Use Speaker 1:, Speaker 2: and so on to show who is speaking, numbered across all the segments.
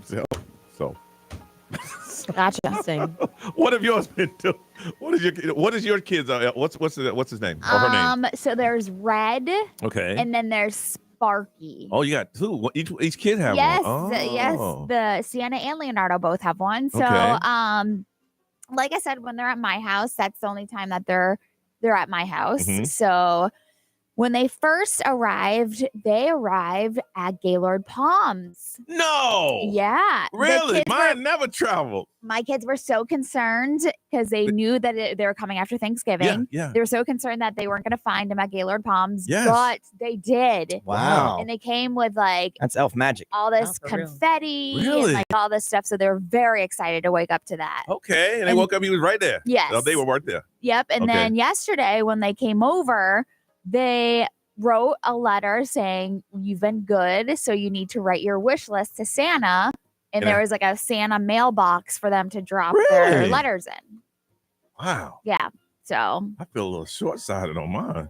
Speaker 1: So, so
Speaker 2: Gotcha.
Speaker 3: Same.
Speaker 1: what have yours been doing? What is your kids? What's his name or her name?
Speaker 2: So there's Red,
Speaker 1: Okay.
Speaker 2: and then there's Sparky.
Speaker 1: Oh, you got two. Each kid have
Speaker 2: Yes,
Speaker 1: one.
Speaker 2: yes.
Speaker 1: Oh.
Speaker 2: The Sienna and Leonardo both have one. So,
Speaker 1: Okay.
Speaker 2: like I said, when they're at my house, that's the only time that they're at my house.
Speaker 1: Mhm.
Speaker 2: So when they first arrived, they arrived at Gaylord Palms.
Speaker 1: No.
Speaker 2: Yeah. The
Speaker 1: Really?
Speaker 2: kids
Speaker 1: Mine never traveled.
Speaker 2: my kids were so concerned because they knew that they were coming after Thanksgiving.
Speaker 1: Yeah.
Speaker 2: They were so concerned that they weren't going to find him at Gaylord Palms,
Speaker 1: Yes.
Speaker 2: but they did.
Speaker 1: Wow.
Speaker 2: And they came with like
Speaker 4: That's elf magic.
Speaker 2: all this
Speaker 3: Oh, for real?
Speaker 2: confetti
Speaker 1: Really?
Speaker 2: and like all this stuff. So they were very excited to wake up to that.
Speaker 1: Okay. And they
Speaker 2: And-
Speaker 1: woke up. He was right there.
Speaker 2: Yes.
Speaker 1: So they were right there.
Speaker 2: Yep. And
Speaker 1: Okay.
Speaker 2: then yesterday when they came over, they wrote a letter saying, "You've been good, so you need to write your wish list to Santa." And
Speaker 1: Yeah.
Speaker 2: there was like a Santa mailbox for them to drop
Speaker 1: Really?
Speaker 2: their letters in.
Speaker 1: Wow.
Speaker 2: Yeah. So
Speaker 1: I feel a little short-sighted on mine.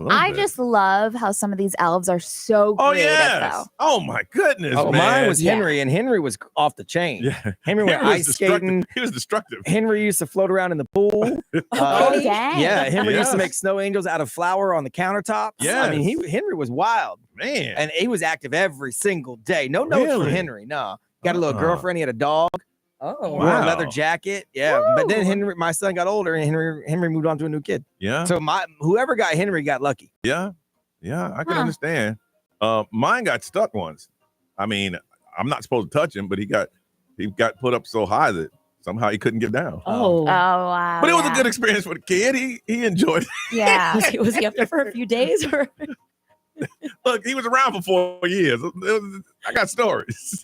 Speaker 2: I just love how some of these elves are so
Speaker 1: Oh,
Speaker 2: creative,
Speaker 1: yes.
Speaker 2: though.
Speaker 1: Oh, my goodness,
Speaker 4: Oh,
Speaker 1: man.
Speaker 4: mine was
Speaker 2: Yeah.
Speaker 4: Henry, and Henry was off the chain.
Speaker 1: Yeah.
Speaker 4: Henry went
Speaker 1: was
Speaker 4: ice
Speaker 1: destructive.
Speaker 4: skating.
Speaker 1: He was destructive.
Speaker 4: Henry used to float around in the pool.
Speaker 2: Oh, dang.
Speaker 4: Yeah, Henry used to
Speaker 1: Yes.
Speaker 4: make snow angels out of flour on the countertops. I mean,
Speaker 1: Yes.
Speaker 4: Henry was wild,
Speaker 1: Man.
Speaker 4: and he was active every single day. No notes from
Speaker 1: Really?
Speaker 4: Henry. No, got a little
Speaker 1: Uh-uh.
Speaker 4: girlfriend. He had a dog.
Speaker 3: Oh,
Speaker 4: Wore a
Speaker 1: Wow.
Speaker 4: leather jacket. Yeah, but then
Speaker 2: Woo.
Speaker 4: my son got older, and Henry moved on to a new kid.
Speaker 1: Yeah.
Speaker 4: So whoever got Henry got lucky.
Speaker 1: Yeah. Yeah. I can
Speaker 2: Huh.
Speaker 1: understand. Mine got stuck once. I mean, I'm not supposed to touch him, but he got put up so high that somehow he couldn't get down.
Speaker 2: Oh,
Speaker 3: Oh.
Speaker 2: wow.
Speaker 1: But it was a
Speaker 2: yeah.
Speaker 1: good experience for the kid. He enjoyed it.
Speaker 2: Yeah.
Speaker 3: Was he up there for a few days? Or
Speaker 1: Look, he was around for 4 years. I got stories.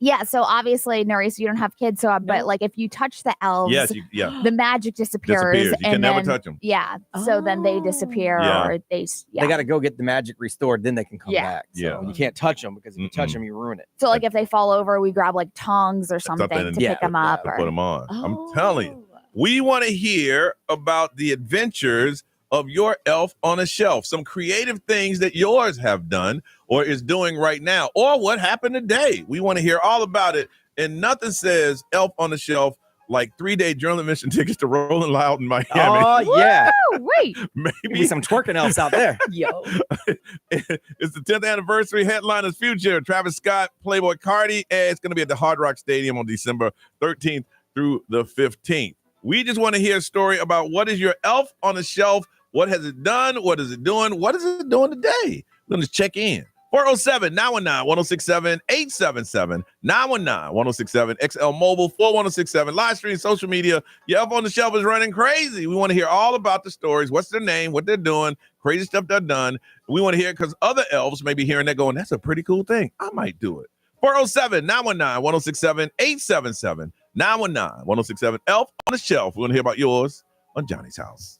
Speaker 2: Yeah. So obviously, Nerys, you don't have kids. So, but
Speaker 3: No.
Speaker 2: like if you touch the elves,
Speaker 1: Yes. Yeah.
Speaker 2: the magic disappears.
Speaker 1: Disappears. You can
Speaker 2: and
Speaker 1: never
Speaker 2: then-
Speaker 1: touch them.
Speaker 2: Yeah. So then they
Speaker 3: Oh.
Speaker 2: disappear
Speaker 1: Yeah.
Speaker 2: or they, yeah.
Speaker 4: They got to go get the magic restored, then they can come
Speaker 2: Yeah.
Speaker 4: back. So
Speaker 1: Yeah.
Speaker 4: you can't touch them because if you touch
Speaker 1: Mm-mm.
Speaker 4: them, you ruin it.
Speaker 2: So like if they fall over, we grab like tongs or something
Speaker 1: Something
Speaker 2: to
Speaker 4: yeah,
Speaker 2: pick them up.
Speaker 1: To
Speaker 2: Or,
Speaker 1: put them on.
Speaker 3: Oh.
Speaker 1: I'm telling you. We want to hear about the adventures of your elf on a shelf, some creative things that yours have done or is doing right now, or what happened today. We want to hear all about it. And nothing says elf on the shelf like 3-day journal admission tickets to Rolling Loud in Miami.
Speaker 4: Oh yeah,
Speaker 2: oh, wait.
Speaker 4: maybe
Speaker 1: Maybe
Speaker 4: some twerking elves out there.
Speaker 3: Yo.
Speaker 1: it's the 10th anniversary. Headliners Future, Travis Scott, Playboy Cardi. And it's going to be at the Hard Rock Stadium on December 13th through the 15th. We just want to hear a story about what is your elf on the shelf. What has it done? What is it doing? What is it doing today? We're going to check in. 407-919-1067, 877-919-1067, XL Mobile, 41067, live stream, social media. Your elf on the shelf is running crazy. We want to hear all about the stories. What's their name? What they're doing? Crazy stuff they've done. We want to hear it because other elves may be hearing that going, that's a pretty cool thing. I might do it. 407-919-1067, 877-919-1067. Elf on the shelf. We want to hear about yours on Johnny's House.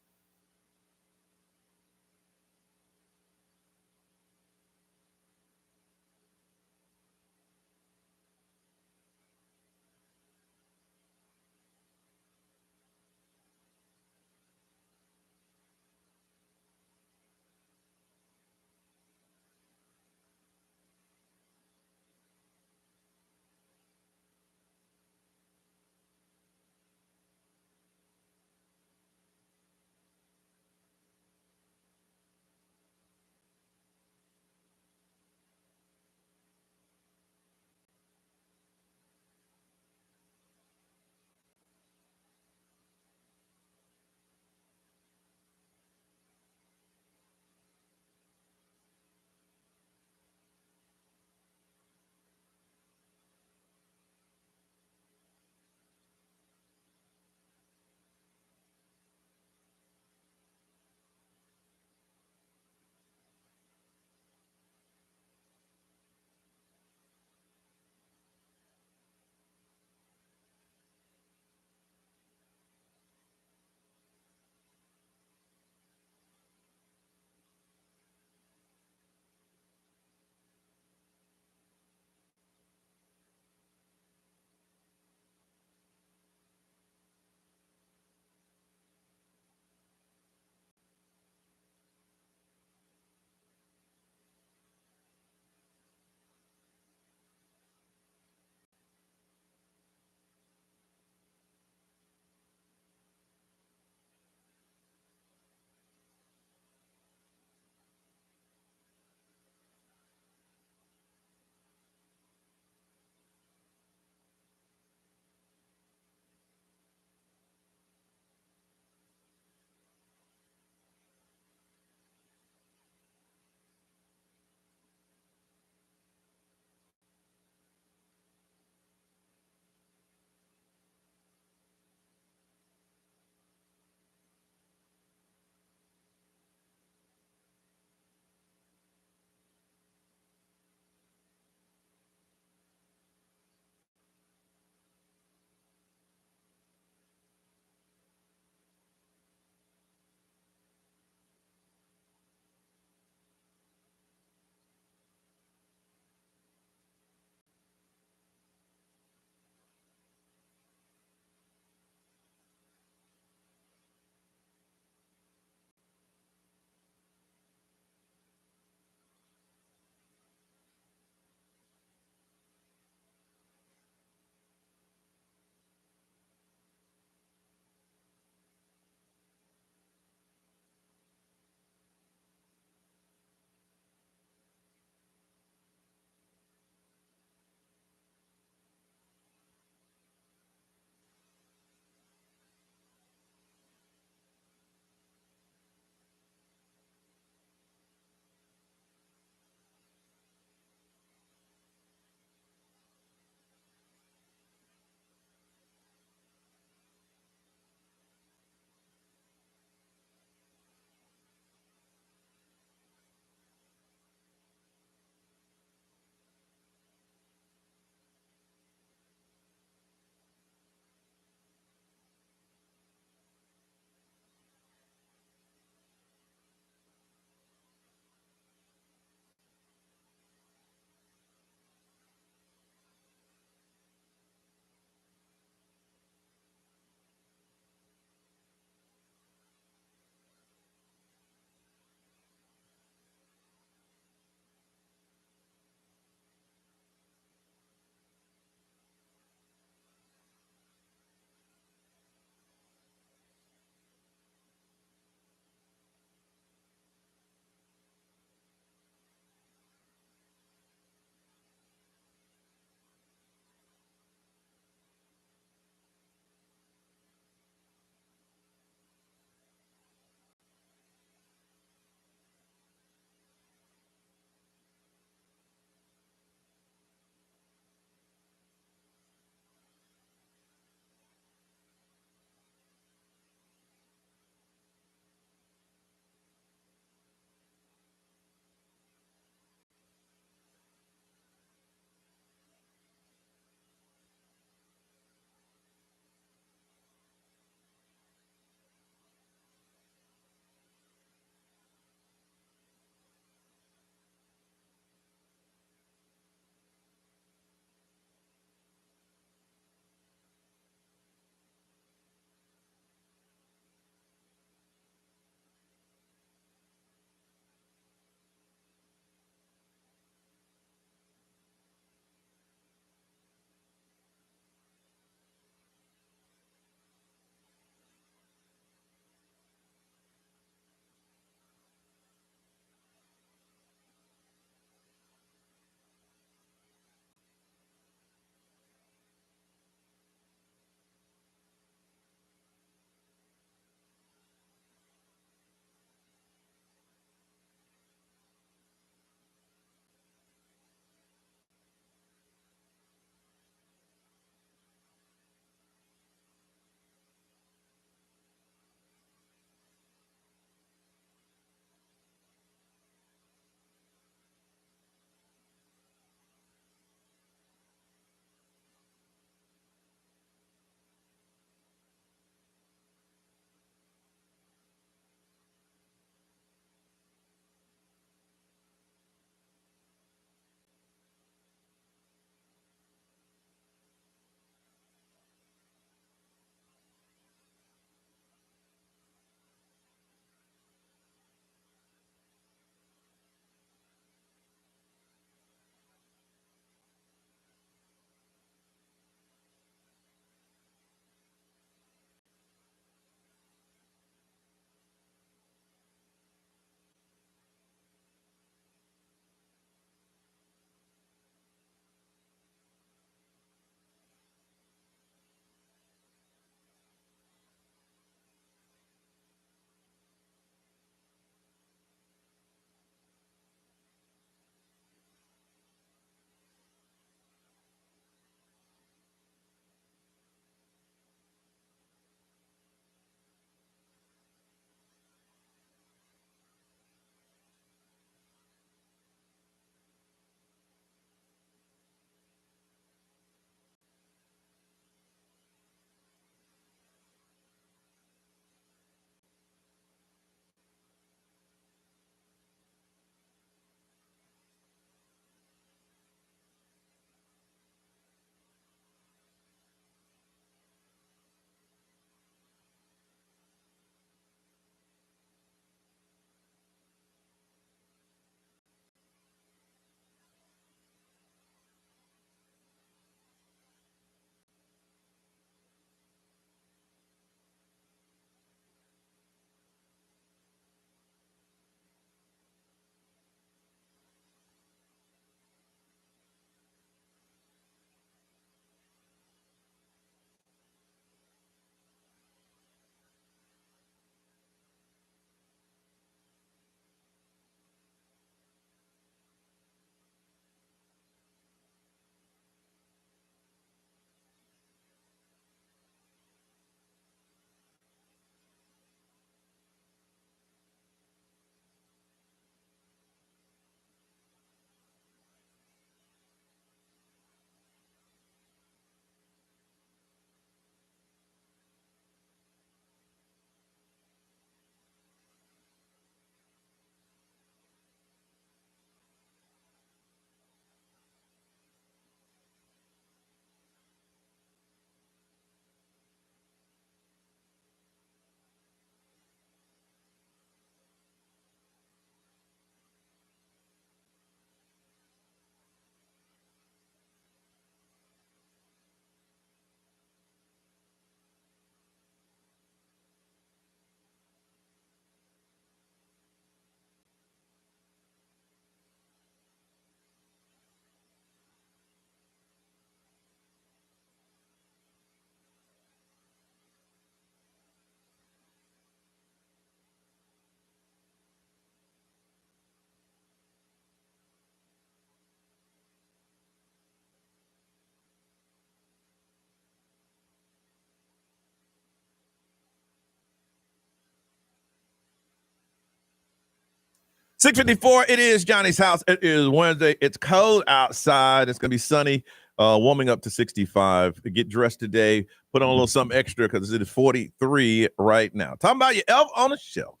Speaker 1: 6:54. It is Johnny's house. It is Wednesday. It's cold outside. It's gonna be sunny. Warming up to 65. Get dressed today. Put on a little something extra because it is 43 right now. Talking about your elf on the shelf.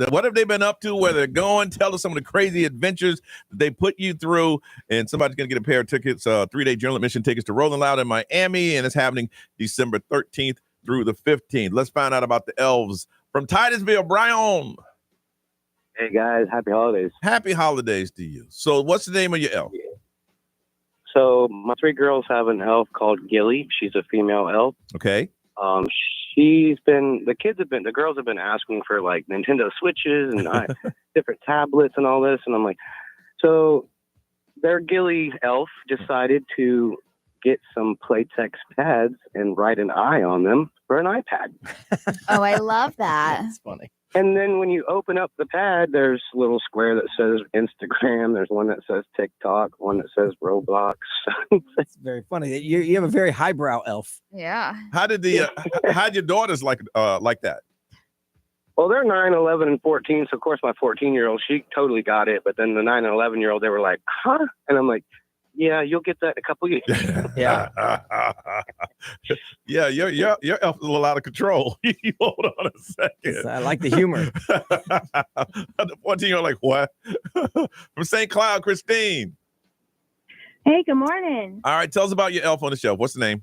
Speaker 1: What have they been up to? Where they're going? Tell us some of the crazy adventures that they put you through. And somebody's gonna get a pair of tickets, 3-day general admission tickets to Rolling Loud in Miami, and it's happening December 13th through the 15th. Let's find out about the elves from Titusville. Brian.
Speaker 5: Hey guys, happy holidays.
Speaker 1: Happy holidays to you. So what's the name of your elf?
Speaker 5: So my three girls have an elf called Gilly. She's a female elf.
Speaker 1: Okay.
Speaker 5: The girls have been asking for like Nintendo Switches and different tablets and all this. And I'm like, so their Gilly elf decided to get some Playtex pads and write an eye on them for an iPad.
Speaker 2: Oh, I love that.
Speaker 4: That's funny.
Speaker 5: And then when you open up the pad, there's a little square that says Instagram. There's one that says TikTok, one that says Roblox.
Speaker 4: It's very funny. You have a very highbrow elf.
Speaker 2: Yeah.
Speaker 1: How did how'd your daughters like that?
Speaker 5: Well, they're 9, 11, and 14. So, of course, my 14-year-old, she totally got it. But then the 9 and 11-year-old, they were like, huh? And I'm like, yeah, you'll get that in a couple years.
Speaker 4: Yeah.
Speaker 1: Yeah, your elf is a little out of control. Hold on a second.
Speaker 4: I like the humor.
Speaker 1: The 14-year-old like, what? From St. Cloud, Christine.
Speaker 6: Hey, good morning.
Speaker 1: All right, tell us about your elf on the shelf. What's the name?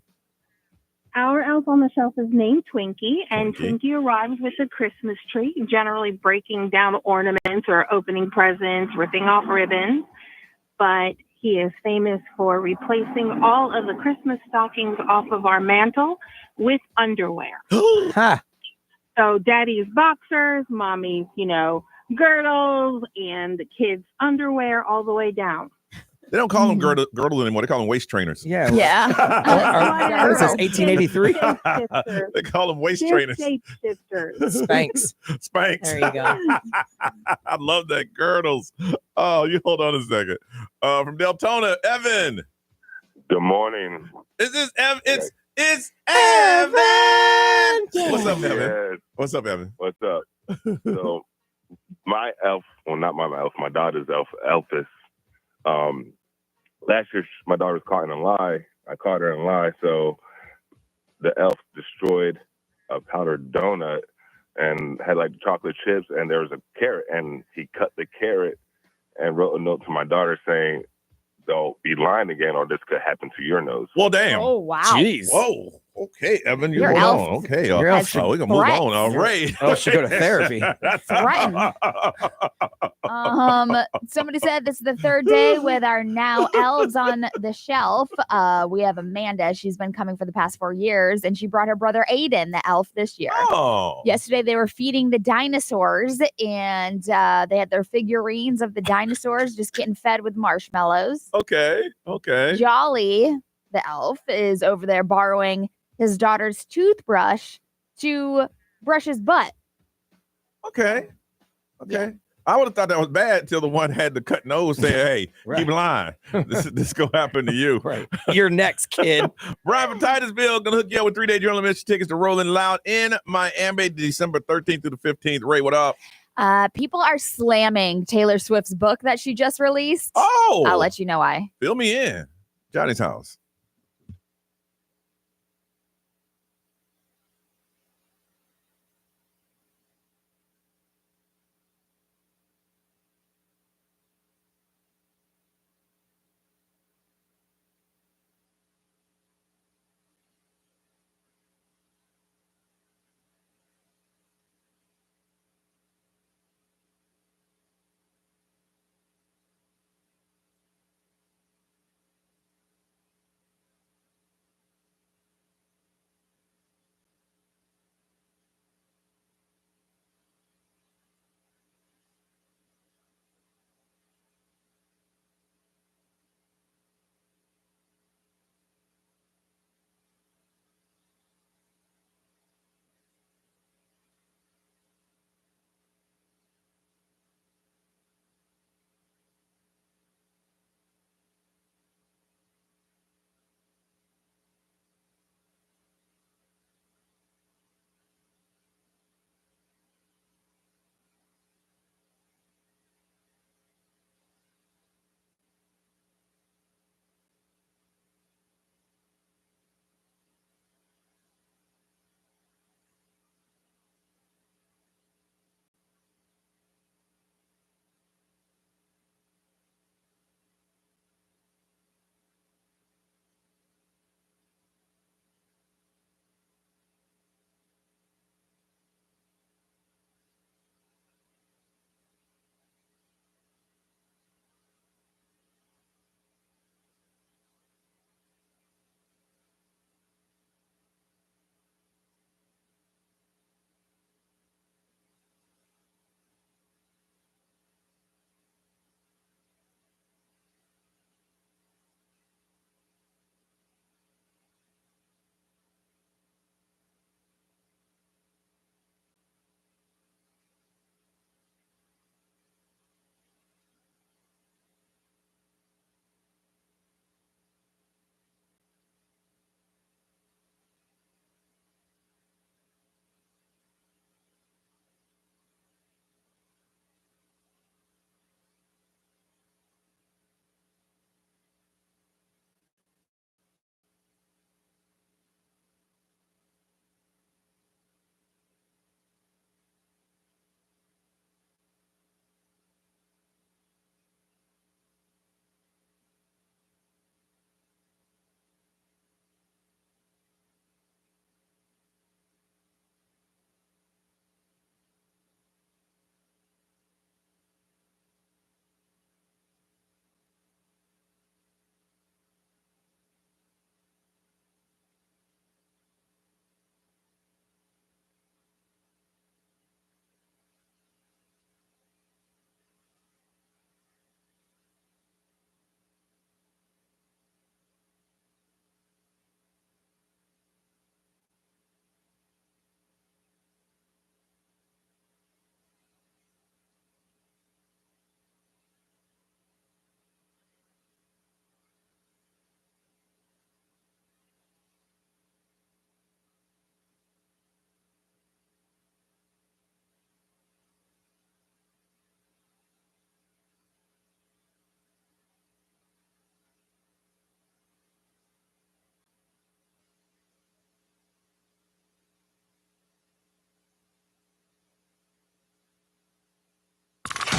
Speaker 6: Our elf on the shelf is named Twinkie, and
Speaker 1: Twinkie.
Speaker 6: Twinkie arrives with a Christmas tree, generally breaking down ornaments or opening presents, ripping off ribbons. But he is famous for replacing all of the Christmas stockings off of our mantle with underwear.
Speaker 4: Ha.
Speaker 6: So daddy's boxers, mommy's, girdles, and the kids' underwear all the way down.
Speaker 1: They don't call them girdle anymore. They call them waist trainers.
Speaker 4: Yeah.
Speaker 2: Yeah.
Speaker 4: What is this, 1883?
Speaker 1: They call them waist
Speaker 6: They're
Speaker 1: trainers.
Speaker 6: shapeshifters.
Speaker 4: Spanx.
Speaker 1: Spanx.
Speaker 4: There you go.
Speaker 1: I love that girdles. Oh, you hold on a second. From Deltona, Evan.
Speaker 7: Good morning.
Speaker 1: Is this Evan? It's Evan.
Speaker 2: Yeah.
Speaker 1: What's up, Evan?
Speaker 7: Yes,
Speaker 1: What's up, Evan?
Speaker 7: what's up? So, my elf, well, not my elf, my daughter's elf, Elvis. Last year, my daughter was caught in a lie. I caught her in a lie, so the elf destroyed a powdered donut and had like chocolate chips, and there was a carrot, and he cut the carrot and wrote a note to my daughter saying, "Don't be lying again, or this could happen to your nose."
Speaker 1: Well, damn.
Speaker 2: Oh, wow.
Speaker 4: Jeez.
Speaker 1: Whoa. Okay, Evan, you
Speaker 2: Your
Speaker 1: hold
Speaker 2: elf
Speaker 1: on. Okay.
Speaker 4: Your elf
Speaker 1: We're going to move
Speaker 2: threats.
Speaker 1: on. All right.
Speaker 4: Oh, should go to therapy.
Speaker 2: Threaten. Somebody said this is the third day with our now elves on the shelf. We have Amanda. She's been coming for the past 4 years, and she brought her brother Aiden, the elf, this year.
Speaker 1: Oh.
Speaker 2: Yesterday, they were feeding the dinosaurs, and they had their figurines of the dinosaurs just getting fed with marshmallows.
Speaker 1: Okay.
Speaker 2: Jolly, the elf, is over there borrowing his daughter's toothbrush to brush his butt.
Speaker 1: Okay. I would have thought that was bad until the one had the cut nose saying, hey,
Speaker 4: Right.
Speaker 1: keep lying. This going to happen to you.
Speaker 4: Right. You're next, kid.
Speaker 1: Brian from Titusville going to hook you up with 3-day journal admission tickets to Rolling Loud in Miami, December 13th through the 15th. Ray, what up?
Speaker 2: People are slamming Taylor Swift's book that she just released.
Speaker 1: Oh.
Speaker 2: I'll let you know why.
Speaker 1: Fill me in. Johnny's house.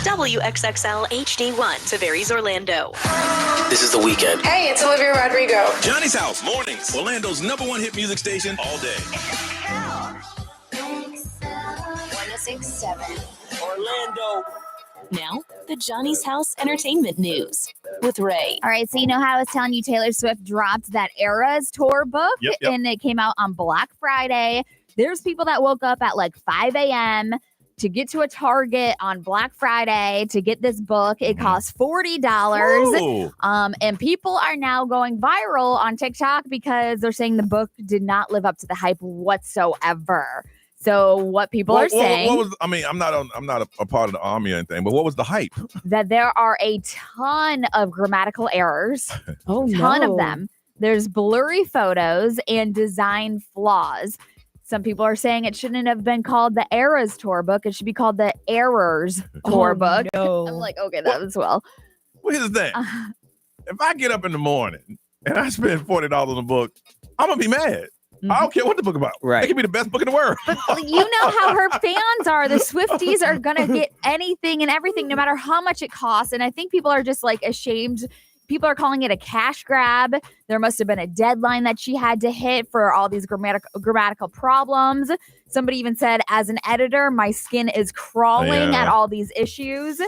Speaker 8: WXXL HD1, Tavares, Orlando.
Speaker 9: This is The Weekend.
Speaker 10: Hey, it's Olivia Rodrigo.
Speaker 1: Johnny's House, mornings. Orlando's #1 hit music station all day.
Speaker 8: 1067. Orlando. Now, the Johnny's House Entertainment News with Ray.
Speaker 2: All right, so you know how I was telling you Taylor Swift dropped that Eras tour book,
Speaker 1: Yep.
Speaker 2: and it came out on Black Friday. There's people that woke up at like 5 a.m. to get to a Target on Black Friday to get this book. It costs $40.
Speaker 1: Ooh.
Speaker 2: And people are now going viral on TikTok because they're saying the book did not live up to the hype whatsoever. So what people are saying,
Speaker 1: what was? I mean, I'm not a part of the army or anything, but what was the hype?
Speaker 2: that there are a ton of grammatical errors,
Speaker 3: Oh,
Speaker 2: ton
Speaker 3: no.
Speaker 2: of them. There's blurry photos and design flaws. Some people are saying it shouldn't have been called the Eras tour book. It should be called the Errors tour book.
Speaker 3: No.
Speaker 2: I'm like, okay, that as well.
Speaker 1: Well, here's the thing. If I get up in the morning and I spend $40 on a book, I'm gonna be mad. I don't care what the book about.
Speaker 4: Right.
Speaker 1: It could be the best book in the world.
Speaker 2: But you know how her fans are. The Swifties are going to get anything and everything, no matter how much it costs. And I think people are just like ashamed. People are calling it a cash grab. There must have been a deadline that she had to hit for all these grammatical problems. Somebody even said, as an editor, my skin is crawling
Speaker 1: Yeah.
Speaker 2: at all these issues.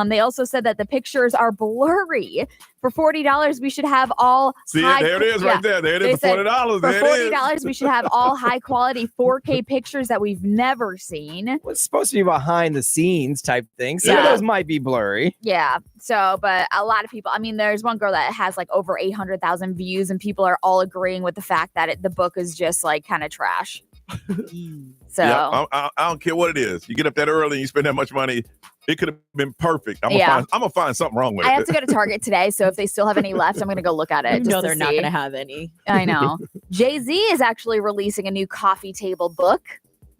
Speaker 2: They also said that the pictures are blurry. For $40, we should have all
Speaker 1: See,
Speaker 2: high-
Speaker 1: there it is
Speaker 2: Yeah.
Speaker 1: right there. There it
Speaker 2: They
Speaker 1: is for
Speaker 2: said
Speaker 1: $40.
Speaker 2: For
Speaker 1: There it is.
Speaker 2: $40, we should have all high quality 4K pictures that we've never seen.
Speaker 4: Well, it's supposed to be behind the scenes type thing. Some of
Speaker 2: Yeah.
Speaker 4: those might be blurry.
Speaker 2: Yeah. So, but a lot of people, I mean, there's one girl that has like over 800,000 views, and people are all agreeing with the fact that the book is just like kind of trash. So,
Speaker 1: Yeah, I don't care what it is. You get up that early and you spend that much money. It could have been perfect. I'm
Speaker 2: Yeah.
Speaker 1: gonna find something wrong with
Speaker 2: I
Speaker 1: it.
Speaker 2: have to go to Target today. So if they still have any left, I'm going to go look at it. Just
Speaker 3: No,
Speaker 2: to
Speaker 3: they're not
Speaker 2: see.
Speaker 3: going to have any.
Speaker 2: I know. Jay-Z is actually releasing a new coffee table book.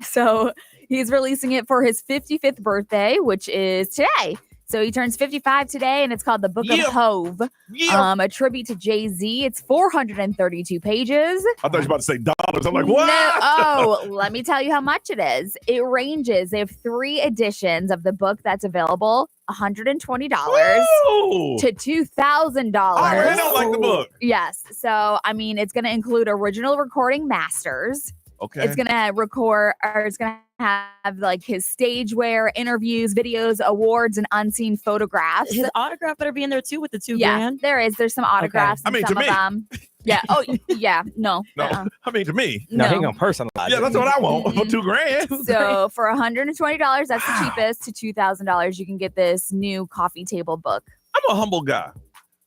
Speaker 2: So he's releasing it for his 55th birthday, which is today. So he turns 55 today, and it's called The Book
Speaker 1: Yeah.
Speaker 2: of Hove,
Speaker 1: Yeah.
Speaker 2: a tribute to Jay-Z. It's 432 pages.
Speaker 1: I thought you were about to say dollars. I'm like, what?
Speaker 2: No, oh, let me tell you how much it is. It ranges. They have 3 editions of the book that's available, $120
Speaker 1: Ooh.
Speaker 2: to $2,000.
Speaker 1: I really don't like the book.
Speaker 2: Yes. So, I mean, it's going to include original recording masters.
Speaker 1: Okay.
Speaker 2: It's going to record, or it's going to have like his stage wear, interviews, videos, awards, and unseen photographs.
Speaker 3: His autograph better be in there too with the $2
Speaker 2: Yeah,
Speaker 3: grand.
Speaker 2: there is. There's some autographs.
Speaker 1: I
Speaker 2: in
Speaker 1: mean,
Speaker 2: some
Speaker 1: to
Speaker 2: of
Speaker 1: me.
Speaker 2: them. Yeah. Oh, yeah. No.
Speaker 1: No, I mean, to me.
Speaker 4: No, he gonna personalize
Speaker 1: Yeah,
Speaker 4: it.
Speaker 1: that's what I want for $2,000.
Speaker 2: So for $120, that's the cheapest, to $2,000, you can get this new coffee table book.
Speaker 1: I'm a humble guy.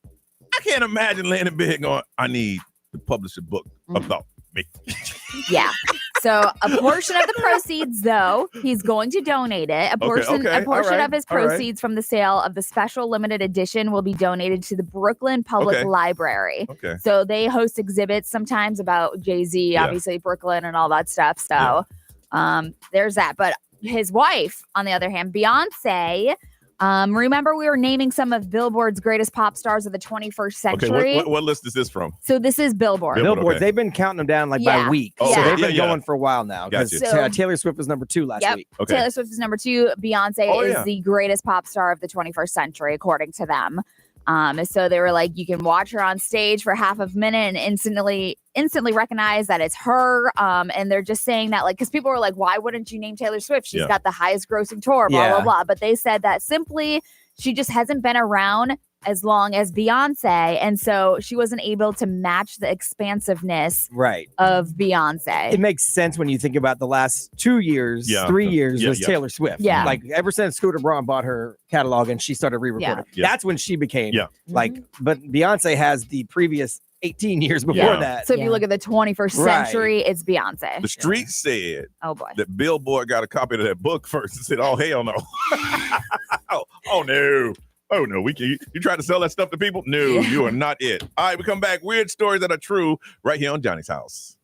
Speaker 1: I can't imagine laying in bed going, I need to publish a book about me.
Speaker 2: Yeah. So a portion of the proceeds, though, he's going to donate it. A portion
Speaker 1: okay, all right,
Speaker 2: of his
Speaker 1: all right.
Speaker 2: proceeds from the sale of the special limited edition will be donated to the Brooklyn Public
Speaker 1: Okay.
Speaker 2: Library.
Speaker 1: Okay.
Speaker 2: So they host exhibits sometimes about Jay-Z,
Speaker 1: Yeah.
Speaker 2: obviously Brooklyn and all that stuff. So there's that. But his wife, on the other hand, Beyonce, remember we were naming some of Billboard's greatest pop stars of the 21st century.
Speaker 1: Okay, what list is this from?
Speaker 2: So this is Billboard.
Speaker 1: okay.
Speaker 4: Billboards, they've been counting them down like
Speaker 2: Yeah.
Speaker 4: by week.
Speaker 1: Oh,
Speaker 4: So
Speaker 2: yeah.
Speaker 4: they've been
Speaker 1: yeah.
Speaker 4: going for a while now. Because
Speaker 1: Gotcha.
Speaker 2: So-
Speaker 4: Taylor Swift was number 2 last
Speaker 2: Yep.
Speaker 4: week.
Speaker 1: Okay.
Speaker 2: Taylor Swift is number 2. Beyonce
Speaker 1: Oh,
Speaker 2: is
Speaker 1: yeah.
Speaker 2: the greatest pop star of the 21st century, according to them. So they were like, you can watch her on stage for half a minute and instantly recognize that it's her. And they're just saying that, like, because people were like, why wouldn't you name Taylor Swift? She's
Speaker 1: Yeah.
Speaker 2: got the highest grossing tour, blah, blah,
Speaker 4: Yeah.
Speaker 2: blah. But they said that simply she just hasn't been around as long as Beyonce. And so she wasn't able to match the expansiveness
Speaker 4: Right.
Speaker 2: of Beyonce.
Speaker 4: It makes sense when you think about the last 2 years,
Speaker 1: Yeah.
Speaker 4: 3 years
Speaker 1: Yeah,
Speaker 4: was
Speaker 1: yeah.
Speaker 4: Taylor Swift.
Speaker 2: Yeah.
Speaker 4: Like ever since Scooter Braun bought her catalog and she started re-recording.
Speaker 1: Yeah.
Speaker 4: That's when she became
Speaker 1: Yeah.
Speaker 4: like, but Beyonce has the previous 18 years before
Speaker 1: Yeah.
Speaker 4: that.
Speaker 2: So if you
Speaker 3: Yeah.
Speaker 2: look at the 21st
Speaker 4: Right.
Speaker 2: century, it's Beyonce.
Speaker 1: The street said
Speaker 2: Oh boy.
Speaker 1: that Billboard got a copy of that book first and said, oh, hell no. oh, no. Oh, no. You try to sell that stuff to people? No, you are not it. All right, we come back. Weird stories that are true right here on Johnny's House.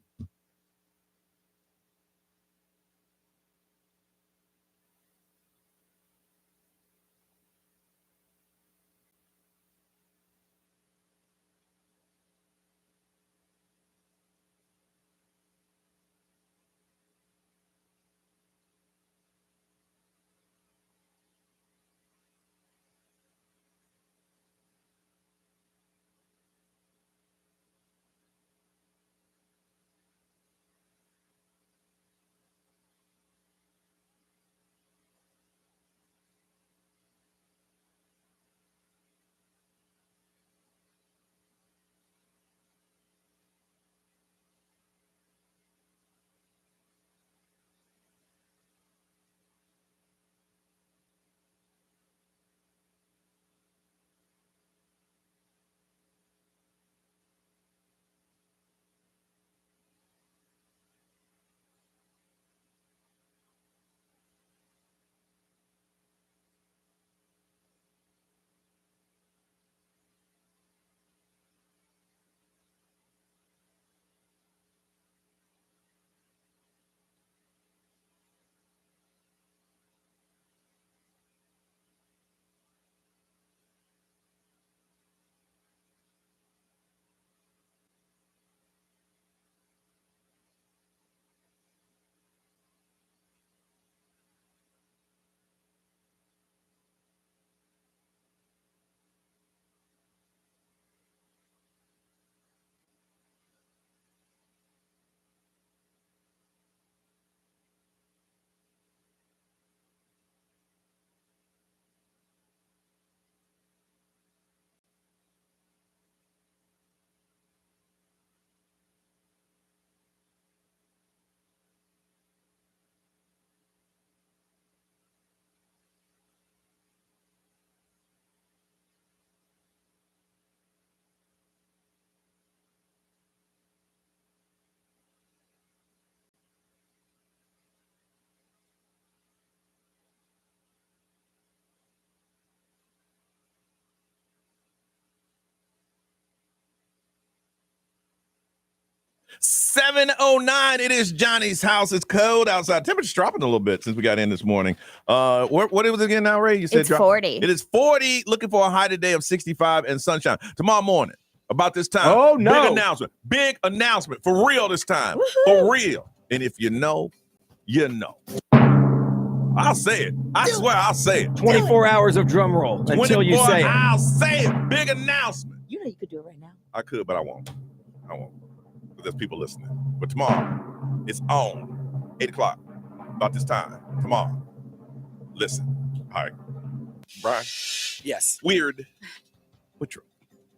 Speaker 1: 7:09. It is Johnny's house. It's cold outside. Temperature's dropping a little bit since we got in this morning. What it was again now, Ray? You said
Speaker 2: It's 40.
Speaker 1: It is 40. Looking for a high today of 65 and sunshine. Tomorrow morning, about this time.
Speaker 4: Oh, no.
Speaker 1: Big announcement. Big announcement. For real this time. For real. And if you know, you know. I'll say it. I swear I'll say it.
Speaker 4: 24 hours of drum roll until you say it.
Speaker 1: I'll say it. Big announcement.
Speaker 3: You know you could do it right now.
Speaker 1: I could, but I won't. Because there's people listening. But tomorrow, it's on. 8 o'clock. About this time. Tomorrow. Listen. All right. Brian.
Speaker 4: Yes.
Speaker 1: Weird. But true.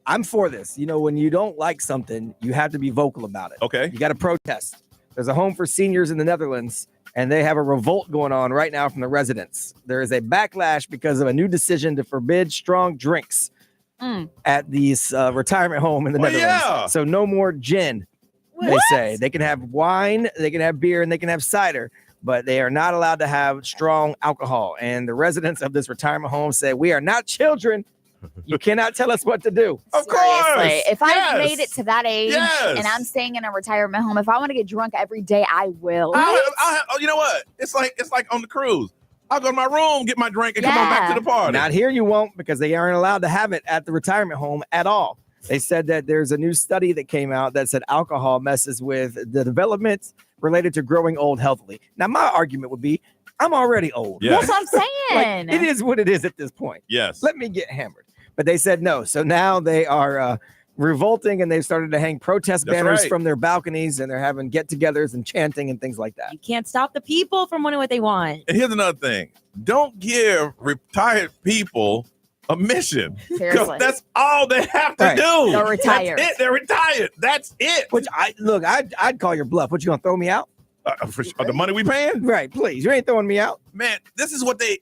Speaker 4: I'm for this. You know, when you don't like something, you have to be vocal about it.
Speaker 1: Okay.
Speaker 4: You got to protest. There's a home for seniors in the Netherlands, and they have a revolt going on right now from the residents. There is a backlash because of a new decision to forbid strong drinks at these retirement home in the Netherlands.
Speaker 1: Yeah.
Speaker 4: So no more gin, they say. They can have wine, they can have beer, and they can have cider, but they are not allowed to have strong alcohol. And the residents of this retirement home say, we are not children. You cannot tell us what to do.
Speaker 1: Of course.
Speaker 2: Seriously. If I
Speaker 1: Yes.
Speaker 2: made it to that age
Speaker 1: Yes.
Speaker 2: and I'm staying in a retirement home, if I want to get drunk every day, I will.
Speaker 1: You know what? It's like on the cruise. I'll go to my room, get my drink, and come on back to the party.
Speaker 4: Not here you won't, because they aren't allowed to have it at the retirement home at all. They said that there's a new study that came out that said alcohol messes with the development related to growing old healthily. Now, my argument would be, I'm already old.
Speaker 1: Yes.
Speaker 2: That's what I'm saying.
Speaker 4: Like, it is what it is at this point.
Speaker 1: Yes.
Speaker 4: Let me get hammered. But they said no. So now they are revolting, and they've started to hang protest
Speaker 1: That's
Speaker 4: banners
Speaker 1: right.
Speaker 4: from their balconies, and they're having get-togethers and chanting and things like that.
Speaker 3: You can't stop the people from wanting what they want.
Speaker 1: And here's another thing. Don't give retired people a mission.
Speaker 2: Seriously.
Speaker 1: Because that's all they have to
Speaker 4: Right.
Speaker 1: do.
Speaker 2: They're retired.
Speaker 1: That's it. They're retired. That's it.
Speaker 4: Which I'd call your bluff. What, you gonna throw me out?
Speaker 1: For the money we paying?
Speaker 4: Right, please. You ain't throwing me out.
Speaker 1: Man, this is what they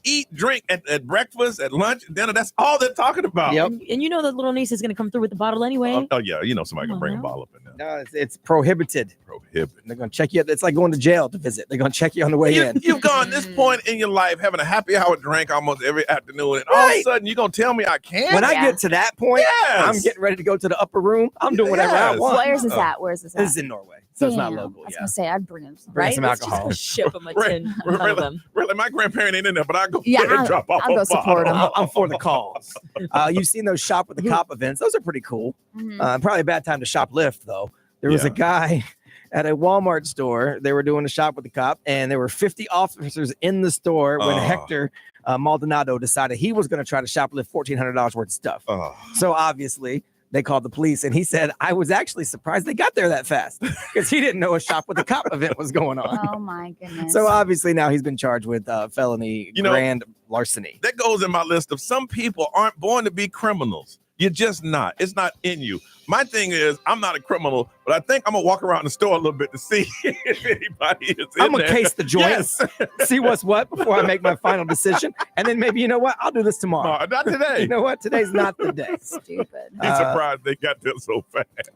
Speaker 1: eat, drink at breakfast, at lunch, dinner. That's all they're talking about.
Speaker 4: Yep.
Speaker 3: And you know the little niece is going to come through with the bottle anyway.
Speaker 1: Oh, yeah. You know somebody
Speaker 3: Come
Speaker 1: can bring
Speaker 3: on
Speaker 1: a
Speaker 3: now.
Speaker 1: bottle up in there.
Speaker 4: No, it's prohibited.
Speaker 1: Prohibited.
Speaker 4: They're gonna check you. It's like going to jail to visit. They're gonna check you on the way in.
Speaker 1: You've gone this point in your life having a happy hour drink almost every afternoon, and all of a
Speaker 4: Right.
Speaker 1: sudden you're going to tell me I can't?
Speaker 4: When I
Speaker 2: Yeah.
Speaker 4: get to that point,
Speaker 1: Yes.
Speaker 4: I'm getting ready to go to the upper room. I'm doing whatever I
Speaker 1: Yes.
Speaker 4: want.
Speaker 2: Where's this at? Where's this at?
Speaker 4: This is in Norway, so it's not
Speaker 2: Damn.
Speaker 4: local.
Speaker 2: I was
Speaker 4: Yeah,
Speaker 2: going to say, I'd bring him some.
Speaker 4: Bring
Speaker 3: Right?
Speaker 4: some
Speaker 3: Let's
Speaker 4: alcohol.
Speaker 3: just ship them a
Speaker 1: Really?
Speaker 3: tin of them.
Speaker 1: Really, my grandparent ain't in there, but I go
Speaker 2: Yeah,
Speaker 1: there and drop off
Speaker 2: I'll
Speaker 1: a
Speaker 2: go support
Speaker 1: bottle.
Speaker 2: him.
Speaker 4: I'm for the cause. You've seen those shop with the cop events. Those are pretty cool.
Speaker 2: Mhm.
Speaker 4: Probably a bad time to shoplift, though. There was
Speaker 1: Yeah.
Speaker 4: a guy at a Walmart store. They were doing a shop with the cop, and there were 50 officers in the store when
Speaker 1: Oh.
Speaker 4: Hector Maldonado decided he was going to try to shoplift $1,400 worth of stuff.
Speaker 1: Oh.
Speaker 4: So obviously, they called the police, and he said, I was actually surprised they got there that fast because he didn't know a shop with a cop event was going on.
Speaker 2: Oh, my goodness.
Speaker 4: So obviously now he's been charged with felony grand larceny.
Speaker 1: That goes in my list of some people aren't born to be criminals. You're just not. It's not in you. My thing is, I'm not a criminal, but I think I'm going to walk around the store a little bit to see if anybody is in
Speaker 4: I'm going
Speaker 1: there.
Speaker 4: to case the joints,
Speaker 1: Yes.
Speaker 4: see what's what before I make my final decision. And then maybe, you know what? I'll do this tomorrow.
Speaker 1: No, not today.
Speaker 4: You know what? Today's not the day.
Speaker 2: Stupid.
Speaker 1: I'm surprised they got there so fast.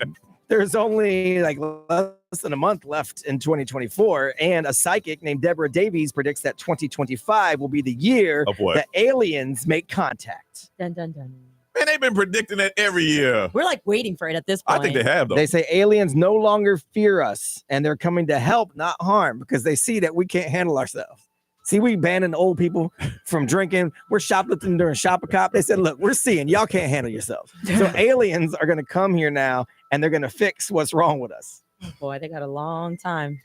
Speaker 4: There's only like less than a month left in 2024, and a psychic named Deborah Davies predicts that 2025 will be the year
Speaker 1: Of what?
Speaker 4: that aliens make contact.
Speaker 3: Dun, dun, dun.
Speaker 1: Man, they've been predicting that every year.
Speaker 3: We're like waiting for it at this point.
Speaker 1: I think they have, though.
Speaker 4: They say aliens no longer fear us, and they're coming to help, not harm, because they see that we can't handle ourselves. See, we banning old people from drinking. We're shoplifting during Shop-a-Cop. They said, look, we're seeing y'all can't handle yourselves. So aliens are going to come here now, and they're going to fix what's wrong with us.
Speaker 3: Boy, they got a long time.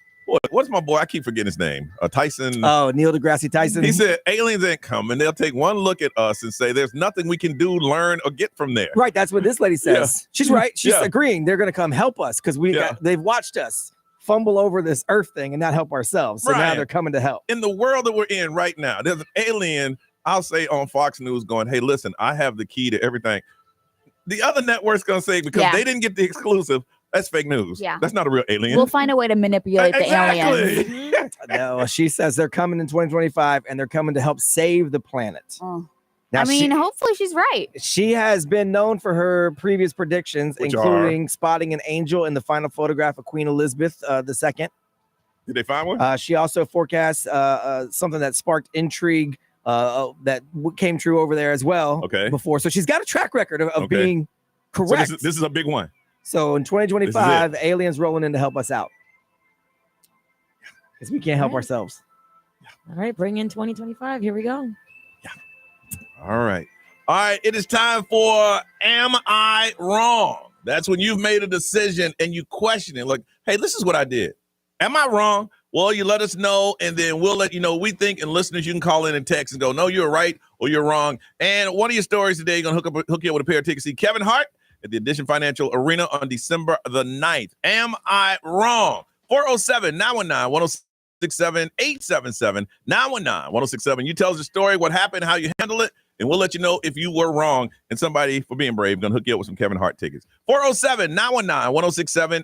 Speaker 1: What's my boy? I keep forgetting his name. Tyson.
Speaker 4: Oh, Neil deGrasse Tyson.
Speaker 1: He said aliens ain't coming. They'll take one look at us and say there's nothing we can do, learn, or get from there.
Speaker 4: Right, that's what this lady says.
Speaker 1: Yeah.
Speaker 4: She's right. She's
Speaker 1: Yeah.
Speaker 4: agreeing. They're going to come help us because they've watched us fumble over this Earth thing and not help ourselves. So now
Speaker 1: Right.
Speaker 4: they're coming to help.
Speaker 1: In the world that we're in right now, there's an alien, I'll say on Fox News going, hey, listen, I have the key to everything. The other network's going to say, because
Speaker 2: Yeah.
Speaker 1: they didn't get the exclusive, that's fake news.
Speaker 2: Yeah.
Speaker 1: That's not a real alien.
Speaker 2: We'll find a way to manipulate the aliens.
Speaker 1: Exactly.
Speaker 4: No, she says they're coming in 2025 and they're coming to help save the planet.
Speaker 2: Oh.
Speaker 4: Now,
Speaker 2: I mean, hopefully she's right.
Speaker 4: she has been known for her previous predictions,
Speaker 1: Which
Speaker 4: including spotting an angel in the final photograph of Queen Elizabeth II.
Speaker 1: Did they find one?
Speaker 4: She also forecast something that sparked intrigue that came true over there as well.
Speaker 1: Okay.
Speaker 4: Before, so she's got a track record of
Speaker 1: Okay.
Speaker 4: being
Speaker 1: So
Speaker 4: correct.
Speaker 1: this is a big one.
Speaker 4: So in 2025, aliens rolling in to help us out because we can't help ourselves.
Speaker 3: All right, bring in 2025. Here we go.
Speaker 1: All right. All right. It is time for Am I Wrong? That's when you've made a decision and you question it. Like, hey, this is what I did. Am I wrong? Well, you let us know, and then we'll let you know what we think. And listeners, you can call in and text and go, no, you're right or you're wrong. And one of your stories today, going to hook you up with a pair of tickets to see Kevin Hart at the Edition Financial Arena on December the 9th. Am I wrong? 407-919-1067, 877-919-1067. You tell us the story, what happened, how you handle it, and we'll let you know if you were wrong. And somebody, for being brave, going to hook you up with some Kevin Hart tickets. 407-919-1067,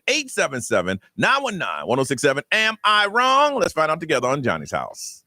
Speaker 1: 877-919-1067. Am I wrong? Let's find out together on Johnny's House.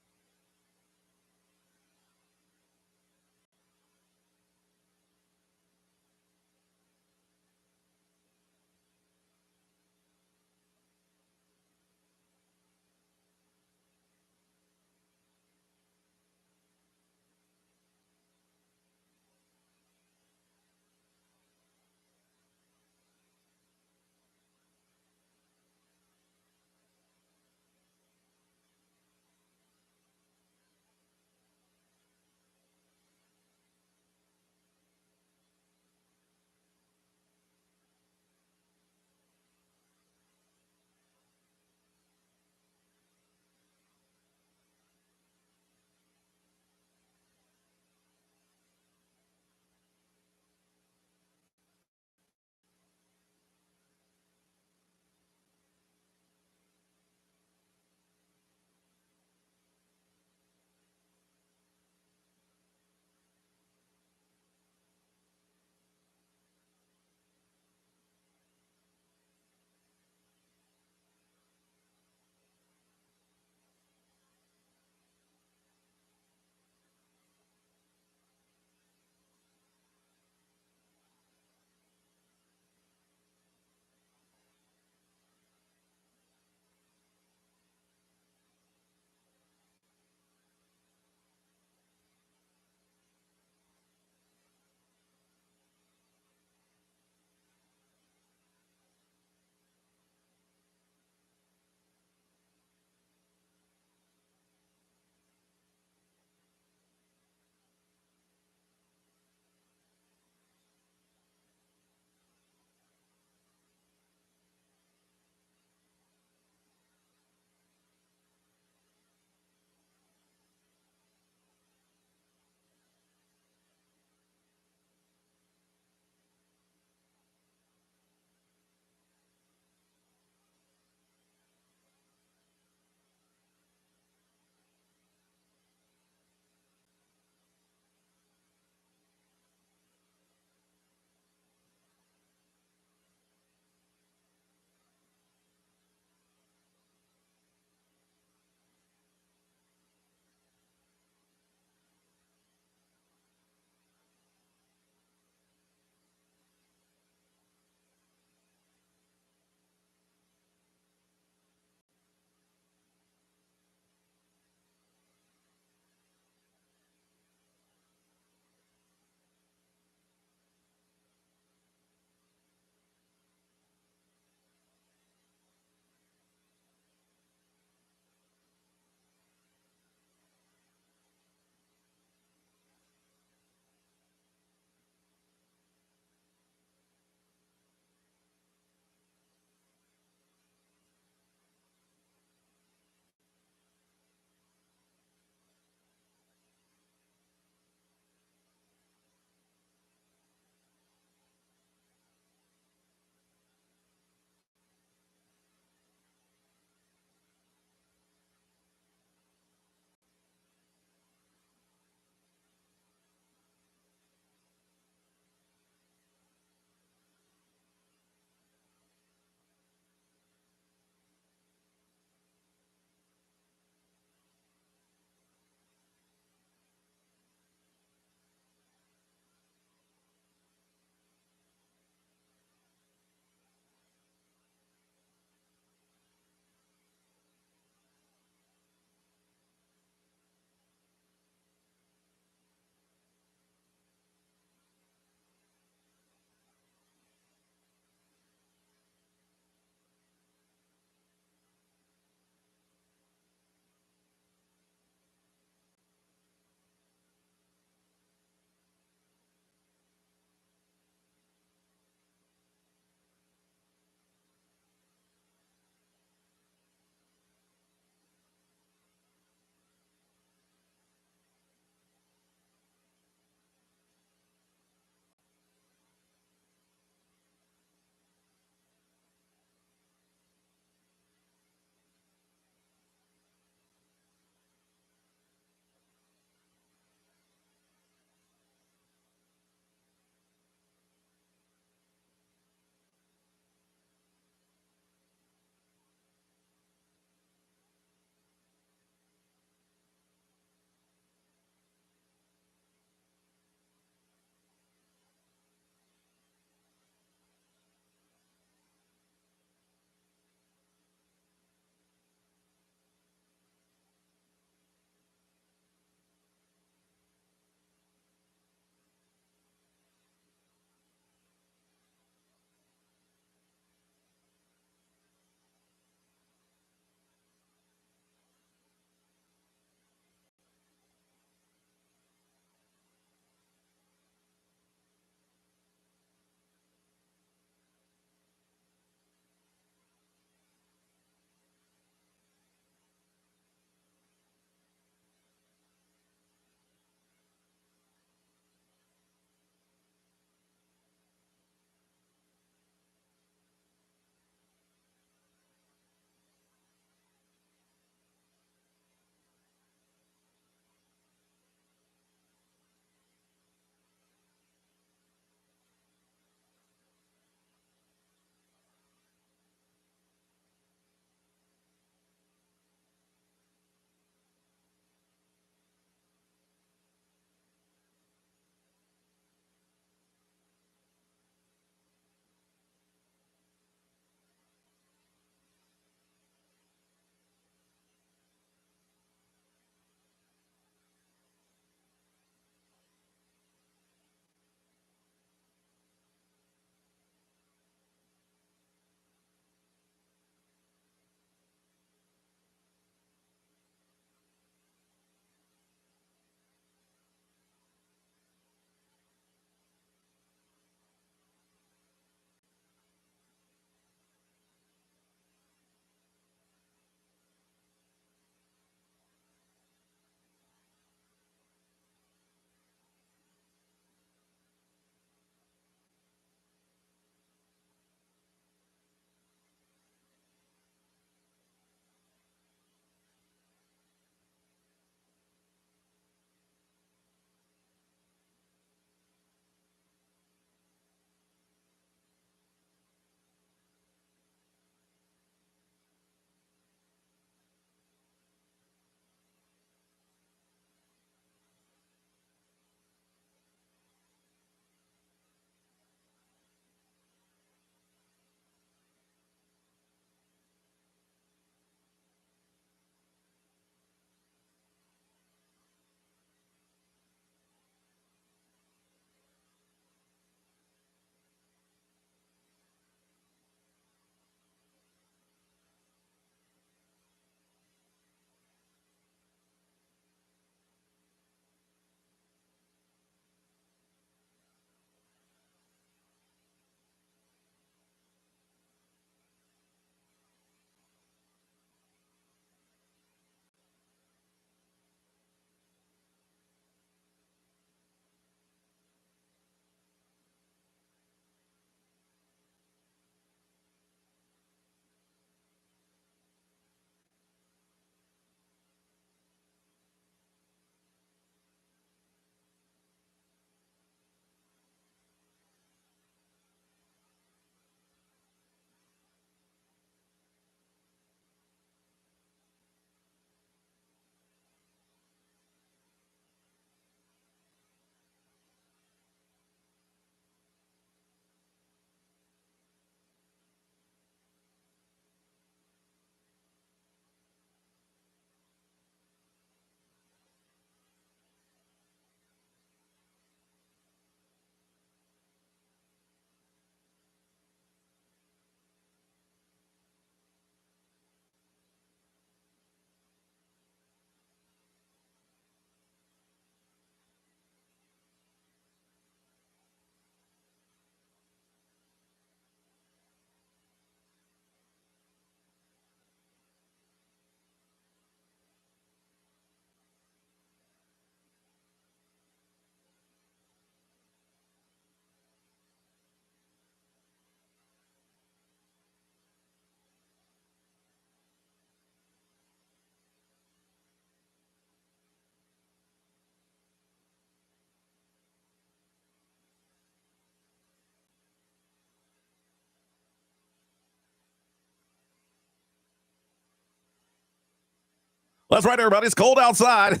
Speaker 1: That's right, everybody. It's cold outside.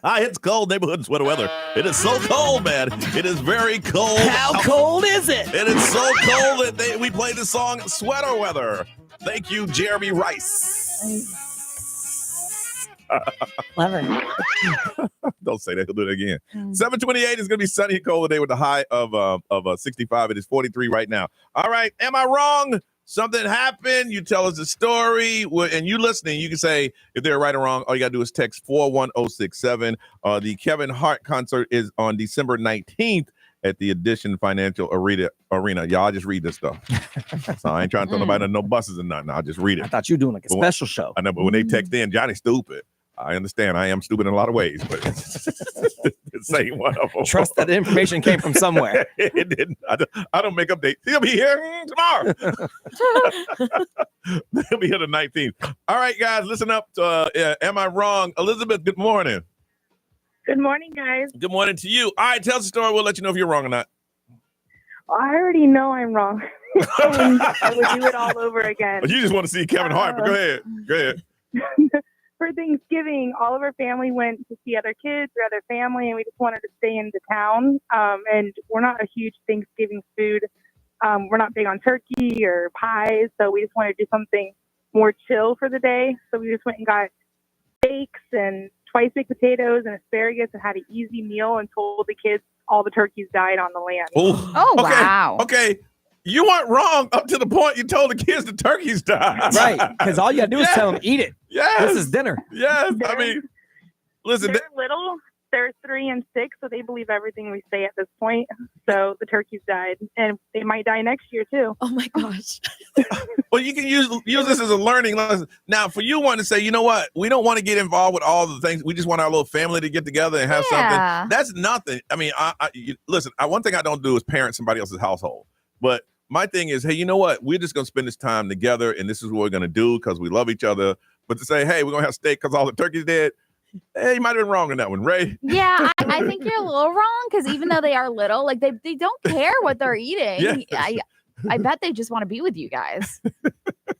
Speaker 1: It's cold neighborhood sweater weather. It is so cold, man. It is very cold.
Speaker 4: How cold is it?
Speaker 1: It is so cold that we played the song Sweater Weather. Thank you, Jeremy Rice.
Speaker 3: Clever.
Speaker 1: Don't say that. He'll do it again. 728 is going to be sunny and cold today with a high of 65. It is 43 right now. All right. Am I wrong? Something happened. You tell us a story. And you listening, you can say if they're right or wrong. All you got to do is text 41067. The Kevin Hart concert is on December 19th at the Edition Financial Arena. Y'all just read this stuff. So I ain't trying to throw nobody under no buses or nothing. I'll just read it.
Speaker 4: I thought you were doing like a special show.
Speaker 1: I know, but when they text in, Johnny's stupid. I understand. I am stupid in a lot of ways, but this ain't one of them.
Speaker 4: Trust that information came from somewhere.
Speaker 1: It didn't. I don't make updates. He'll be here tomorrow. He'll be here the 19th. All right, guys, listen up. Am I wrong? Elizabeth, good morning.
Speaker 6: Good morning, guys.
Speaker 1: Good morning to you. All right, tell us the story. We'll let you know if you're wrong or not.
Speaker 6: I already know I'm wrong. I would do it all over again.
Speaker 1: But you just want to see Kevin Hart, but go ahead. Go ahead.
Speaker 6: For Thanksgiving, all of our family went to see other kids or other family, and we just wanted to stay in the town. And we're not a huge Thanksgiving food. We're not big on turkey or pies, so we just wanted to do something more chill for the day. So we just went and got steaks and twice baked potatoes and asparagus and had an easy meal and told the kids all the turkeys died on the land.
Speaker 2: Oh,
Speaker 1: okay.
Speaker 2: wow.
Speaker 1: Okay. You weren't wrong up to the point you told the kids the turkeys died.
Speaker 4: Right. Because all you got to do is tell them, eat it.
Speaker 1: Yes.
Speaker 4: This is dinner.
Speaker 1: Yes. I mean, listen.
Speaker 6: They're little. They're 3 and 6, so they believe everything we say at this point. So the turkeys died, and they might die next year too.
Speaker 3: Oh my gosh.
Speaker 1: Well, you can use this as a learning lesson. Now, for you wanting to say, you know what? We don't want to get involved with all the things. We just want our little family to get together and have something. That's nothing. I mean, listen, one thing I don't do is parent somebody else's household. But my thing is, hey, you know what? We're just going to spend this time together, and this is what we're going to do because we love each other. But to say, hey, we're going to have steak because all the turkeys dead, hey, you might have been wrong on that one, Ray.
Speaker 2: Yeah, I think you're a little wrong because even though they are little, like they don't care what they're eating.
Speaker 1: Yes.
Speaker 2: I bet they just want to be with you guys.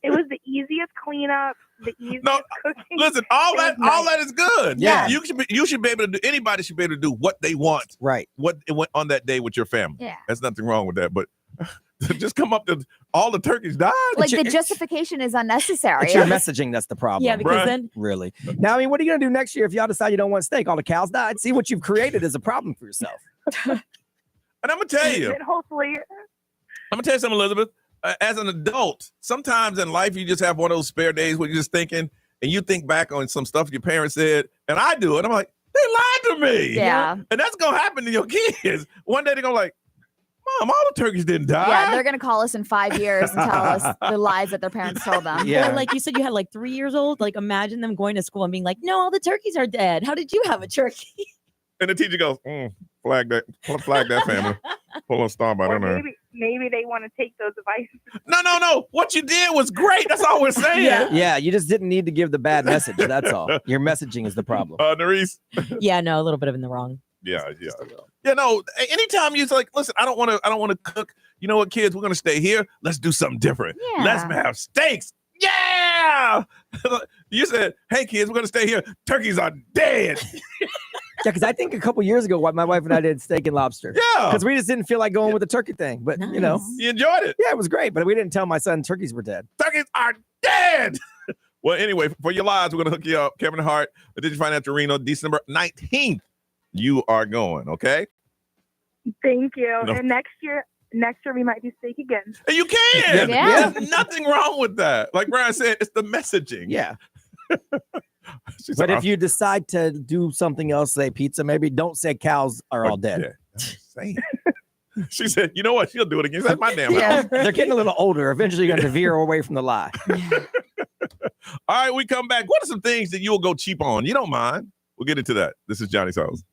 Speaker 6: It was the easiest cleanup, the easiest cooking.
Speaker 1: Listen, all that is good.
Speaker 4: Yeah.
Speaker 1: You should be able to do. Anybody should be able to do what they want.
Speaker 4: Right.
Speaker 1: What it went on that day with your family.
Speaker 2: Yeah.
Speaker 1: There's nothing wrong with that, but just come up to all the turkeys died.
Speaker 2: Like the justification is unnecessary.
Speaker 4: It's your messaging that's the problem.
Speaker 3: Yeah, because
Speaker 1: Right.
Speaker 3: then
Speaker 4: Really. Now, I mean, what are you going to do next year if y'all decide you don't want steak? All the cows died? See what you've created is a problem for yourself.
Speaker 1: And I'm gonna tell you,
Speaker 6: And hopefully,
Speaker 1: something, Elizabeth. As an adult, sometimes in life you just have one of those spare days where you're just thinking, and you think back on some stuff your parents said, and I do it. I'm like, they lied to me.
Speaker 2: Yeah.
Speaker 1: And that's gonna happen to your kids. One day they're gonna like, Mom, all the turkeys didn't die.
Speaker 2: Yeah, they're gonna call us in 5 years and tell us the lies that their parents told them.
Speaker 4: Yeah.
Speaker 3: Or like you said, you had like 3 years old. Like imagine them going to school and being like, "No, all the turkeys are dead. How did you have a turkey?"
Speaker 1: And the teacher goes, flag that family. Pull a star by
Speaker 6: or
Speaker 1: there.
Speaker 6: maybe they want to take those advices.
Speaker 1: No. What you did was great. That's all we're saying.
Speaker 4: Yeah, you just didn't need to give the bad message. That's all. Your messaging is the problem.
Speaker 1: Nerese.
Speaker 3: Yeah, no, a little bit of in the wrong.
Speaker 1: Yeah. No, anytime you're like, listen, I don't want to cook. You know what, kids, we're going to stay here. Let's do something different.
Speaker 2: Yeah.
Speaker 1: Let's have steaks. Yeah. You said, hey, kids, we're going to stay here. Turkeys are dead.
Speaker 4: Yeah, because I think a couple years ago, my wife and I did steak and lobster.
Speaker 1: Yeah.
Speaker 4: Because we just didn't feel like going with the turkey thing. But, you know,
Speaker 3: Nice.
Speaker 1: You enjoyed it.
Speaker 4: yeah, it was great. But we didn't tell my son turkeys were dead.
Speaker 1: Turkeys are dead. Well, anyway, for your lives, we're going to hook you up. Kevin Hart, the Digital Financial Arena, December 19th. You are going, okay?
Speaker 6: Thank you.
Speaker 1: No.
Speaker 6: And next year we might do steak again.
Speaker 1: And you can.
Speaker 2: Yeah.
Speaker 1: There's nothing wrong with that. Like Brian said, it's the messaging.
Speaker 4: Yeah.
Speaker 1: She's
Speaker 4: But
Speaker 1: like,
Speaker 4: if you decide to do something else, say pizza, maybe don't say cows are all dead.
Speaker 1: Yeah, that's insane. She said, you know what? She'll do it again. That's my damn
Speaker 4: Yeah,
Speaker 1: house.
Speaker 4: they're getting a little older. Eventually, you're going to veer away from the lie.
Speaker 1: All right, we come back. What are some things that you'll go cheap on? You don't mind. We'll get into that. This is Johnny's house.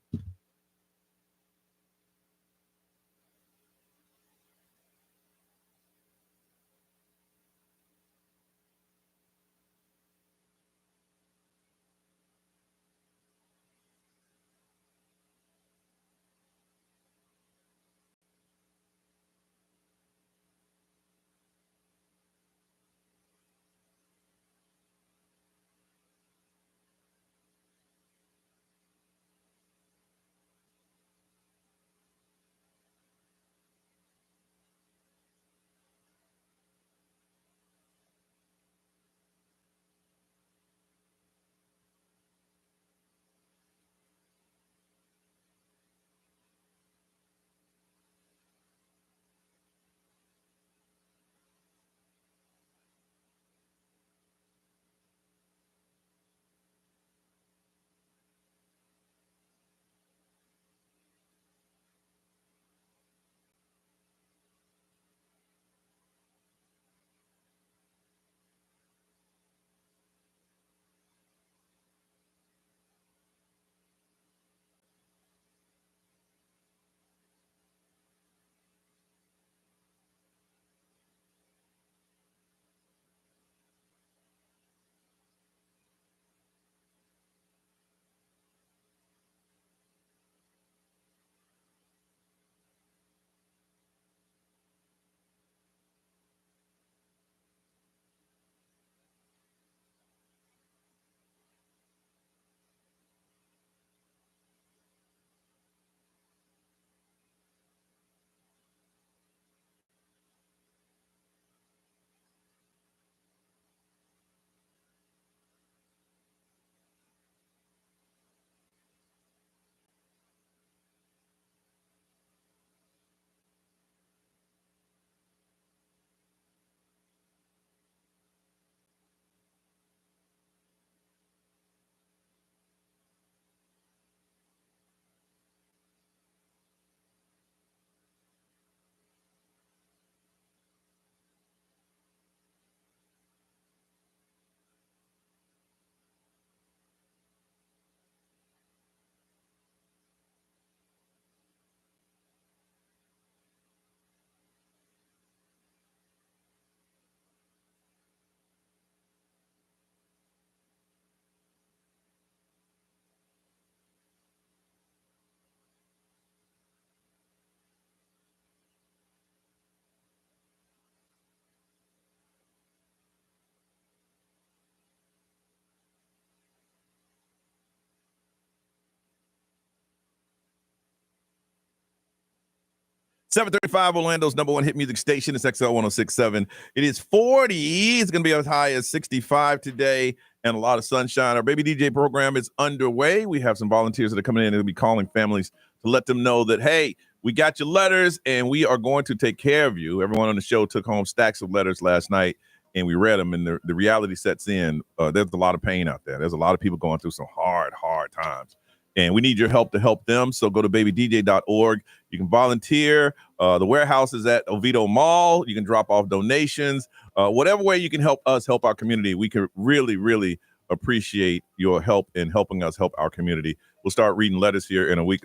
Speaker 1: 735 Orlando's number one hit music station. It's XL 1067. It is 40. It's going to be as high as 65 today and a lot of sunshine. Our Baby DJ program is underway. We have some volunteers that are coming in and they'll be calling families to let them know that, hey, we got your letters and we are going to take care of you. Everyone on the show took home stacks of letters last night and we read them, and the reality sets in. There's a lot of pain out there. There's a lot of people going through some hard times. And we need your help to help them. So go to babydj.org. You can volunteer. The warehouse is at Oviedo Mall. You can drop off donations. Whatever way you can help us help our community, we can really, really appreciate your help in helping us help our community. We'll start reading letters here in a week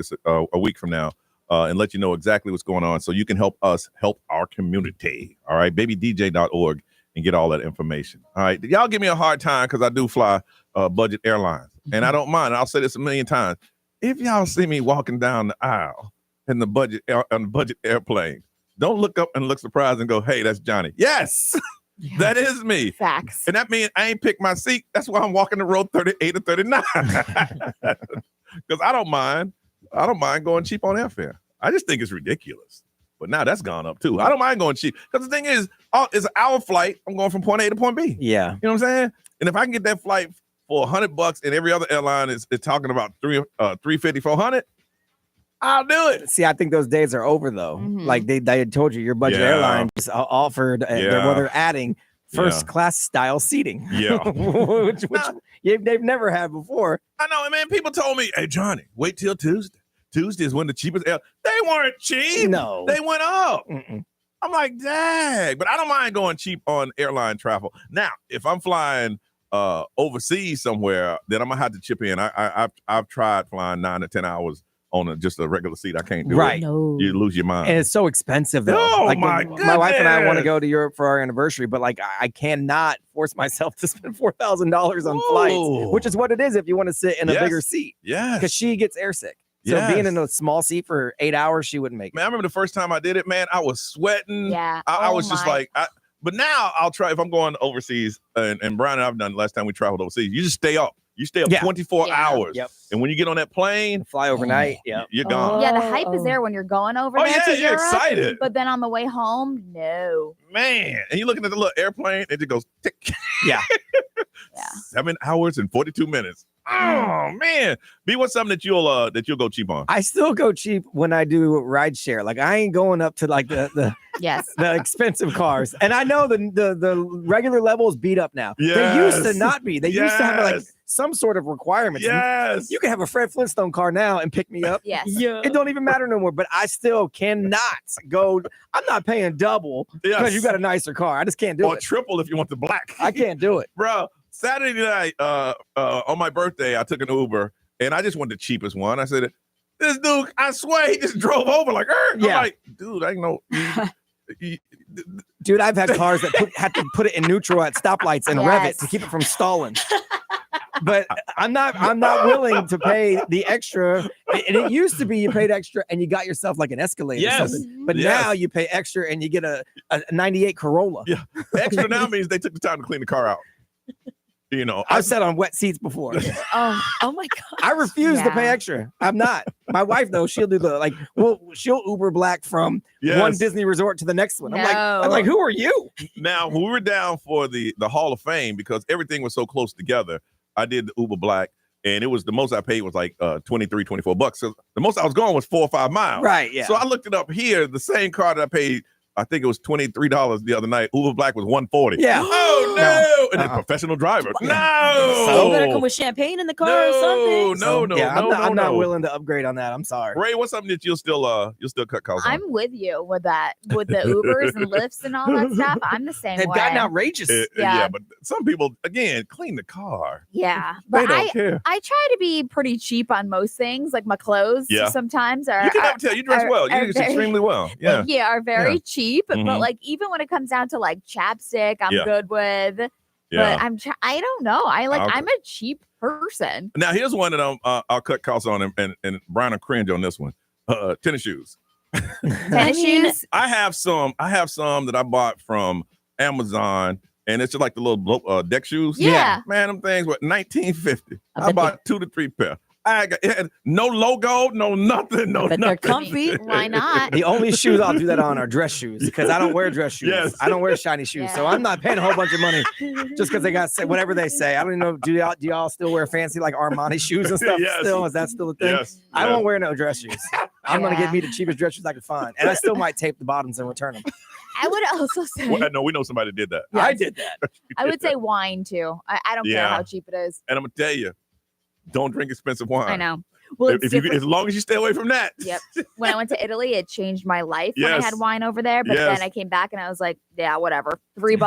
Speaker 1: from now and let you know exactly what's going on so you can help us help our community. All right, babydj.org and get all that information. All right, y'all give me a hard time because I do fly budget airlines. And I don't mind. I'll say this a million times. If y'all see me walking down the aisle in the budget airplane, don't look up and look surprised and go, hey, that's Johnny. Yes, that is me.
Speaker 2: Facts.
Speaker 1: And that means I ain't picked my seat. That's why I'm walking the row 38 or 39. Because I don't mind going cheap on airfare. I just think it's ridiculous. But now that's gone up too. I don't mind going cheap. Because the thing is, it's an hour flight. I'm going from point A to point B.
Speaker 4: Yeah.
Speaker 1: You know what I'm saying? And if I can get that flight for $100 and every other airline is talking about $350, $400, I'll do it.
Speaker 4: See, I think those days are over though.
Speaker 2: Mhm.
Speaker 4: Like they had told you, your budget airline just offered, they're adding first class style seating.
Speaker 1: Yeah.
Speaker 4: which they've never had before.
Speaker 1: I know, man. People told me, hey, Johnny, wait till Tuesday. Tuesday is when the cheapest they weren't cheap.
Speaker 4: No.
Speaker 1: They went up.
Speaker 4: Mm-mm.
Speaker 1: I'm like, dang. But I don't mind going cheap on airline travel. Now, if I'm flying overseas somewhere, then I'm gonna have to chip in. I've tried flying 9 to 10 hours on just a regular seat. I can't do it.
Speaker 3: No.
Speaker 1: You lose your mind.
Speaker 4: And it's so expensive though.
Speaker 1: Oh,
Speaker 4: like,
Speaker 1: my
Speaker 4: my wife and I want to
Speaker 1: goodness.
Speaker 4: go to Europe for our anniversary, but like I cannot force myself to spend $4,000 on
Speaker 1: Whoa.
Speaker 4: flights, which is what it is if you want to sit in a
Speaker 1: Yes.
Speaker 4: bigger seat.
Speaker 1: Yes.
Speaker 4: Because she gets airsick. So
Speaker 1: Yes.
Speaker 4: being in a small seat for 8 hours, she wouldn't make it.
Speaker 1: Man, I remember the first time I did it, man, I was sweating.
Speaker 2: Yeah.
Speaker 1: I
Speaker 2: Oh
Speaker 1: was just
Speaker 2: my.
Speaker 1: like, but now I'll try if I'm going overseas, and Brian and I've done last time we traveled overseas. You just stay up. You stay up
Speaker 4: Yeah.
Speaker 1: 24
Speaker 2: Yeah.
Speaker 1: hours.
Speaker 4: Yep.
Speaker 1: And when you get on that plane,
Speaker 4: Fly overnight. Yeah.
Speaker 1: you're gone.
Speaker 2: Yeah, the hype is there when you're going over
Speaker 1: Oh,
Speaker 2: there
Speaker 1: yeah,
Speaker 2: to
Speaker 1: you're
Speaker 2: Europe.
Speaker 1: excited.
Speaker 2: But then on the way home, no.
Speaker 1: Man. And you're looking at the little airplane, it just goes tick.
Speaker 4: Yeah.
Speaker 2: Yeah.
Speaker 1: 7 hours and 42 minutes. Oh man. B, what's something that you'll go cheap on?
Speaker 4: I still go cheap when I do ride share. Like I ain't going up to like the
Speaker 2: Yes.
Speaker 4: the expensive cars. And I know the regular level is beat up now. They used to
Speaker 1: Yes.
Speaker 4: not be. They used to have like
Speaker 1: Yes.
Speaker 4: some sort of requirements.
Speaker 1: Yes.
Speaker 4: You can have a Fred Flintstone car now and pick me up.
Speaker 2: Yes.
Speaker 3: Yeah.
Speaker 4: It don't even matter no more. But I still cannot go. I'm not paying double
Speaker 1: Yes.
Speaker 4: because you got a nicer car. I just can't do
Speaker 1: or
Speaker 4: it.
Speaker 1: triple if you want the black.
Speaker 4: I can't do it.
Speaker 1: Bro, Saturday night, on my birthday, I took an Uber and I just wanted the cheapest one. I said, this dude, I swear he just drove over like, I'm
Speaker 4: Yeah.
Speaker 1: like, dude, I ain't know.
Speaker 4: Dude, I've had cars that had to put it in neutral at stoplights and rev it
Speaker 2: Yes.
Speaker 4: to keep it from stalling. But I'm not willing to pay the extra. And it used to be you paid extra and you got yourself like an Escalade or
Speaker 1: Yes.
Speaker 4: something. But
Speaker 1: Yes.
Speaker 4: now you pay extra and you get a 98 Corolla.
Speaker 1: Yeah. Extra now means they took the time to clean the car out. You know,
Speaker 4: I've sat on wet seats before.
Speaker 3: Oh my God.
Speaker 4: I refuse to pay
Speaker 2: Yeah.
Speaker 4: extra. I'm not. My wife though, she'll do she'll Uber black from one Disney resort to the next one. I'm
Speaker 2: No.
Speaker 4: like, who are you?
Speaker 1: Now, when we were down for the Hall of Fame, because everything was so close together, I did the Uber Black, and it was the most I paid was like $23, $24. So the most I was going was 4 or 5 miles.
Speaker 4: Right. Yeah.
Speaker 1: So I looked it up here. The same car that I paid, I think it was $23 the other night. Uber Black was $140.
Speaker 4: Yeah.
Speaker 1: Oh no!
Speaker 4: No.
Speaker 1: And a professional driver.
Speaker 3: So
Speaker 1: No.
Speaker 3: you better come with champagne in the car or something.
Speaker 1: No.
Speaker 4: Yeah, I'm not willing to upgrade on that. I'm sorry.
Speaker 1: Ray, what's something that you'll still cut costs on?
Speaker 2: I'm with you with that, with the Ubers and Lyfts and all that stuff. I'm the same
Speaker 4: They've
Speaker 2: way.
Speaker 4: gotten outrageous.
Speaker 2: Yeah.
Speaker 1: But some people again clean the car.
Speaker 2: Yeah,
Speaker 1: They
Speaker 2: but
Speaker 1: don't care.
Speaker 2: I try to be pretty cheap on most things. Like my clothes
Speaker 1: Yeah.
Speaker 2: sometimes are
Speaker 1: You can never tell. You dress well. You
Speaker 2: are
Speaker 1: dress
Speaker 2: very-
Speaker 1: extremely well. Yeah.
Speaker 2: are very
Speaker 1: Yeah.
Speaker 2: cheap.
Speaker 1: Mhm.
Speaker 2: But like even when it comes down to like chapstick, I'm
Speaker 1: Yeah.
Speaker 2: good with.
Speaker 1: Yeah.
Speaker 2: But I don't know.
Speaker 1: Okay.
Speaker 2: I'm a cheap person.
Speaker 1: Now here's one that I'll cut costs on, and Brian will cringe on this one. Tennis shoes.
Speaker 2: Tennis shoes.
Speaker 1: I have some that I bought from Amazon, and it's just like the little deck shoes.
Speaker 2: Yeah.
Speaker 1: Man, them things were $19.50.
Speaker 3: I
Speaker 1: I
Speaker 3: bet
Speaker 1: bought 2 to 3 pair. I got no logo, no nothing, no
Speaker 3: But
Speaker 1: nothing.
Speaker 3: they're comfy.
Speaker 2: Why not?
Speaker 4: The only shoes I'll do that on are dress shoes because I don't wear dress shoes.
Speaker 1: Yes.
Speaker 4: I don't wear shiny shoes, so
Speaker 2: Yeah.
Speaker 4: I'm not paying a whole bunch of money just because they got whatever they say. I don't even know. Do y'all still wear fancy like Armani shoes and stuff?
Speaker 1: Yes.
Speaker 4: Still, is that still a thing?
Speaker 1: Yes.
Speaker 4: I won't wear no dress shoes. I'm gonna
Speaker 2: Yeah.
Speaker 4: get me the cheapest dress shoes I can find, and I still might tape the bottoms and return them.
Speaker 2: I would also say
Speaker 1: Well, no, we know somebody did that.
Speaker 4: I did that.
Speaker 2: I would say wine too. I don't care
Speaker 1: Yeah.
Speaker 2: how cheap it is.
Speaker 1: And I'm gonna tell you, don't drink expensive wine.
Speaker 2: I know. Well, it's
Speaker 1: If you,
Speaker 2: different.
Speaker 1: as long as you stay away from that.
Speaker 2: Yep. When I went to Italy, it changed my life when I
Speaker 1: Yes.
Speaker 2: had wine over there. But
Speaker 1: Yes.
Speaker 2: then I came back and I was like, yeah, whatever. $3.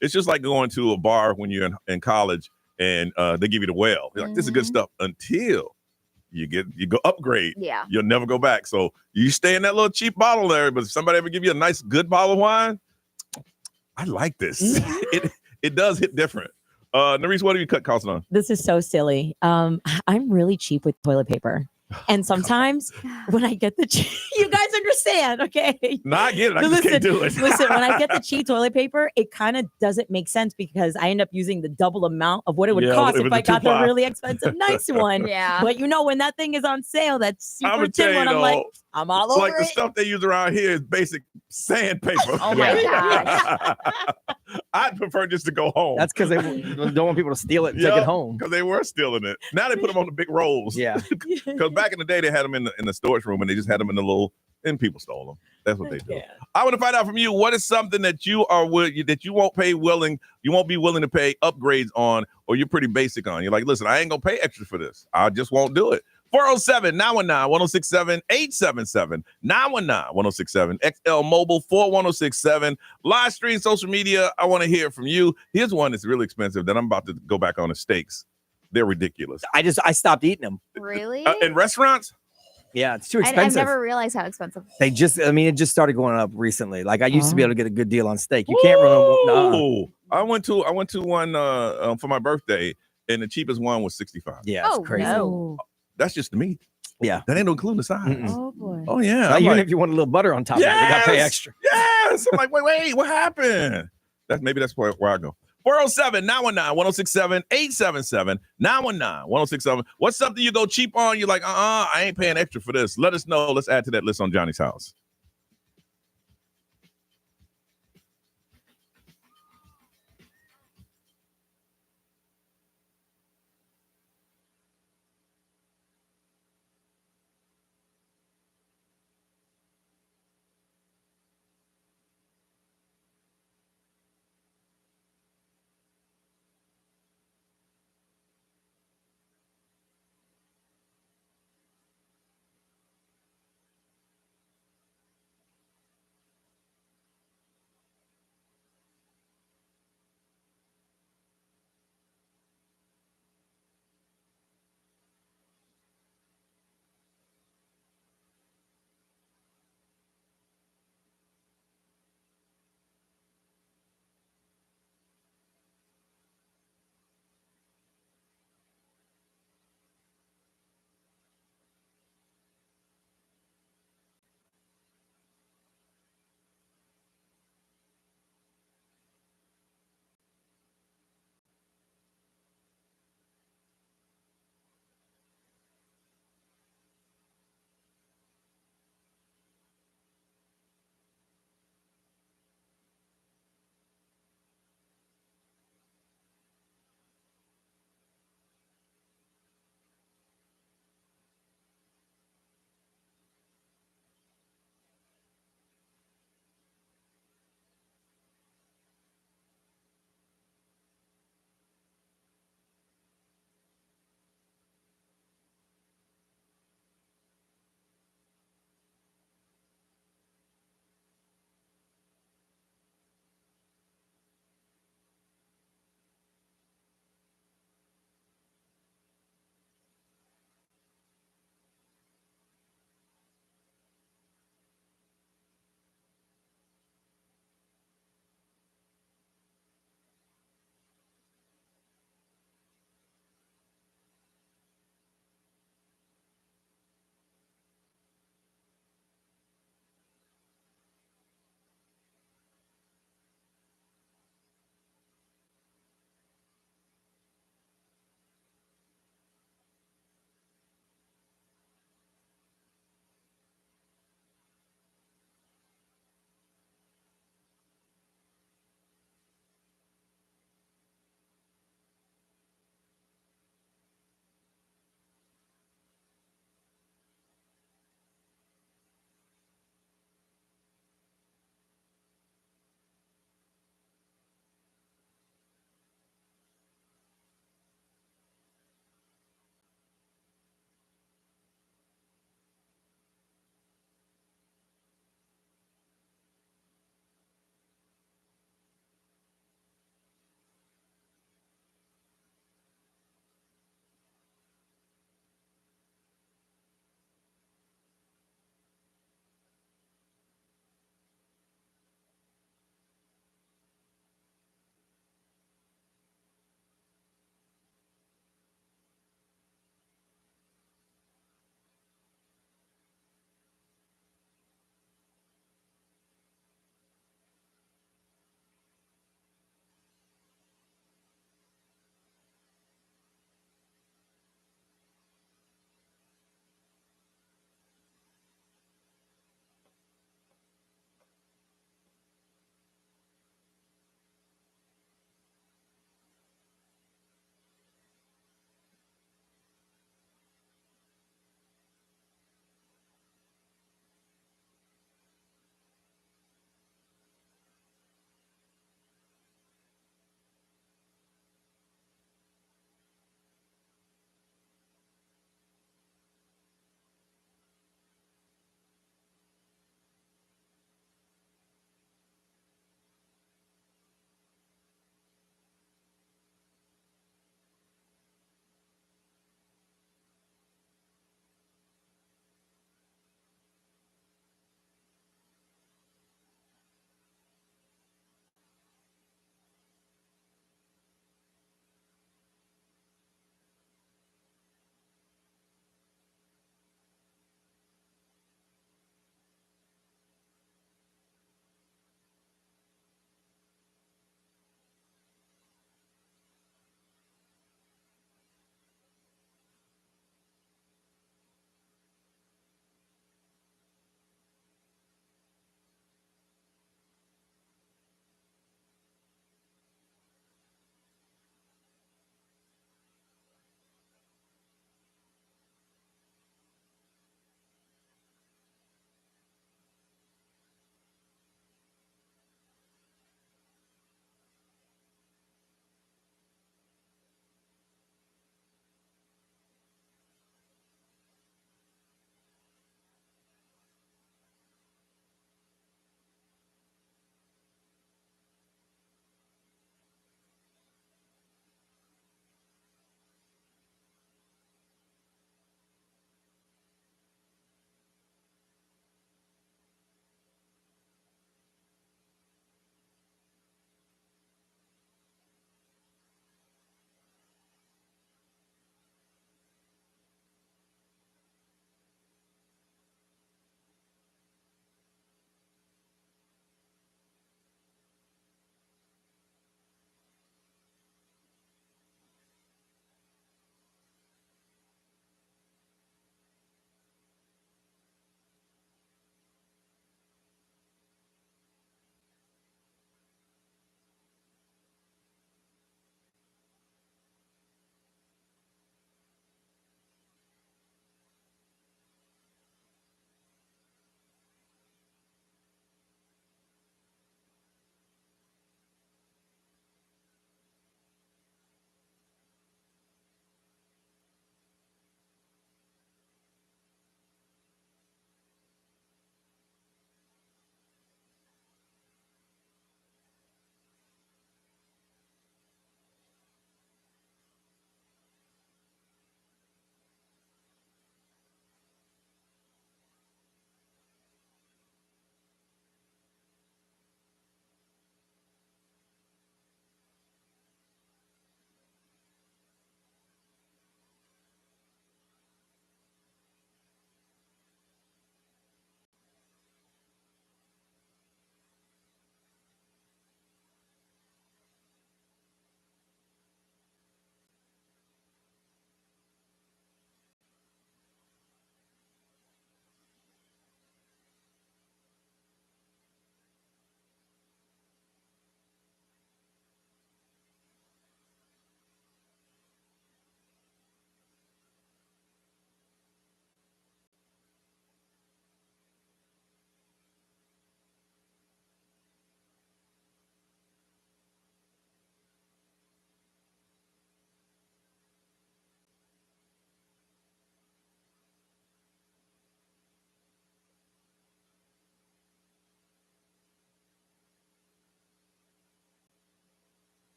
Speaker 1: It's just like going to a bar when you're in college and they give you the well. You're like, this is good
Speaker 2: Mhm.
Speaker 1: stuff until you go upgrade.
Speaker 2: Yeah.
Speaker 1: You'll never go back. So you stay in that little cheap bottle there, but if somebody ever give you a nice good bottle of wine, I like this. it does hit different. Nerese, what do you cut costs on?
Speaker 3: This is so silly. I'm really cheap with toilet paper. And sometimes when I get you guys understand, okay?
Speaker 1: No, I get it. I
Speaker 3: No,
Speaker 1: just can't do it.
Speaker 3: Listen, when I get the cheap toilet paper, it kind of doesn't make sense because I end up using the double amount of what it would
Speaker 1: Yeah,
Speaker 3: cost
Speaker 1: if
Speaker 3: if
Speaker 1: it's a
Speaker 3: I got the
Speaker 1: two-pack.
Speaker 3: really expensive, nice one.
Speaker 2: Yeah.
Speaker 3: But when that thing is on sale, that
Speaker 1: I'ma
Speaker 3: super
Speaker 1: tell
Speaker 3: tin
Speaker 1: you
Speaker 3: one, I'm like,
Speaker 1: though,
Speaker 3: I'm all over
Speaker 1: like the
Speaker 3: it.
Speaker 1: stuff they use around here is basic sandpaper.
Speaker 2: Oh my gosh.
Speaker 1: I'd prefer just to go home.
Speaker 4: That's because they don't want people to steal it and take
Speaker 1: Yeah.
Speaker 4: it home.
Speaker 1: Because they were stealing it. Now they put them on the big rolls.
Speaker 4: Yeah.
Speaker 1: Because back in the day, they had them in the storage room and they just had them in the little, and people stole them. That's what they do.
Speaker 3: Yeah.
Speaker 1: I want to find out from you, what is something that you won't be willing to pay upgrades on, or you're pretty basic on? You're like, listen, I ain't gonna pay extra for this. I just won't do it. 407-919-1067, 877-919-1067, XL Mobile 41067. Live stream, social media. I want to hear from you. Here's one that's really expensive that I'm about to go back on the steaks. They're ridiculous.
Speaker 4: I stopped eating them.
Speaker 2: Really?
Speaker 1: In restaurants?
Speaker 4: Yeah, it's too
Speaker 2: I've
Speaker 4: expensive.
Speaker 2: never realized how expensive.
Speaker 4: It just started going up recently. Like I used to be able to get a good deal on steak. You can't really. Nah.
Speaker 1: Ooh. I went to one for my birthday, and the cheapest one was $65.
Speaker 4: Yeah, it's
Speaker 2: Oh,
Speaker 4: crazy.
Speaker 2: no.
Speaker 1: That's just the meat.
Speaker 4: Yeah.
Speaker 1: That ain't including the sides.
Speaker 4: Mm-mm.
Speaker 2: Oh boy.
Speaker 1: Oh yeah.
Speaker 4: Now,
Speaker 1: I'm
Speaker 4: even
Speaker 1: like,
Speaker 4: if you want a little butter on top of it, you gotta pay extra.
Speaker 1: Yes. I'm like, wait, what happened? That's where I go. 407-919-1067, 877-919-1067. What's something you go cheap on? You're like, I ain't paying extra for this. Let us know. Let's add to that list on Johnny's House.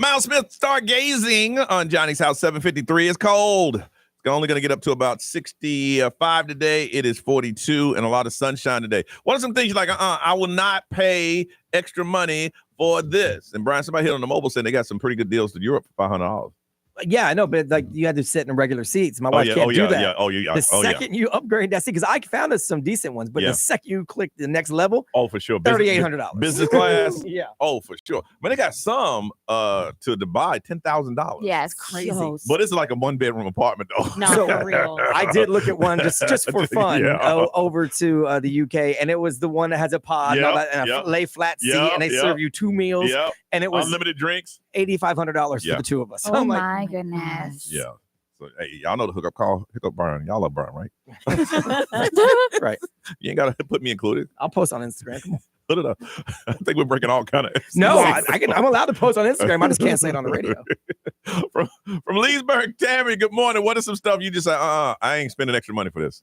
Speaker 1: Miles Smith, stargazing on Johnny's House, 7:53. It's cold. It's only going to get up to about 65 today. It is 42 and a lot of sunshine today. What are some things you're like, I will not pay extra money for this? And Brian, somebody hit on the mobile saying they got some pretty good deals to Europe for $500.
Speaker 4: Yeah, I know, but like you had to sit in regular seats. My wife can't do that. The second you upgrade that seat, because I found us some decent ones, but the second you click the next level,
Speaker 1: for sure,
Speaker 4: $3,800
Speaker 1: business class.
Speaker 4: Yeah,
Speaker 1: for sure. But they got some to Dubai, $10,000.
Speaker 2: Yeah, it's crazy.
Speaker 1: But it's like a 1-bedroom apartment though.
Speaker 3: No, for real.
Speaker 4: I did look at one just for fun over to the UK, and it was the one that has a pod and, all that, and a lay flat seat, and they serve you 2 meals, and it was
Speaker 1: unlimited drinks.
Speaker 4: $8,500 for the two of us.
Speaker 2: Oh my goodness.
Speaker 1: Yeah. So hey, y'all know the hookup call. Hookup Brian. Y'all love Brian, right?
Speaker 4: Right.
Speaker 1: You ain't gotta put me included.
Speaker 4: I'll post on Instagram. Come on.
Speaker 1: Put it up. I think we're breaking all kind of.
Speaker 4: No, I'm allowed to post on Instagram. I just can't say it on the radio.
Speaker 1: From Leesburg, Tammy. Good morning. What is some stuff you just say? I ain't spending extra money for this.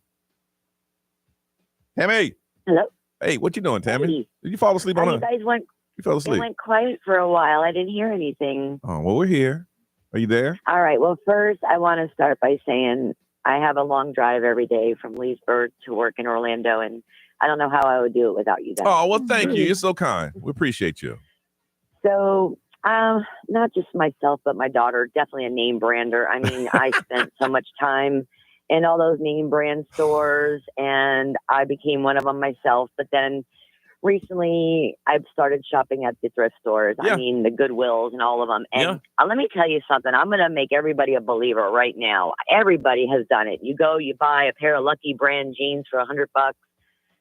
Speaker 1: Tammy.
Speaker 10: Hello.
Speaker 1: Hey, what you doing, Tammy?
Speaker 10: Hey.
Speaker 1: Did you fall asleep on
Speaker 10: You
Speaker 1: us?
Speaker 10: guys went.
Speaker 1: You fell asleep.
Speaker 10: It went quiet for a while. I didn't hear anything.
Speaker 1: Oh well, we're here. Are you there?
Speaker 10: All right. Well, first, I want to start by saying I have a long drive every day from Leesburg to work in Orlando, and I don't know how I would do it without you guys.
Speaker 1: Oh well, thank you. You're so kind. We appreciate you.
Speaker 10: So, not just myself, but my daughter, definitely a name brander. I mean, I spent so much time in all those name brand stores, and I became one of them myself. But then recently, I've started shopping at the thrift stores.
Speaker 1: Yeah.
Speaker 10: I mean, the Goodwills and all of them. And let me tell you something. I'm going to make everybody a believer right now. Everybody has done it. You go, you buy a pair of Lucky Brand jeans for $100.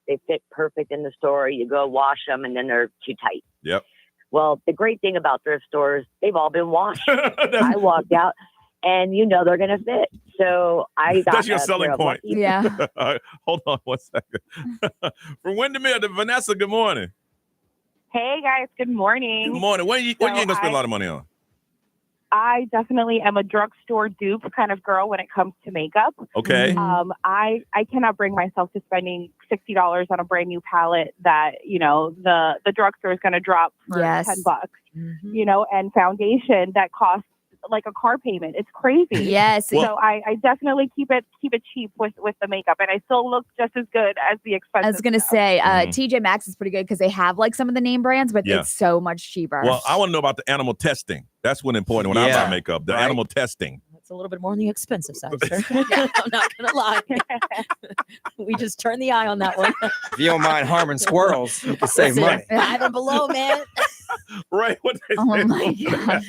Speaker 10: They fit perfect in the store. You go wash them, and then they're too tight.
Speaker 1: Yep.
Speaker 10: Well, the great thing about thrift stores, they've all been washed. I walked out, and they're going to fit. So I got
Speaker 1: That's your selling point.
Speaker 2: Yeah.
Speaker 1: Hold on 1 second. From Windermere to Vanessa, good morning.
Speaker 6: Hey guys, good morning.
Speaker 1: Good morning. What you ain't gonna spend a lot of money on?
Speaker 6: I definitely am a drugstore dupe kind of girl when it comes to makeup.
Speaker 1: Okay.
Speaker 6: I cannot bring myself to spending $60 on a brand new palette that, the drugstore is going to drop for $10, and foundation that costs like a car payment. It's crazy.
Speaker 2: Yes.
Speaker 6: So I definitely keep it cheap with the makeup, and I still look just as good as the expensive.
Speaker 2: I was gonna say TJ Maxx is pretty good because they have like some of the name brands, but it's so much cheaper.
Speaker 1: Well, I want to know about the animal testing. That's what's important when I buy makeup. The animal testing.
Speaker 3: It's a little bit more on the expensive side, sir. I'm not gonna lie. We just turn the eye on that one.
Speaker 4: If you don't mind harming squirrels, you can save money.
Speaker 3: 5 and below, man.
Speaker 1: Right. What they
Speaker 2: oh my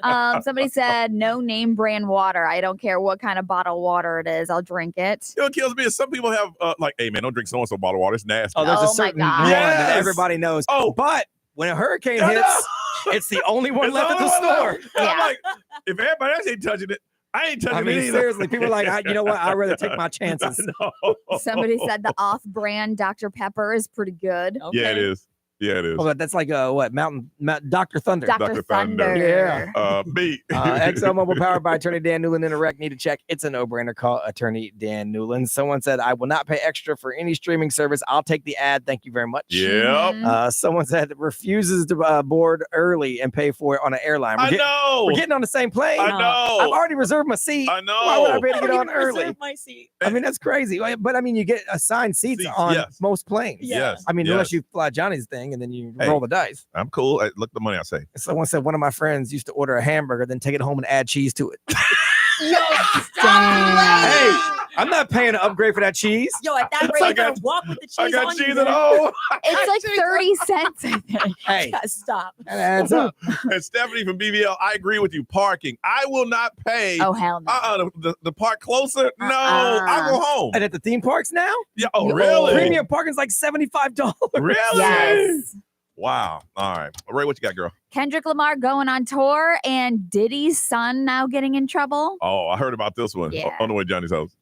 Speaker 2: god. Somebody said no name brand water. I don't care what kind of bottled water it is. I'll drink it.
Speaker 1: You know what kills me is some people have hey man, don't drink so and so bottled water. It's nasty.
Speaker 4: Oh, there's a certain one that everybody knows.
Speaker 1: Oh,
Speaker 4: but when a hurricane hits, it's the only one left at the store.
Speaker 1: I'm like, if everybody else ain't touching it, I ain't touching it either.
Speaker 4: Seriously, people are like, you know what? I'd rather take my chances.
Speaker 2: Somebody said the off-brand Dr. Pepper is pretty good.
Speaker 1: Okay. Yeah, it is. Yeah, it is.
Speaker 4: Oh, but that's like what? Dr. Thunder.
Speaker 2: Dr. Thunder.
Speaker 4: Yeah.
Speaker 1: B.
Speaker 4: ExxonMobil powered by Attorney Dan Newland in a wreck. Need to check. It's a no-brainer. Call Attorney Dan Newland. Someone said, I will not pay extra for any streaming service. I'll take the ad. Thank you very much.
Speaker 1: Yep.
Speaker 4: Someone said refuses to board early and pay for it on an airline.
Speaker 1: I know.
Speaker 4: We're getting on the same plane.
Speaker 1: I know.
Speaker 4: I've already reserved my seat.
Speaker 1: I know.
Speaker 4: Why would I pay to get on early?
Speaker 3: Reserve my seat.
Speaker 4: I mean, that's crazy. But I mean, you get assigned seats on most planes.
Speaker 1: Yes.
Speaker 4: I mean, unless you fly Johnny's thing and then you roll the dice.
Speaker 1: I'm cool. Look the money I say.
Speaker 4: Someone said one of my friends used to order a hamburger, then take it home and add cheese to it.
Speaker 3: Yo, stop.
Speaker 4: Hey, I'm not paying an upgrade for that cheese.
Speaker 3: Yo, at that rate, you gotta walk with the cheese.
Speaker 1: I got
Speaker 3: on
Speaker 1: cheese
Speaker 3: you,
Speaker 1: at home.
Speaker 2: It's like 30 cents, I think.
Speaker 4: Hey,
Speaker 3: stop.
Speaker 4: That adds up.
Speaker 1: And Stephanie from BBL, I agree with you. Parking. I will not pay.
Speaker 2: Oh, hell no.
Speaker 1: The park closer? No, I'll go home.
Speaker 4: And at the theme parks now?
Speaker 1: Yeah. Oh, really?
Speaker 4: Premium parking's like $75.
Speaker 1: Really?
Speaker 2: Yes.
Speaker 1: Wow. All right. Ray, what you got, girl?
Speaker 2: Kendrick Lamar going on tour and Diddy's son now getting in trouble.
Speaker 1: Oh, I heard about this one on the way to Johnny's house.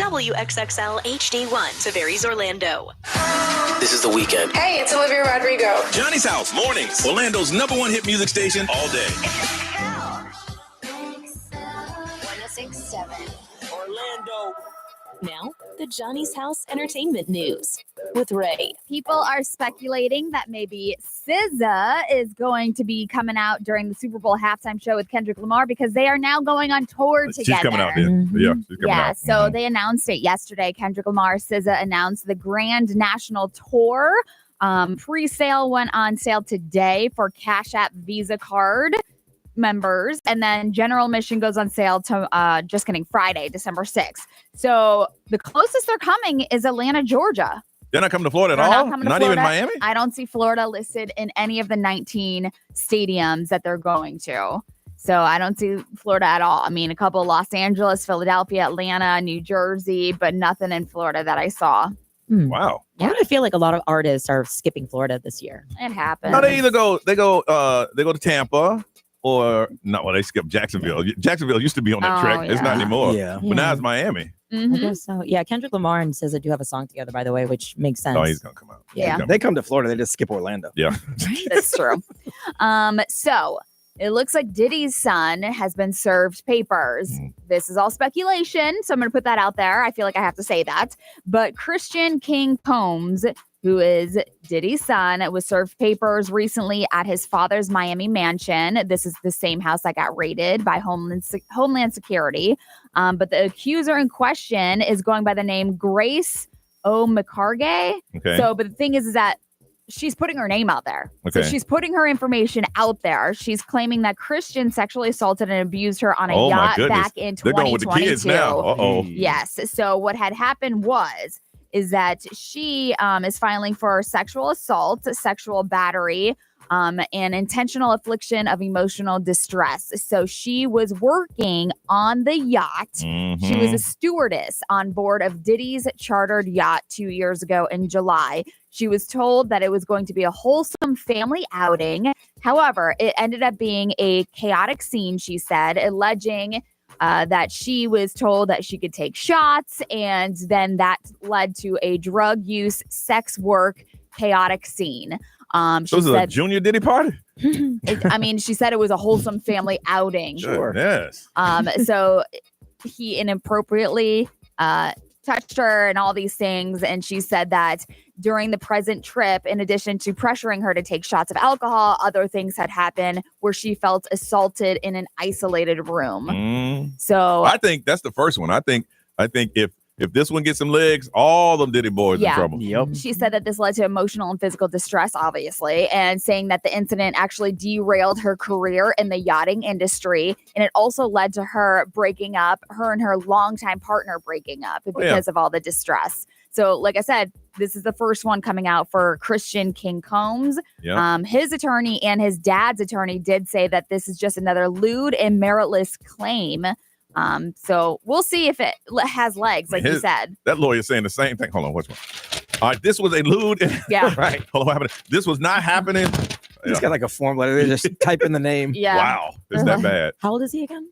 Speaker 8: WXXL HD1, Tavares, Orlando.
Speaker 9: This is The Weekend.
Speaker 11: Hey, it's Olivia Rodrigo.
Speaker 1: Johnny's House, mornings. Orlando's #1 hit music station all day.
Speaker 8: 1067 Orlando. Now, the Johnny's House Entertainment News with Ray.
Speaker 2: People are speculating that maybe SZA is going to be coming out during the Super Bowl halftime show with Kendrick Lamar because they are now going on tour together.
Speaker 1: She's coming out there. Yeah, she's coming out.
Speaker 2: So they announced it yesterday. Kendrick Lamar, SZA announced the Grand National Tour. Pre-sale went on sale today for Cash App Visa card members, and then general admission goes on sale to Friday, December 6th. So the closest they're coming is Atlanta, Georgia.
Speaker 1: They're not coming to Florida at all? Not even Miami?
Speaker 2: I don't see Florida listed in any of the 19 stadiums that they're going to. So I don't see Florida at all. I mean, a couple Los Angeles, Philadelphia, Atlanta, New Jersey, but nothing in Florida that I saw.
Speaker 1: Wow.
Speaker 3: Yeah, I feel like a lot of artists are skipping Florida this year.
Speaker 2: It happens.
Speaker 1: No, they either go to Tampa or not. Well, they skip Jacksonville. Jacksonville used to be on that track. It's not anymore.
Speaker 3: Yeah.
Speaker 1: But now it's Miami.
Speaker 3: I guess so. Yeah, Kendrick Lamar and SZA do have a song together, by the way, which makes sense.
Speaker 1: Oh, he's gonna come out.
Speaker 2: Yeah.
Speaker 4: They come to Florida, they just skip Orlando.
Speaker 1: Yeah.
Speaker 2: That's true. So it looks like Diddy's son has been served papers. This is all speculation, so I'm going to put that out there. I feel like I have to say that. But Christian King Combs, who is Diddy's son, was served papers recently at his father's Miami mansion. This is the same house that got raided by Homeland Security. But the accuser in question is going by the name Grace O. McCargay.
Speaker 1: Okay.
Speaker 2: So, but the thing is that she's putting her name out there.
Speaker 1: Okay.
Speaker 2: So she's putting her information out there. She's claiming that Christian sexually assaulted and abused her on a
Speaker 1: Oh, my
Speaker 2: yacht
Speaker 1: goodness.
Speaker 2: back in
Speaker 1: They're
Speaker 2: 2022.
Speaker 1: going with the kids now. Uh-oh.
Speaker 2: Yes. So what had happened is that she is filing for sexual assault, sexual battery, and intentional affliction of emotional distress. So she was working on the yacht. She was a stewardess on board of Diddy's chartered yacht 2 years ago in July. She was told that it was going to be a wholesome family outing. However, it ended up being a chaotic scene, she said, alleging that she was told that she could take shots, and then that led to a drug use, sex work, chaotic scene.
Speaker 1: So this is a junior Diddy party?
Speaker 2: She said it was a wholesome family outing.
Speaker 1: Sure. Yes.
Speaker 2: So he inappropriately touched her and all these things. And she said that during the present trip, in addition to pressuring her to take shots of alcohol, other things had happened where she felt assaulted in an isolated room. So
Speaker 1: I think that's the first one. I think if this one gets some legs, all them Diddy boys in trouble.
Speaker 4: Yep.
Speaker 2: She said that this led to emotional and physical distress, obviously, and saying that the incident actually derailed her career in the yachting industry. And it also led to her and her longtime partner breaking up because of all the distress. So, like I said, this is the first one coming out for Christian King Combs.
Speaker 1: Yeah.
Speaker 2: His attorney and his dad's attorney did say that this is just another lewd and meritless claim. So we'll see if it has legs, like you said.
Speaker 1: That lawyer's saying the same thing. Hold on, what's one? All right, this was a lewd.
Speaker 2: Yeah.
Speaker 1: Right. Hold on, what happened? This was not happening.
Speaker 4: He's got like a form letter. They just type in the name.
Speaker 2: Yeah.
Speaker 1: Wow. It's that bad.
Speaker 3: How old is he again?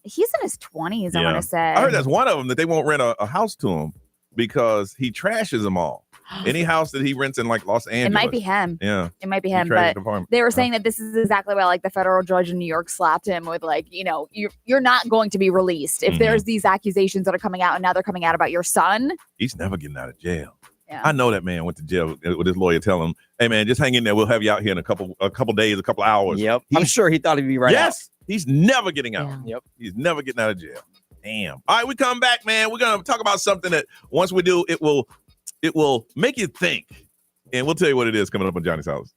Speaker 2: He's in his 20s, I want to say.
Speaker 1: I heard that's one of them that they won't rent a house to him because he trashes them all. Any house that he rents in like Los Angeles.
Speaker 2: It might be him.
Speaker 1: Yeah.
Speaker 2: It might be
Speaker 1: He
Speaker 2: him.
Speaker 1: trashes
Speaker 2: But
Speaker 1: the apartment.
Speaker 2: they were saying that this is exactly why like the federal judge in New York slapped him with like, you're not going to be released. If there's these accusations that are coming out and now they're coming out about your son.
Speaker 1: He's never getting out of jail.
Speaker 2: Yeah.
Speaker 1: I know that man went to jail with his lawyer telling him, hey man, just hang in there. We'll have you out here in a couple days, a couple hours.
Speaker 4: Yep. I'm sure he thought he'd be right
Speaker 1: Yes. He's never getting out.
Speaker 4: Yeah. Yep.
Speaker 1: He's never getting out of jail. Damn. All right, we come back, man. We're going to talk about something that once we do, it will make you think. And we'll tell you what it is coming up on Johnny's House.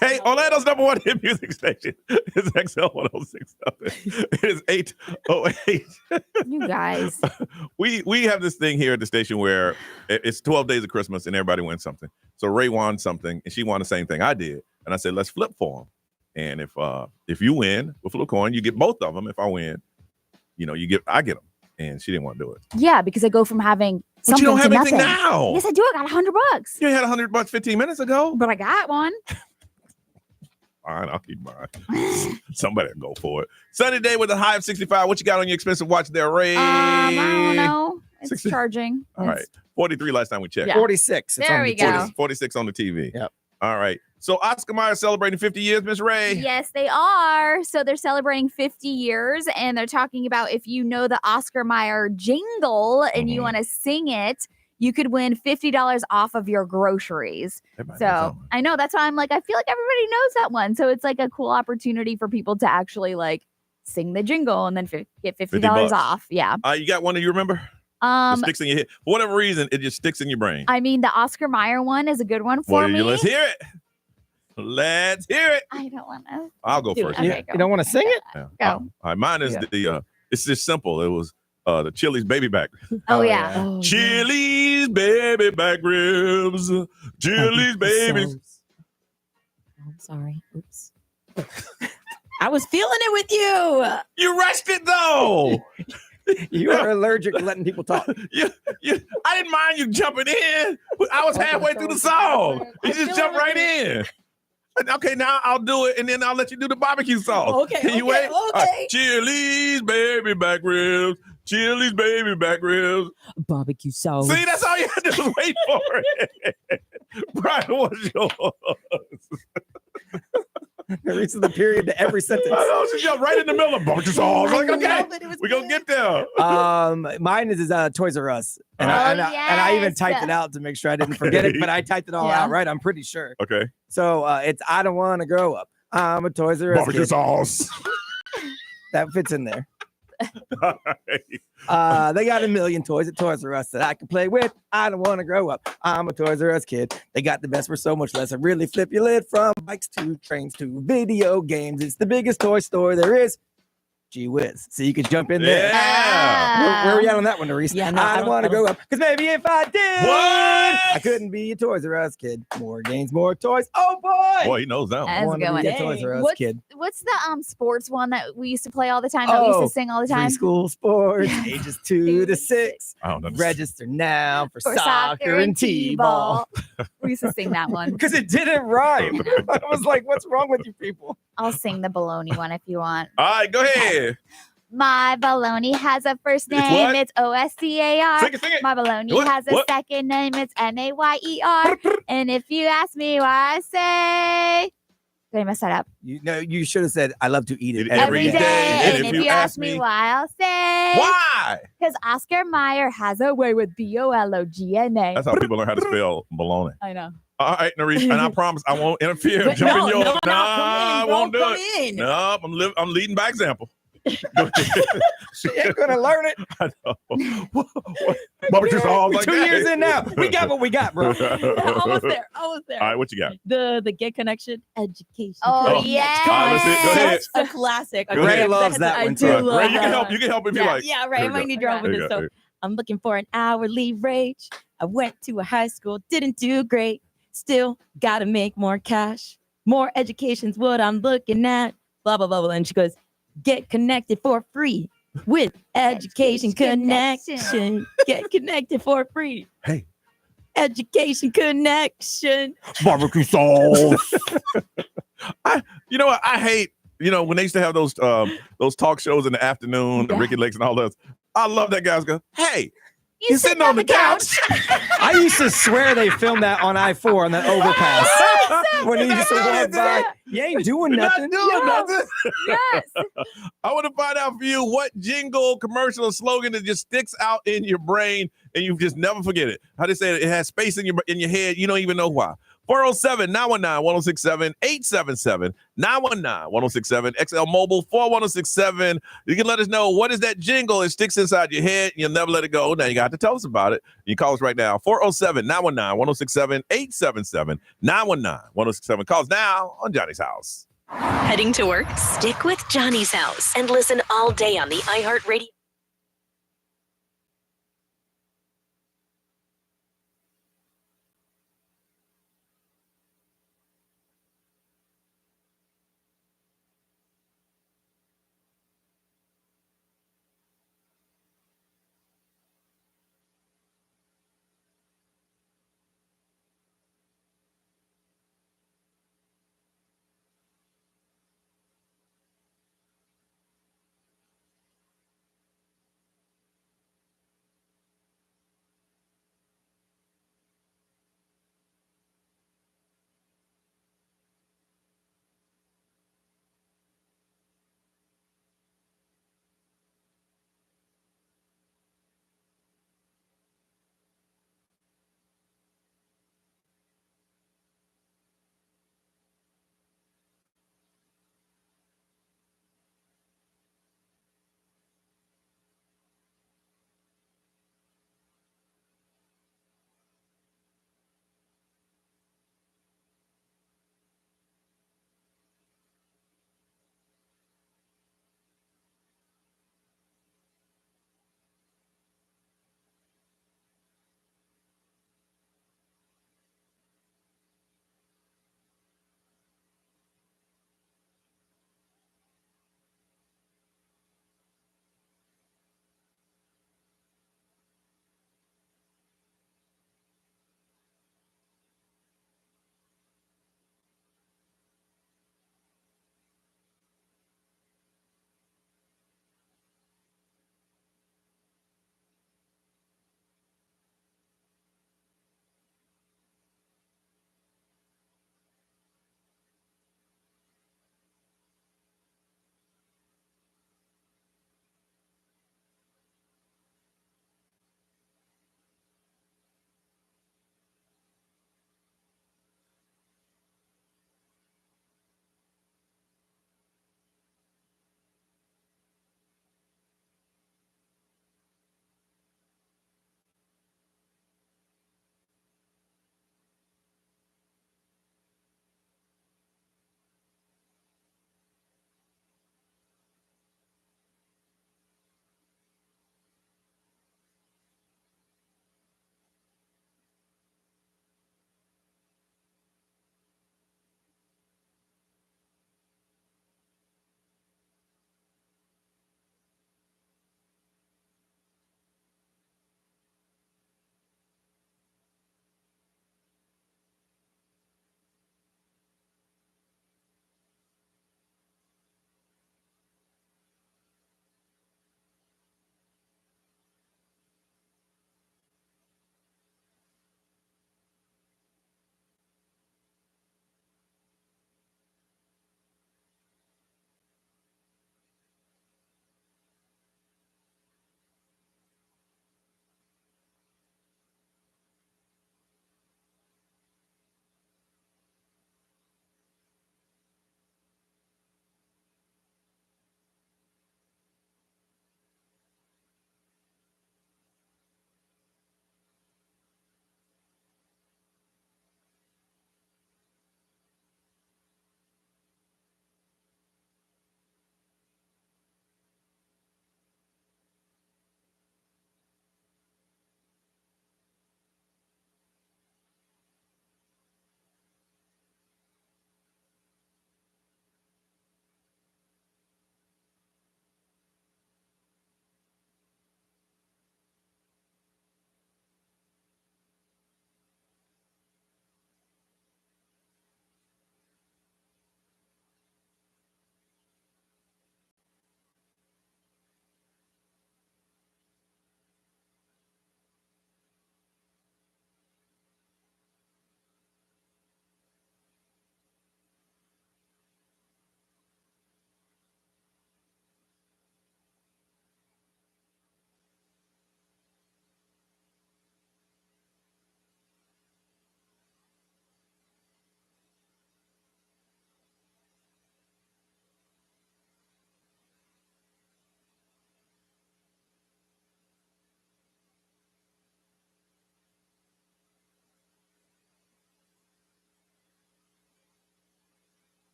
Speaker 1: Hey, Orlando's number one hit music station is XL 1067. It is 8:08.
Speaker 2: You guys.
Speaker 1: We have this thing here at the station where it's 12 days of Christmas and everybody wins something. So Ray won something and she won the same thing I did. And I said, let's flip for them. And if you win with flip a coin, you get both of them. If I win, I get them. And she didn't want to do it.
Speaker 2: Yeah, because I go from having
Speaker 1: But
Speaker 2: something
Speaker 1: you don't have
Speaker 2: to
Speaker 1: anything
Speaker 2: nothing.
Speaker 1: now.
Speaker 2: Yes, I do. I got $100.
Speaker 1: You had $100 15 minutes ago.
Speaker 2: But I got one.
Speaker 1: Fine, I'll keep mine. Somebody will go for it. Sunny day with a high of 65. What you got on your expensive watch there, Ray?
Speaker 2: I don't know. It's
Speaker 1: 60.
Speaker 2: charging.
Speaker 1: All right. 43 last time we checked.
Speaker 2: Yeah.
Speaker 4: 46. It's
Speaker 2: There
Speaker 4: on
Speaker 2: we
Speaker 4: the
Speaker 2: go.
Speaker 1: 40, 46 on the TV.
Speaker 4: Yep.
Speaker 1: All right. So Oscar Mayer celebrating 50 years, Miss Ray.
Speaker 2: Yes, they are. So they're celebrating 50 years and they're talking about if you know the Oscar Mayer jingle and you want to sing it, you could win $50 off of your groceries. So I know that's why I'm like, I feel like everybody knows that one. So it's like a cool opportunity for people to actually like sing the jingle and then get $50 off. Yeah.
Speaker 1: You got one that you remember? It sticks in your head. For whatever reason, it just sticks in your brain.
Speaker 2: I mean, the Oscar Mayer one is a good one for me.
Speaker 1: Let's hear it. Let's hear it.
Speaker 2: I don't want to.
Speaker 1: I'll go first.
Speaker 2: Okay,
Speaker 4: You don't want to sing it?
Speaker 1: Yeah.
Speaker 2: Go.
Speaker 1: All right. Mine is it's just simple. It was the Chili's baby back.
Speaker 2: Oh, yeah.
Speaker 3: Oh,
Speaker 1: Chili's baby back ribs. Chili's babies.
Speaker 3: I'm sorry. Oops. I was feeling it with you.
Speaker 1: You rushed it though.
Speaker 4: You are allergic to letting people talk.
Speaker 1: I didn't mind you jumping in. I was halfway through the song. You just jumped right in. Okay, now I'll do it, and then I'll let you do the barbecue sauce.
Speaker 3: Okay,
Speaker 1: Can you wait? All
Speaker 3: okay.
Speaker 1: right. Chili's baby back ribs. Chili's baby back ribs.
Speaker 3: Barbecue sauce.
Speaker 1: See, that's all you had to do is wait for it. Brian, what's yours?
Speaker 4: There is the period to every sentence.
Speaker 1: I know, she jumped right in the middle of barbecue sauce. Like, okay, we're going to get there.
Speaker 4: Mine is Toys R Us. And I even typed it out to make sure I didn't forget it, but I typed it all out right, I'm pretty sure.
Speaker 1: Okay.
Speaker 4: So it's I don't want to grow up. I'm a Toys R Us
Speaker 1: Barbecue
Speaker 4: kid.
Speaker 1: sauce.
Speaker 4: That fits in there.
Speaker 1: All right.
Speaker 4: They got a million toys at Toys R Us that I can play with. I don't want to grow up. I'm a Toys R Us kid. They got the best for so much less. I really flip your lid from bikes to trains to video games. It's the biggest toy store there is. Gee whiz. So you could jump in there.
Speaker 1: Yeah.
Speaker 4: Where are we at on that one, Doris?
Speaker 3: Yeah, no,
Speaker 4: I don't want to grow up. Because maybe if I did,
Speaker 1: What?
Speaker 4: I couldn't be a Toys R Us kid. More games, more toys. Oh, boy.
Speaker 1: Boy, he knows that one.
Speaker 2: That's a
Speaker 4: Want
Speaker 2: good
Speaker 4: to
Speaker 2: one.
Speaker 4: be a Toys R Us kid.
Speaker 2: What's the sports one that we used to play all the time? That we used to sing all the time?
Speaker 4: Preschool sports, ages 2 to 6.
Speaker 1: I don't know.
Speaker 4: Register now for
Speaker 2: For
Speaker 4: soccer and t-ball.
Speaker 2: We used to sing that one.
Speaker 4: Because it didn't rhyme. I was like, what's wrong with you people?
Speaker 2: I'll sing the baloney one if you want.
Speaker 1: All right, go ahead.
Speaker 2: My baloney has a first
Speaker 1: It's
Speaker 2: name.
Speaker 1: what?
Speaker 2: It's O-S-C-A-R.
Speaker 1: Sing it.
Speaker 2: My baloney
Speaker 1: What?
Speaker 2: has a
Speaker 1: What?
Speaker 2: second name. It's M-A-Y-E-R. And if you ask me why I say... Did I mess that up?
Speaker 4: You should have said, I love to eat it
Speaker 2: Every day.
Speaker 1: day.
Speaker 2: And if you ask me why, I'll say...
Speaker 1: Why?
Speaker 2: Because Oscar Mayer has a way with B-O-L-O-G-N-A.
Speaker 1: That's how people learn how to spell baloney.
Speaker 2: I know.
Speaker 1: All right, Norris, and I promise I won't interfere.
Speaker 3: But
Speaker 1: Jump in
Speaker 3: no,
Speaker 1: yours.
Speaker 3: no,
Speaker 1: I won't do
Speaker 3: come
Speaker 1: it.
Speaker 3: in.
Speaker 1: No, I'm leading by example.
Speaker 4: She ain't going to learn it.
Speaker 1: I know. Barbecue sauce like
Speaker 4: 2
Speaker 1: that.
Speaker 4: years in now. We got what we got, bro.
Speaker 3: Almost there. Almost there.
Speaker 1: All right, what you got?
Speaker 3: The Get Connection education.
Speaker 2: Oh,
Speaker 3: Connection.
Speaker 2: yes.
Speaker 1: All right, let's see. Go ahead.
Speaker 3: Such a classic.
Speaker 1: Go ahead.
Speaker 4: Ray loves that
Speaker 3: I
Speaker 4: one,
Speaker 3: do
Speaker 4: too.
Speaker 3: love
Speaker 1: Ray, you
Speaker 3: that
Speaker 1: can help.
Speaker 3: one.
Speaker 1: You can help if you
Speaker 3: Yeah,
Speaker 1: like.
Speaker 3: yeah, right.
Speaker 1: Here
Speaker 3: I
Speaker 1: we
Speaker 3: might
Speaker 1: go.
Speaker 3: need your help with
Speaker 1: Here you
Speaker 3: this.
Speaker 1: go.
Speaker 3: So I'm looking for an hourly wage. I went to a high school, didn't do great. Still gotta make more cash. More education's what I'm looking at. Blah, blah, blah, blah. And she goes, get connected for free with Education Connection. Get connected for free.
Speaker 1: Hey.
Speaker 3: Education Connection.
Speaker 4: Barbecue sauce.
Speaker 1: You know what? I hate, when they used to have those talk shows in the afternoon, the Ricky Lakes and all those. I love that guys go, hey, you're sitting on the couch.
Speaker 4: I used to swear they filmed that on I-4 on that overpass. When he used to walk by, you ain't doing
Speaker 1: You're
Speaker 4: nothing.
Speaker 1: not doing nothing.
Speaker 2: Yes.
Speaker 1: I want to find out for you what jingle, commercial, or slogan that just sticks out in your brain and you just never forget it. How they say it has space in your head. You don't even know why. 407-919-1067, 877-919-1067, XL Mobile 41067. You can let us know what is that jingle. It sticks inside your head. You'll never let it go. Now you got to tell us about it. You can call us right now, 407-919-1067, 877-919-1067. Calls now on Johnny's House.
Speaker 8: Heading to work? Stick with Johnny's House and listen all day on the iHeartRadio.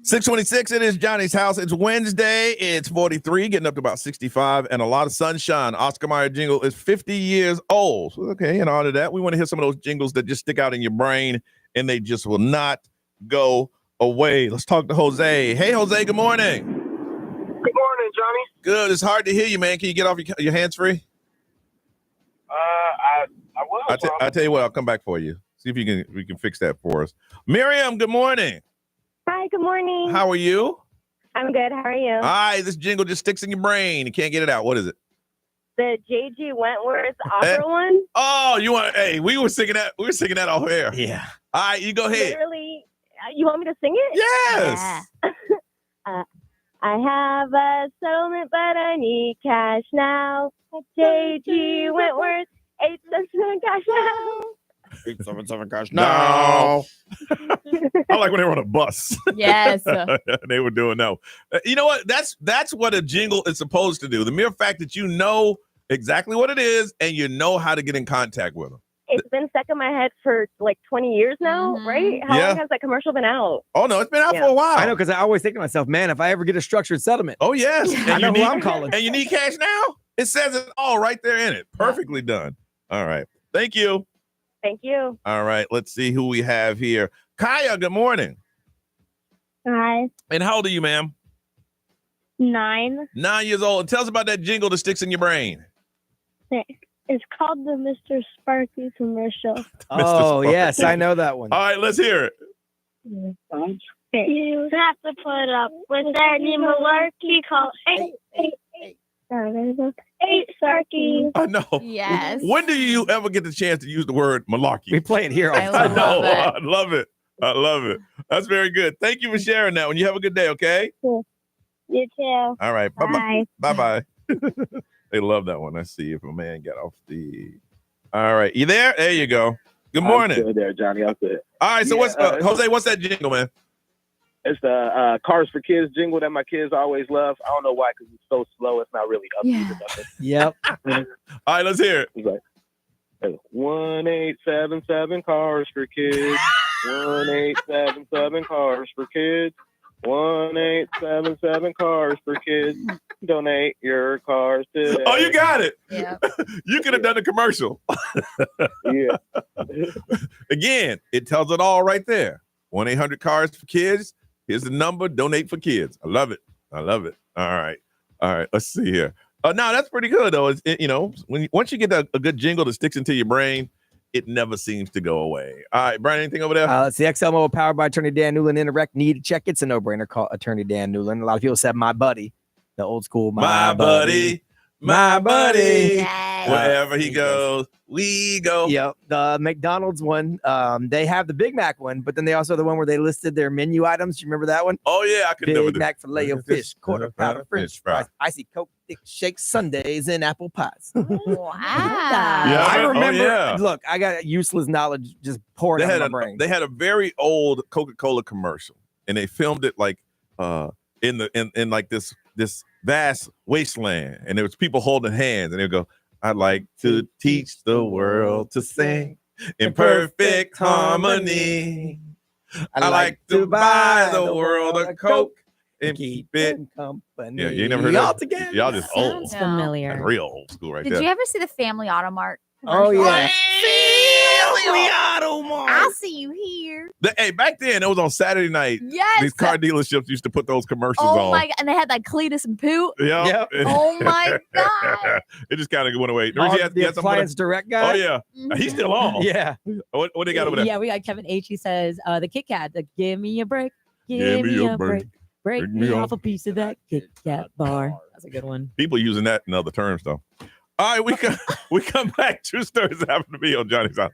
Speaker 1: 626, it is Johnny's house. It's Wednesday. It's 43, getting up to about 65, and a lot of sunshine. Oscar Mayer jingle is 50 years old. So, okay, in honor of that, we want to hear some of those jingles that just stick out in your brain, and they just will not go away. Let's talk to Jose. Hey, Jose, good morning.
Speaker 11: Good morning, Johnny.
Speaker 1: Good. It's hard to hear you, man. Can you get off your hands free?
Speaker 11: I will.
Speaker 1: I'll tell you what, I'll come back for you. See if we can fix that for us. Miriam, good morning.
Speaker 12: Hi, good morning.
Speaker 1: How are you?
Speaker 12: I'm good. How are you?
Speaker 1: All right, this jingle just sticks in your brain. You can't get it out. What is it?
Speaker 12: The J.G. Wentworth opera one.
Speaker 1: Oh, hey, we were singing that. We were singing that off air.
Speaker 4: Yeah.
Speaker 1: All right, you go ahead.
Speaker 12: Literally, you want me to sing it?
Speaker 1: Yes.
Speaker 12: I have a settlement, but I need cash now. J.G. Wentworth, 877 cash now.
Speaker 4: 877 cash
Speaker 1: No. I like when they were on a bus.
Speaker 2: Yes.
Speaker 1: They were doing that. You know what? That's what a jingle is supposed to do. The mere fact that you know exactly what it is and you know how to get in contact with them.
Speaker 12: It's been stuck in my head for like 20 years now, right? How long has that commercial been out?
Speaker 1: Oh, no, it's been out for a while.
Speaker 4: I know, because I always think to myself, man, if I ever get a structured settlement.
Speaker 1: Oh, yes.
Speaker 4: I know who I'm calling.
Speaker 1: And you need cash now? It says it all right there in it. Perfectly done. All right. Thank you.
Speaker 12: Thank you.
Speaker 1: All right. Let's see who we have here. Kaya, good morning.
Speaker 12: Hi.
Speaker 1: And how old are you, ma'am?
Speaker 12: 9.
Speaker 1: 9 years old. And tell us about that jingle that sticks in your brain.
Speaker 12: It's called the Mr. Sparky commercial.
Speaker 4: Oh, yes, I know that one.
Speaker 1: All right, let's hear it.
Speaker 12: You have to put up with that new malarkey called 8 Sparky.
Speaker 1: I know.
Speaker 2: Yes.
Speaker 1: When do you ever get the chance to use the word malarkey?
Speaker 4: We play it here all the
Speaker 2: I
Speaker 4: time.
Speaker 2: love it.
Speaker 1: I love it. I love it. That's very good. Thank you for sharing that one. You have a good day, okay?
Speaker 12: You too.
Speaker 1: All right. Bye-bye.
Speaker 12: Bye.
Speaker 1: Bye-bye. They love that one. Let's see if a man got off the... All right. You there? There you go. Good morning.
Speaker 11: I'm still there, Johnny. I'm good.
Speaker 1: All right. So
Speaker 11: Yeah,
Speaker 1: what's... Jose, what's that jingle, man?
Speaker 11: It's the Cars for Kids jingle that my kids always love. I don't know why, because it's so slow. It's not really upbeat or nothing.
Speaker 4: Yep.
Speaker 1: All right. Let's hear it.
Speaker 11: It's like 1877 cars for kids. 1877 cars for kids. 1877 cars for kids. Donate your cars today.
Speaker 1: Oh, you got it.
Speaker 2: Yeah.
Speaker 1: You could have done the commercial.
Speaker 11: Yeah.
Speaker 1: Again, it tells it all right there. 1-800-CARS for kids. Here's the number. Donate for kids. I love it. I love it. All right. All right. Let's see here. No, that's pretty good though. Once you get a good jingle that sticks into your brain, it never seems to go away. All right, Brian, anything over there?
Speaker 4: It's the XL Mobile powered by Attorney Dan Newland. Interact, need to check. It's a no-brainer. Call Attorney Dan Newland. A lot of people said my buddy, the old school
Speaker 1: My buddy.
Speaker 2: Yes.
Speaker 1: Wherever he goes, we go.
Speaker 4: Yep. The McDonald's one, they have the Big Mac one, but then they also have the one where they listed their menu items. You remember that one?
Speaker 1: Oh yeah, I could never
Speaker 4: Big
Speaker 1: do.
Speaker 4: Mac filet of fish, quarter pounder French fries, icy Coke, thick shake sundaes, and apple pies.
Speaker 2: Wow.
Speaker 1: Yeah,
Speaker 4: I remember.
Speaker 1: Oh, yeah.
Speaker 4: Look, I got useless knowledge just pouring out of my brain.
Speaker 1: They had a very old Coca-Cola commercial, and they filmed it like in like this vast wasteland, and there was people holding hands, and they would go, "I'd like to teach the world to sing in perfect harmony. I like to buy the world a Coke and keep it
Speaker 4: company."
Speaker 1: Yeah, you ain't never heard
Speaker 4: Y'all
Speaker 1: that?
Speaker 4: together.
Speaker 1: Y'all just old.
Speaker 3: Sounds familiar.
Speaker 1: That's real old school right
Speaker 2: Did
Speaker 1: there.
Speaker 2: you ever see the Family Automart?
Speaker 4: Oh yeah.
Speaker 2: I'll see you here.
Speaker 1: Hey, back then it was on Saturday night.
Speaker 2: Yes.
Speaker 1: These car dealerships used to put those commercials
Speaker 2: Oh
Speaker 1: on.
Speaker 2: my god! And they had like Cletus and Poot.
Speaker 1: Yeah.
Speaker 4: Yep.
Speaker 2: Oh my god!
Speaker 1: It just kind of went away.
Speaker 4: Oh,
Speaker 1: He had
Speaker 4: the
Speaker 1: something
Speaker 4: appliance direct guy.
Speaker 1: Oh yeah, he's still on.
Speaker 4: Yeah.
Speaker 1: What they got over there?
Speaker 3: Yeah, we got Kevin H. He says, the Kit Kat, give me a break. Give me a break. Break me off a piece of that Kit Kat bar. That's a good one.
Speaker 1: People using that in other terms though. All right, we come back. True stories that happen to be on Johnny's house.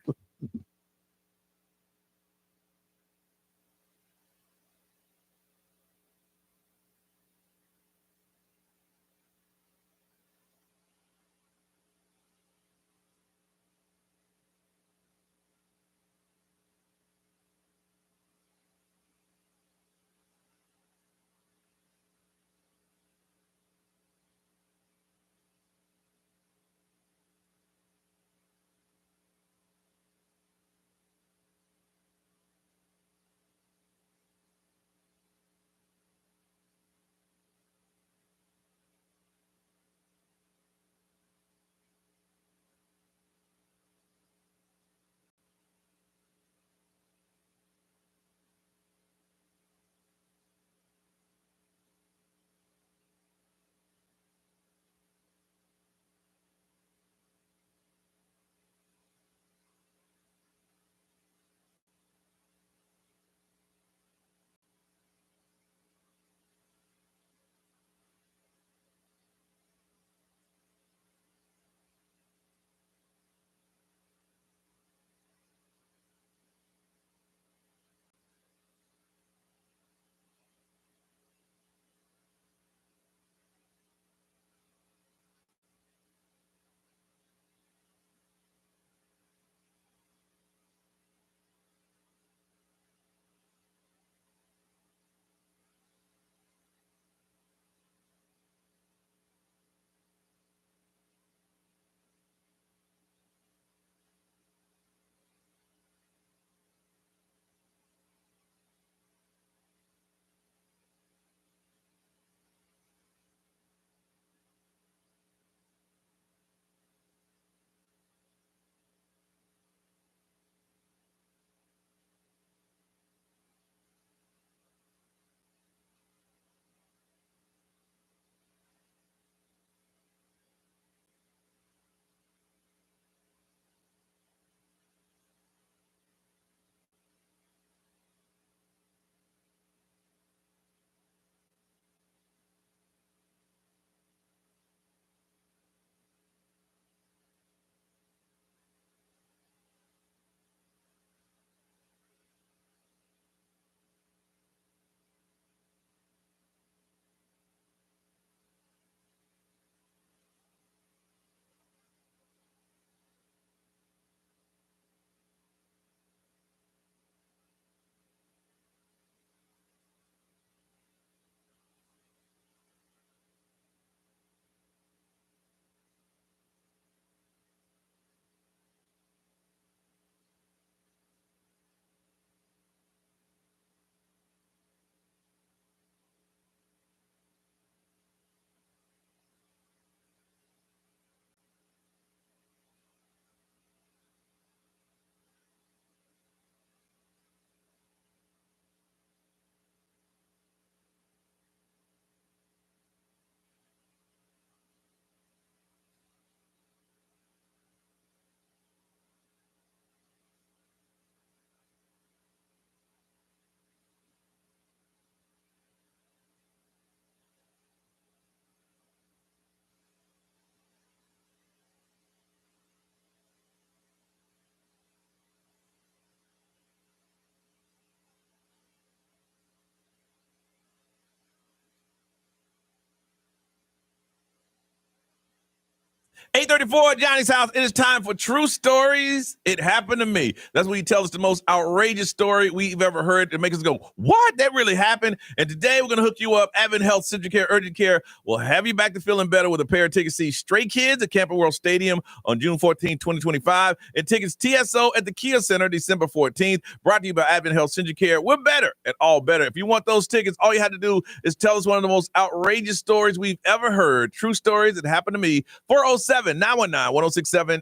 Speaker 1: 834 at Johnny's house. It is time for True Stories. It happened to me. That's when you tell us the most outrageous story we've ever heard to make us go, what? That really happened? And today we're going to hook you up. Advent Health, Central Care, Urgent Care will have you back to feeling better with a pair of tickets to see Stray Kids at Camping World Stadium on June 14, 2025. And tickets TSO at the Kia Center December 14th. Brought to you by Advent Health, Central Care. We're better at all better. If you want those tickets, all you have to do is tell us one of the most outrageous stories we've ever heard. True stories that happened to me. 407-919-1067,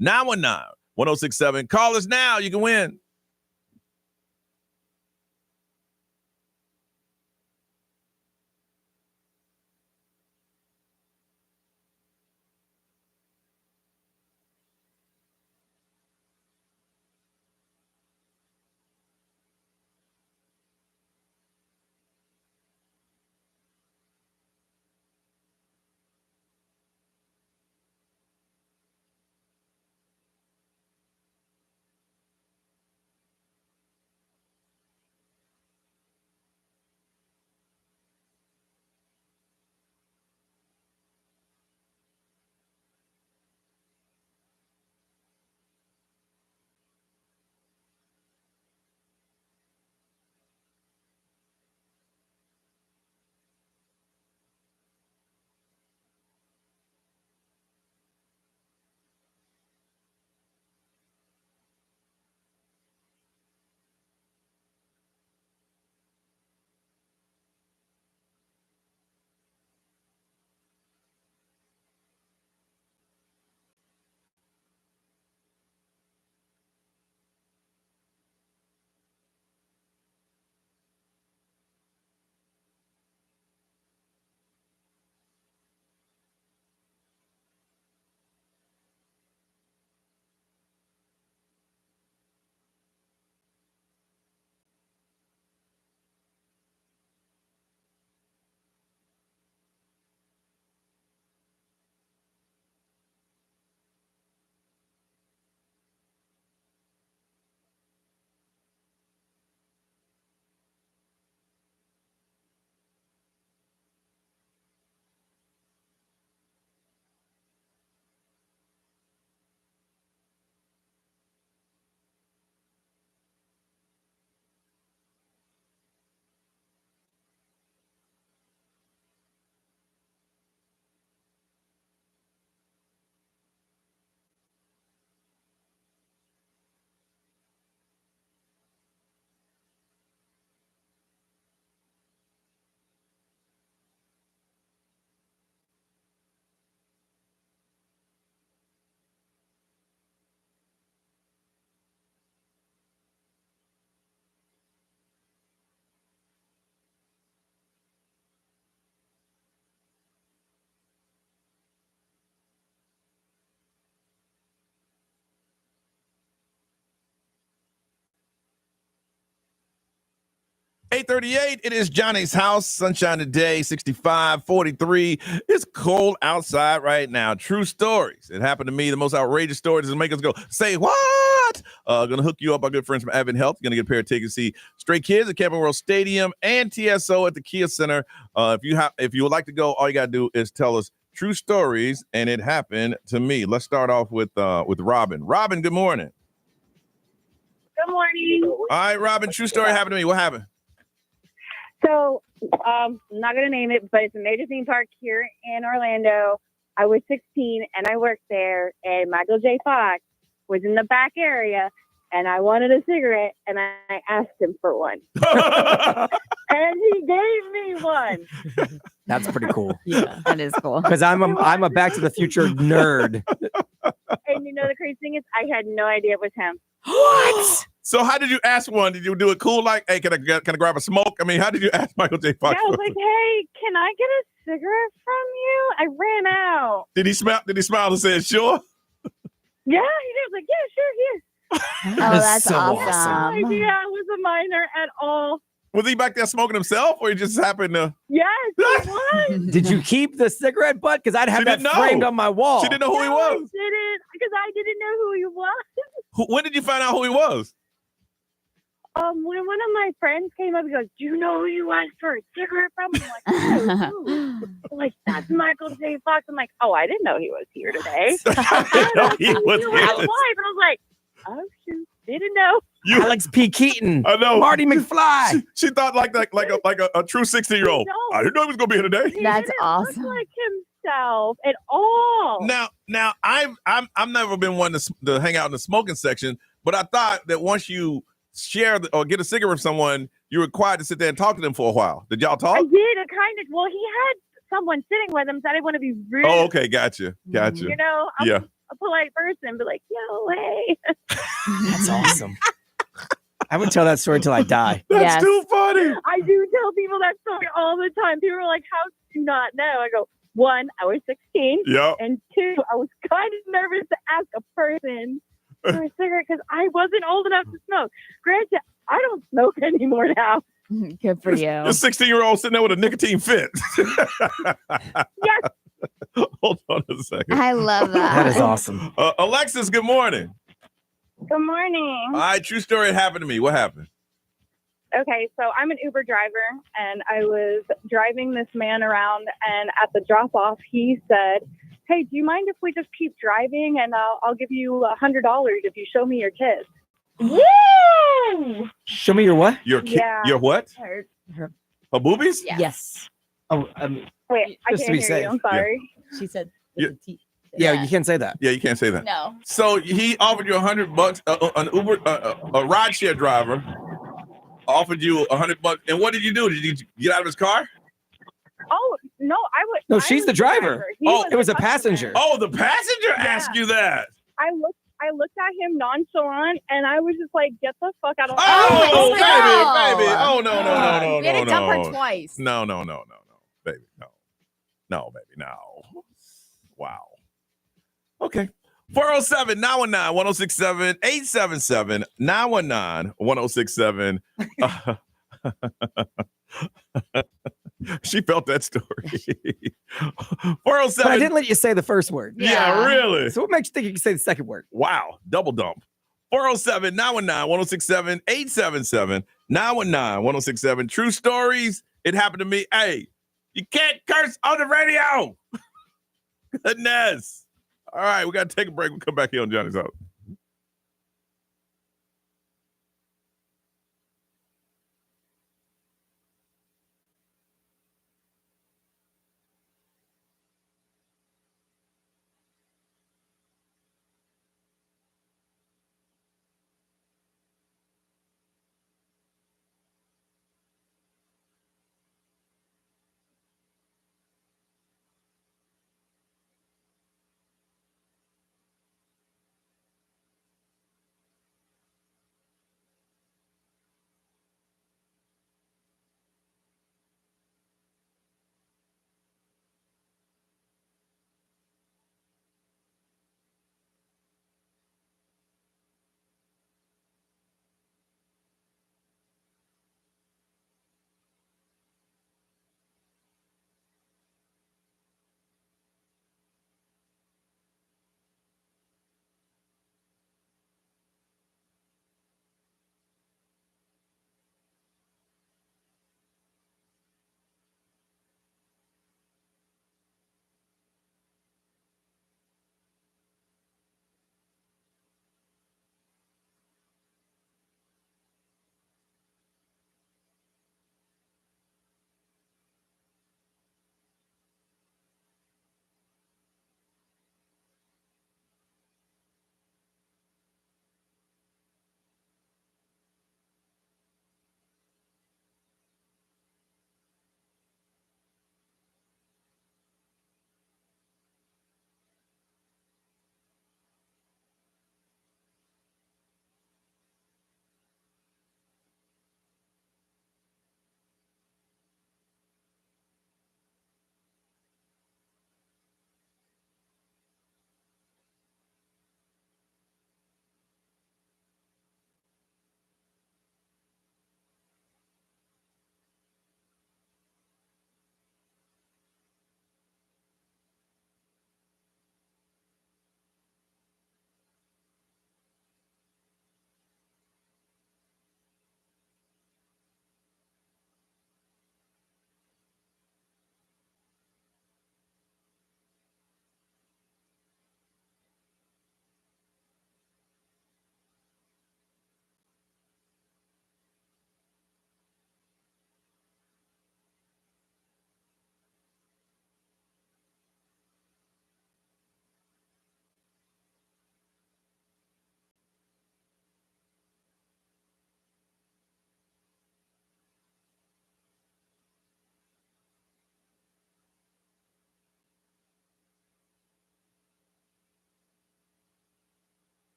Speaker 1: 877-919-1067. Call us now. You can win. $8:38. It is Johnny's house. Sunshine today, 65, 43. It's cold outside right now. True stories. It happened to me. The most outrageous stories that make us go, say what? Gonna hook you up. Our good friends from Advent Health. Gonna get a pair of tickets to see Stray Kids at Camping World Stadium and TSO at the Kia Center. If you would like to go, all you gotta do is tell us true stories, and it happened to me. Let's start off with Robin. Robin, good morning.
Speaker 6: Good morning.
Speaker 1: All right, Robin. True story happened to me. What happened?
Speaker 6: So, I'm not going to name it, but it's a major theme park here in Orlando. I was 16 and I worked there, and Michael J. Fox was in the back area, and I wanted a cigarette, and I asked him for one. And he gave me one.
Speaker 4: That's pretty cool.
Speaker 3: Yeah, that is cool.
Speaker 4: Because I'm a Back to the Future nerd.
Speaker 6: And you know, the crazy thing is, I had no idea it was him.
Speaker 1: What? So how did you ask one? Did you do it cool like, hey, can I grab a smoke? I mean, how did you ask Michael J. Fox?
Speaker 6: Yeah, I was like, hey, can I get a cigarette from you? I ran out.
Speaker 1: Did he smile and say, sure?
Speaker 6: Yeah, he was like, yeah, sure, here.
Speaker 2: Oh, that's
Speaker 4: so
Speaker 2: awesome.
Speaker 6: I had no idea I was a minor at all.
Speaker 1: Was he back there smoking himself, or he just happened to?
Speaker 6: Yes, he was.
Speaker 4: Did you keep the cigarette butt? Because I'd have that framed on my wall.
Speaker 1: She didn't know who he
Speaker 6: I
Speaker 1: was.
Speaker 6: didn't, because I didn't know who he was.
Speaker 1: When did you find out who he was?
Speaker 6: When one of my friends came up, he goes, do you know who you asked for a cigarette from? I'm like, who? like, that's Michael J. Fox. I'm like, oh, I didn't know he was here today.
Speaker 1: I know he was
Speaker 6: His
Speaker 1: here.
Speaker 6: wife. And I was like, oh, shoot, didn't know.
Speaker 4: Alex P. Keaton.
Speaker 1: I know.
Speaker 4: Marty McFly.
Speaker 1: She thought like a true 16-year-old.
Speaker 6: No.
Speaker 1: I didn't know he was gonna be here today.
Speaker 6: He
Speaker 2: That's
Speaker 6: didn't
Speaker 2: awesome.
Speaker 6: look like himself at all.
Speaker 1: Now I've never been one to hang out in the smoking section, but I thought that once you share or get a cigarette with someone, you're required to sit there and talk to them for a while. Did y'all talk?
Speaker 6: I did. It kind of. Well, he had someone sitting with him, so I didn't want to be rude.
Speaker 1: Oh, okay, gotcha.
Speaker 6: You know, I'm
Speaker 1: Yeah.
Speaker 6: a polite person, but like, yo, hey.
Speaker 4: That's awesome. I would tell that story till I die.
Speaker 1: That's
Speaker 2: Yes.
Speaker 1: too funny.
Speaker 6: I do tell people that story all the time. People are like, how do you not know? I go, one, I was 16.
Speaker 1: Yeah.
Speaker 6: And two, I was kind of nervous to ask a person for a cigarette because I wasn't old enough to smoke. Granted, I don't smoke anymore now.
Speaker 2: Good for you.
Speaker 1: You're 16-year-old sitting there with a nicotine fit.
Speaker 6: Yes.
Speaker 1: Hold on a second.
Speaker 2: I love that.
Speaker 4: That is awesome.
Speaker 1: Alexis, good morning.
Speaker 6: Good morning.
Speaker 1: All right, true story happened to me. What happened?
Speaker 6: Okay, so I'm an Uber driver, and I was driving this man around, and at the drop-off, he said, hey, do you mind if we just keep driving, and I'll give you $100 if you show me your kids? Woo!
Speaker 4: Show me your what?
Speaker 1: Your
Speaker 6: Yeah.
Speaker 1: Your what?
Speaker 2: Her-
Speaker 1: Her boobies?
Speaker 3: Yes.
Speaker 4: Oh,
Speaker 6: Wait, I
Speaker 4: Just to
Speaker 6: can't
Speaker 4: be
Speaker 6: hear
Speaker 4: safe.
Speaker 6: you. I'm sorry.
Speaker 3: She said,
Speaker 1: Yeah.
Speaker 4: yeah, you can't say that.
Speaker 1: Yeah, you can't say that.
Speaker 2: No.
Speaker 1: So he offered you $100. An Uber, a rideshare driver offered you $100. And what did you do? Did you get out of his car?
Speaker 6: Oh, no, I was.
Speaker 4: No,
Speaker 6: I
Speaker 4: she's
Speaker 6: was
Speaker 4: the driver.
Speaker 6: He
Speaker 1: Oh,
Speaker 4: It was a
Speaker 6: customer.
Speaker 4: passenger.
Speaker 1: Oh, the passenger asked you that.
Speaker 6: I looked at him nonchalant, and I was just like, "Get the fuck out of!"
Speaker 1: Oh,
Speaker 2: my
Speaker 1: baby,
Speaker 2: God.
Speaker 1: baby. Oh, no,
Speaker 2: We had to dump her twice.
Speaker 1: No, baby, no. No, baby, no. Wow. Okay. 407-919-1067, 877-919-1067. She felt that story. 407.
Speaker 4: But I didn't let you say the first word.
Speaker 1: Yeah, really.
Speaker 4: So what makes you think you can say the second word?
Speaker 1: Wow. Double dump. 407-919-1067, 877-919-1067. True stories. It happened to me. Hey, you can't curse on the radio. Goodness. All right, we got to take a break. We'll come back here on Johnny's House.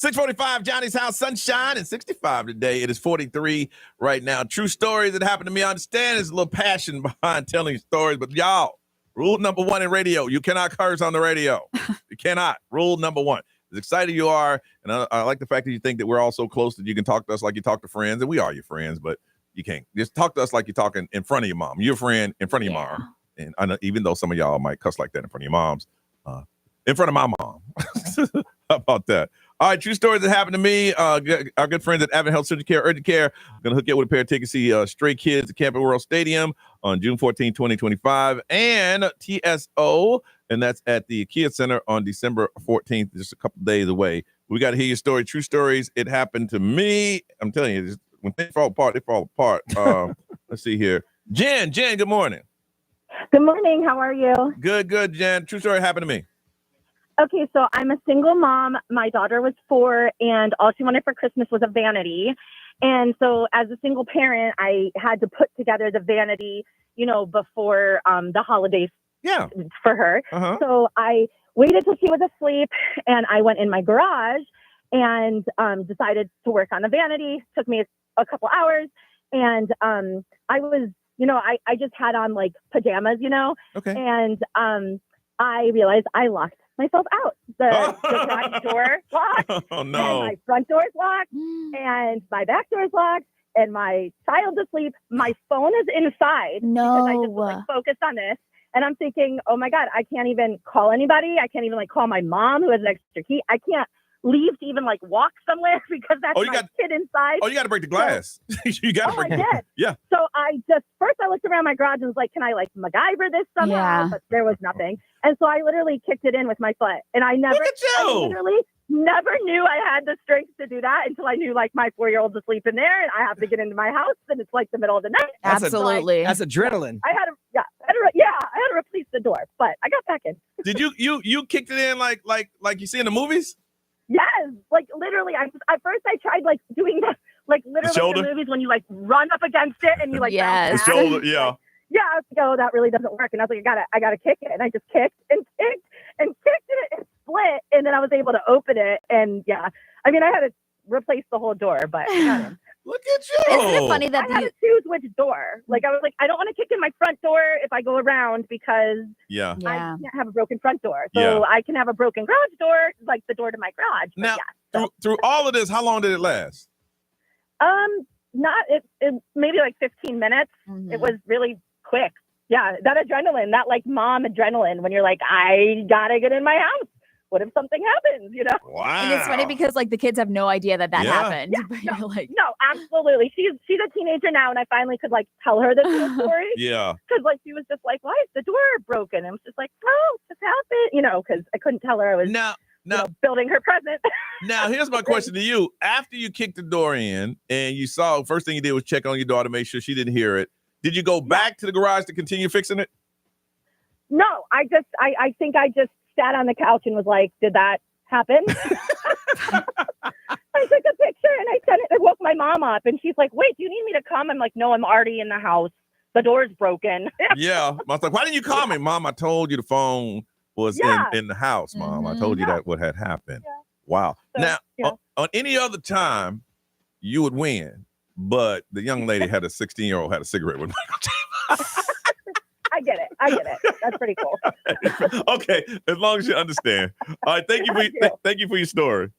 Speaker 1: 645, Johnny's house, sunshine, and 65 today. It is 43 right now. True stories that happened to me. I understand there's a little passion behind telling stories, but y'all, rule number one in radio, you cannot curse on the radio. You cannot. Rule number one. As excited you are, and I like the fact that you think that we're all so close that you can talk to us like you talk to friends, and we are your friends, but you can't. Just talk to us like you're talking in front of your mom. You're a friend in front of your mom. And I know, even though some of y'all might cuss like that in front of your moms, in front of my mom. How about that? All right, true stories that happened to me. Our good friends at Advent Health Surgery Care, Urgent Care, going to hook you up with a pair of tickets to see Stray Kids at Camping World Stadium on June 14, 2025, and TSO, and that's at the Kia Center on December 14th, just a couple days away. We got to hear your story. True stories. It happened to me. I'm telling you, when things fall apart, they fall apart. Let's see here. Jen, good morning.
Speaker 13: Good morning. How are you?
Speaker 1: Good, Jen. True story happened to me.
Speaker 13: Okay, so I'm a single mom. My daughter was 4, and all she wanted for Christmas was a vanity. And so as a single parent, I had to put together the vanity, before the holidays for her. Uh-huh. So I waited till she was asleep, and I went in my garage and decided to work on the vanity. Took me a couple hours, and I was, I just had on like pajamas,
Speaker 1: Okay.
Speaker 13: And I realized I locked myself out. The garage door locked.
Speaker 1: Oh, no.
Speaker 13: And my front door is locked. And my back door is locked. And my child's asleep. My phone is inside.
Speaker 2: No.
Speaker 13: Because I just was focused on this. And I'm thinking, oh my God, I can't even call anybody. I can't even call my mom who has an extra key. I can't leave to even walk somewhere because that's my kid inside.
Speaker 1: Oh, you got to break the glass. You got to break.
Speaker 13: I did.
Speaker 1: Yeah.
Speaker 13: So I looked around my garage and was like, can I MacGyver this somehow?
Speaker 2: Yeah.
Speaker 13: But there was nothing. And so I literally kicked it in with my foot. And I literally never knew I had the strength to do that until I knew my 4-year-old's asleep in there and I have to get into my house and it's the middle of the night.
Speaker 2: Absolutely.
Speaker 4: That's adrenaline.
Speaker 13: I had to replace the door, but I got back in.
Speaker 1: Did you kicked it in like you see in the movies?
Speaker 13: Yes, literally. At first I tried doing the literally in the movies when you run up against it and you
Speaker 2: yes.
Speaker 1: The shoulder, yeah.
Speaker 13: Yeah, I was like, oh, that really doesn't work. And I was like, I gotta kick it. And I just kicked and kicked and kicked it and split. And then I was able to open it. And yeah, I had to replace the whole door, but I got him.
Speaker 1: Look at you.
Speaker 2: Isn't it funny that
Speaker 13: I had to choose which door. I was like, I don't want to kick in my front door if I go around because I can't have a broken front door. So I can have a broken garage door, like the door to my garage.
Speaker 1: Now, through all of this, how long did it last?
Speaker 13: It maybe 15 minutes.
Speaker 2: Mm-hmm.
Speaker 13: It was really quick. Yeah, that adrenaline, that mom adrenaline when you're I gotta get in my house. What if something happens,
Speaker 1: Wow.
Speaker 2: And it's funny because the kids have no idea that happened.
Speaker 13: Yeah,
Speaker 2: But you're
Speaker 13: no, absolutely. She's a teenager now, and I finally could tell her this whole story.
Speaker 1: Yeah.
Speaker 13: Because she was just why is the door broken? And I was just oh, it just happened, because I couldn't tell her I was
Speaker 1: now
Speaker 13: building her present.
Speaker 1: Now here's my question to you. After you kicked the door in and you saw, first thing you did was check on your daughter, make sure she didn't hear it. Did you go back to the garage to continue fixing it?
Speaker 13: No, I think I just sat on the couch and was like, did that happen? I took a picture and I sent it. I woke my mom up and she's like, wait, do you need me to come? I'm like, no, I'm already in the house. The door's broken.
Speaker 1: Yeah. I was like, why didn't you call me? Mom, I told you the phone was in the house, Mom. I told you that what had happened. Yeah. Wow. So, now, on any other time, you would win. But the young lady had a 16-year-old had a cigarette with Michael Jackson.
Speaker 13: I get it. That's pretty cool.
Speaker 1: Okay, as long as you understand. All right, thank you for your story.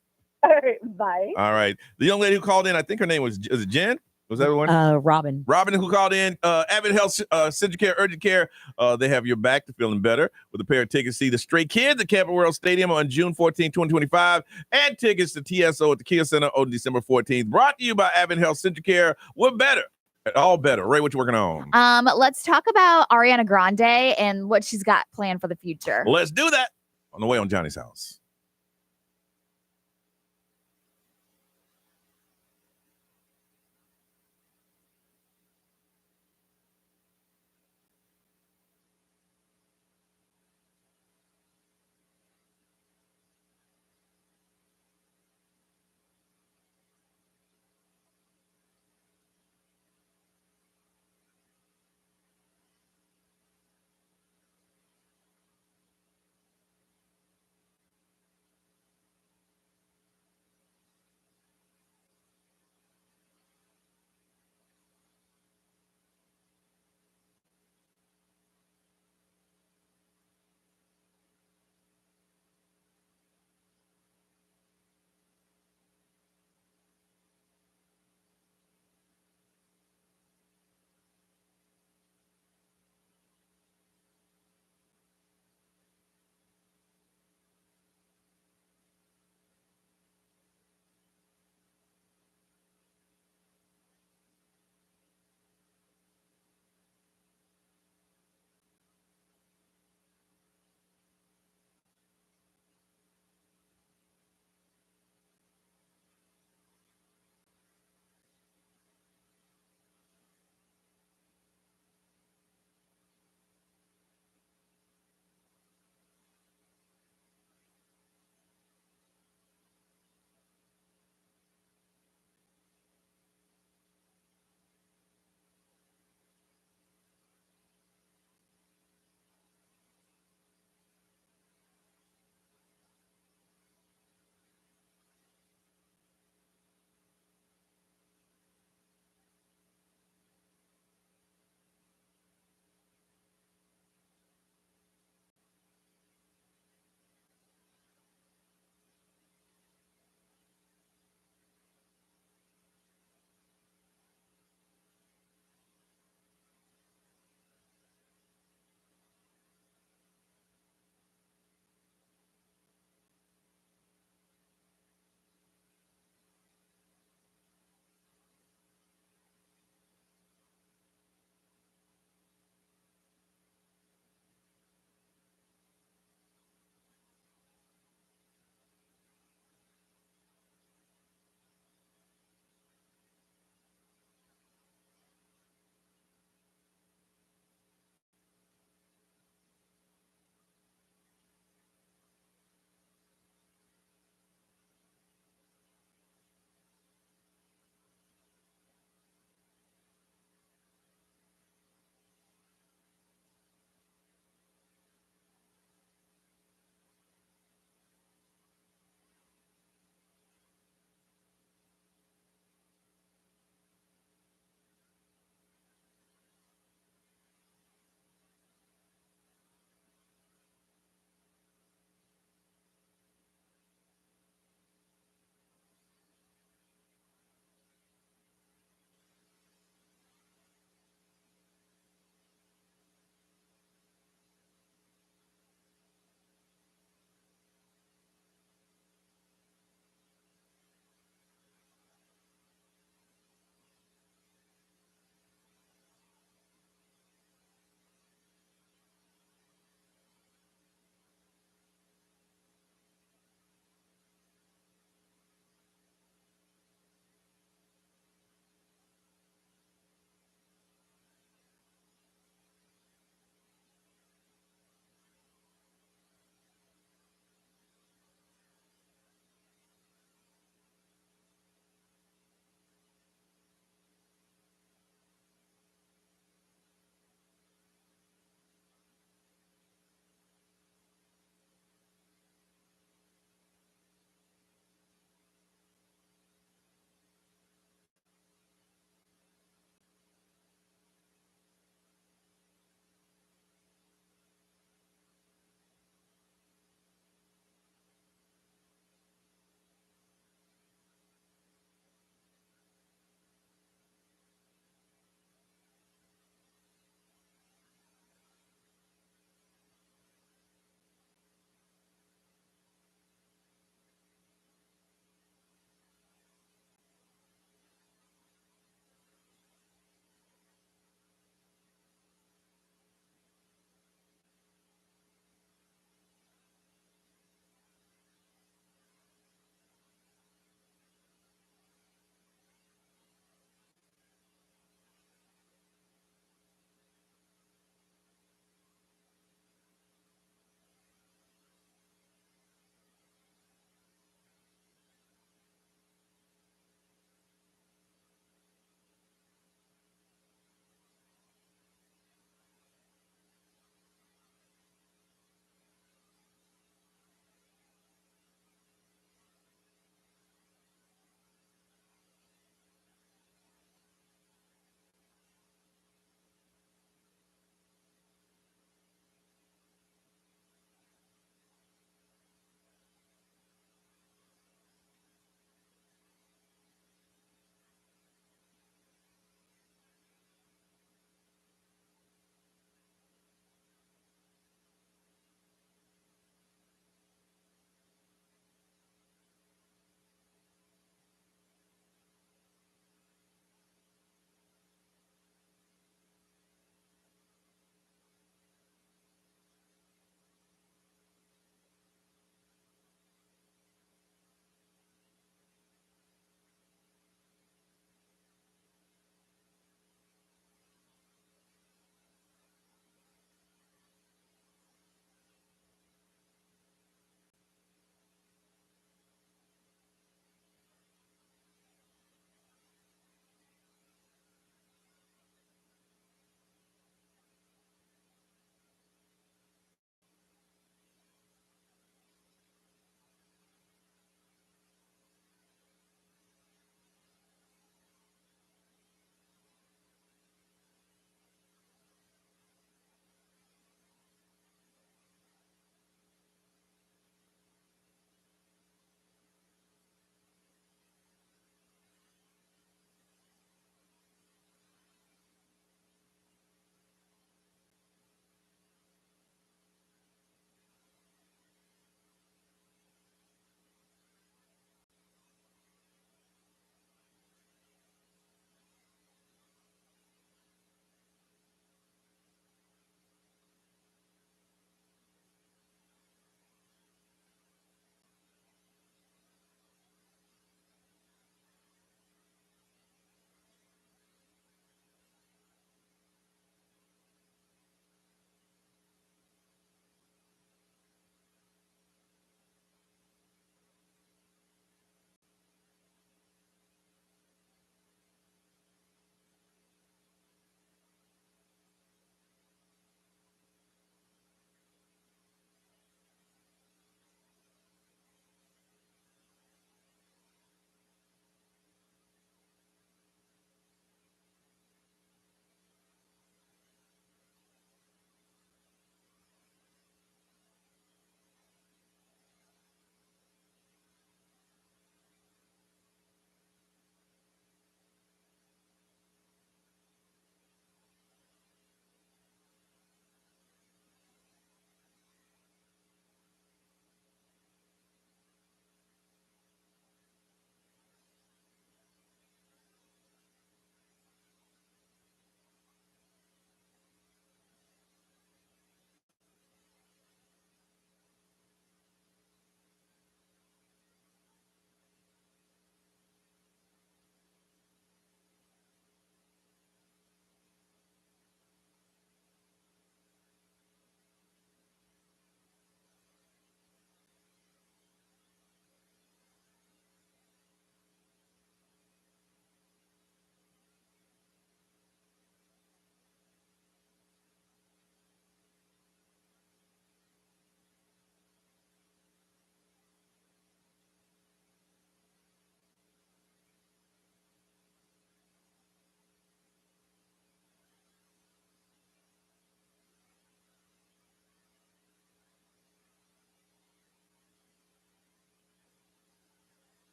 Speaker 13: All right, bye.
Speaker 1: All right, the young lady who called in, I think her name was it Jen? Was that everyone?
Speaker 3: Robin.
Speaker 1: Robin, who called in, Advent Health Surgery Care, Urgent Care. They have your back to feeling better with a pair of tickets to see the Stray Kids at Camping World Stadium on June 14, 2025, and tickets to TSO at the Kia Center on December 14th. Brought to you by Advent Health Surgery Care. We're better. All better. Ray, what you working on?
Speaker 2: Let's talk about Ariana Grande and what she's got planned for the future.
Speaker 1: Let's do that on the way on Johnny's House.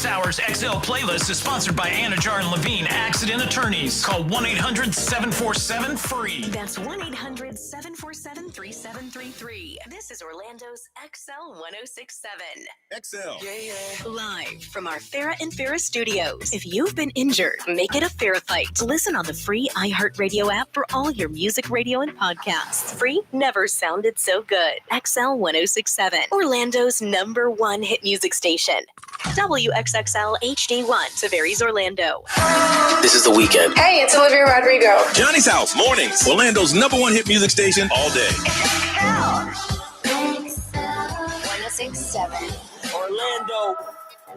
Speaker 14: This hour's XL playlist is sponsored by Anna Jar and Levine Accident Attorneys. Call 1-800-747-FREE.
Speaker 8: That's 1-800-747-3733. This is Orlando's XL 1067.
Speaker 1: XL.
Speaker 8: Live from our Farrah and Farrah studios. If you've been injured, make it a Farrah fight. Listen on the free iHeartRadio app for all your music, radio, and podcasts. Free never sounded so good. XL 1067. Orlando's #1 hit music station. WXXL HD1, Tavares, Orlando.
Speaker 9: This is The Weekend.
Speaker 15: Hey, it's Olivia Rodrigo.
Speaker 1: Johnny's House, mornings. Orlando's #1 hit music station all day.
Speaker 8: 1067. Orlando.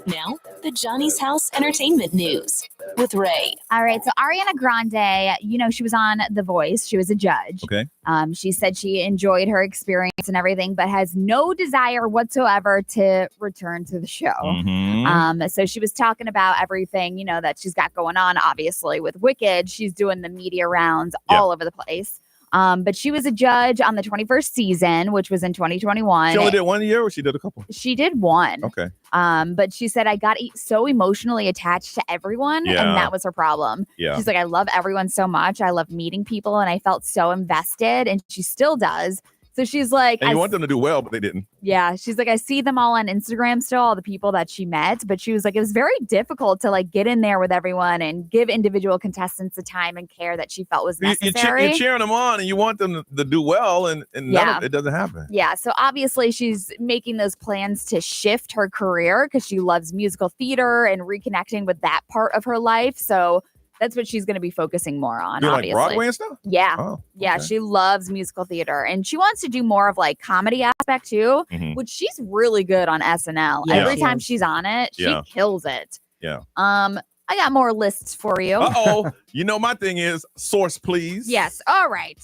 Speaker 8: Now, the Johnny's House Entertainment News with Ray.
Speaker 2: All right. So Ariana Grande, she was on The Voice. She was a judge.
Speaker 1: Okay.
Speaker 2: She said she enjoyed her experience and everything, but has no desire whatsoever to return to the show.
Speaker 1: Mm-hmm.
Speaker 2: So she was talking about everything, that she's got going on, obviously, with Wicked. She's doing the media rounds all over the place. But she was a judge on the 21st season, which was in 2021.
Speaker 1: She only did 1 year, or she did a couple?
Speaker 2: She did one.
Speaker 1: Okay.
Speaker 2: But she said, I got so emotionally attached to everyone, and that was her problem.
Speaker 1: Yeah.
Speaker 2: She's like, I love everyone so much. I love meeting people, and I felt so invested, and she still does. So she's like,
Speaker 1: and you want them to do well, but they didn't.
Speaker 2: Yeah. She's like, I see them all on Instagram still, all the people that she met. But she was like, it was very difficult to get in there with everyone and give individual contestants the time and care that she felt was necessary.
Speaker 1: You're cheering them on and you want them to do well, and none of it doesn't happen.
Speaker 2: Yeah. So obviously she's making those plans to shift her career because she loves musical theater and reconnecting with that part of her life. So that's what she's going to be focusing more on, obviously.
Speaker 1: Like Broadway and stuff?
Speaker 2: Yeah.
Speaker 1: Oh,
Speaker 2: yeah. She loves musical theater, and she wants to do more of comedy aspect too, which she's really good on SNL.
Speaker 1: Yeah.
Speaker 2: Every time she's on it, she kills it.
Speaker 1: Yeah.
Speaker 2: I got more lists for you.
Speaker 1: Uh-oh. My thing is source, please.
Speaker 2: Yes. All right.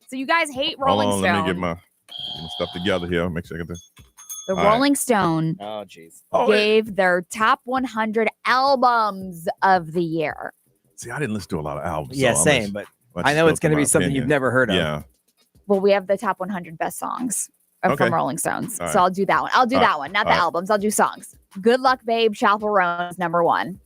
Speaker 2: So you guys hate Rolling Stone.
Speaker 1: Let me get my stuff together here. Make sure I get this.
Speaker 2: The Rolling Stone gave their top 100 albums of the year.
Speaker 1: See, I didn't listen to a lot of albums.
Speaker 4: Yeah, same, but I know it's going to be something you've never heard of.
Speaker 1: Yeah.
Speaker 2: Well, we have the top 100 best songs from Rolling Stones.
Speaker 1: All
Speaker 2: so
Speaker 1: right.
Speaker 2: I'll do that one. I'll do that one, not the albums. I'll do songs. Good Luck, Babe, Chaperone, #1.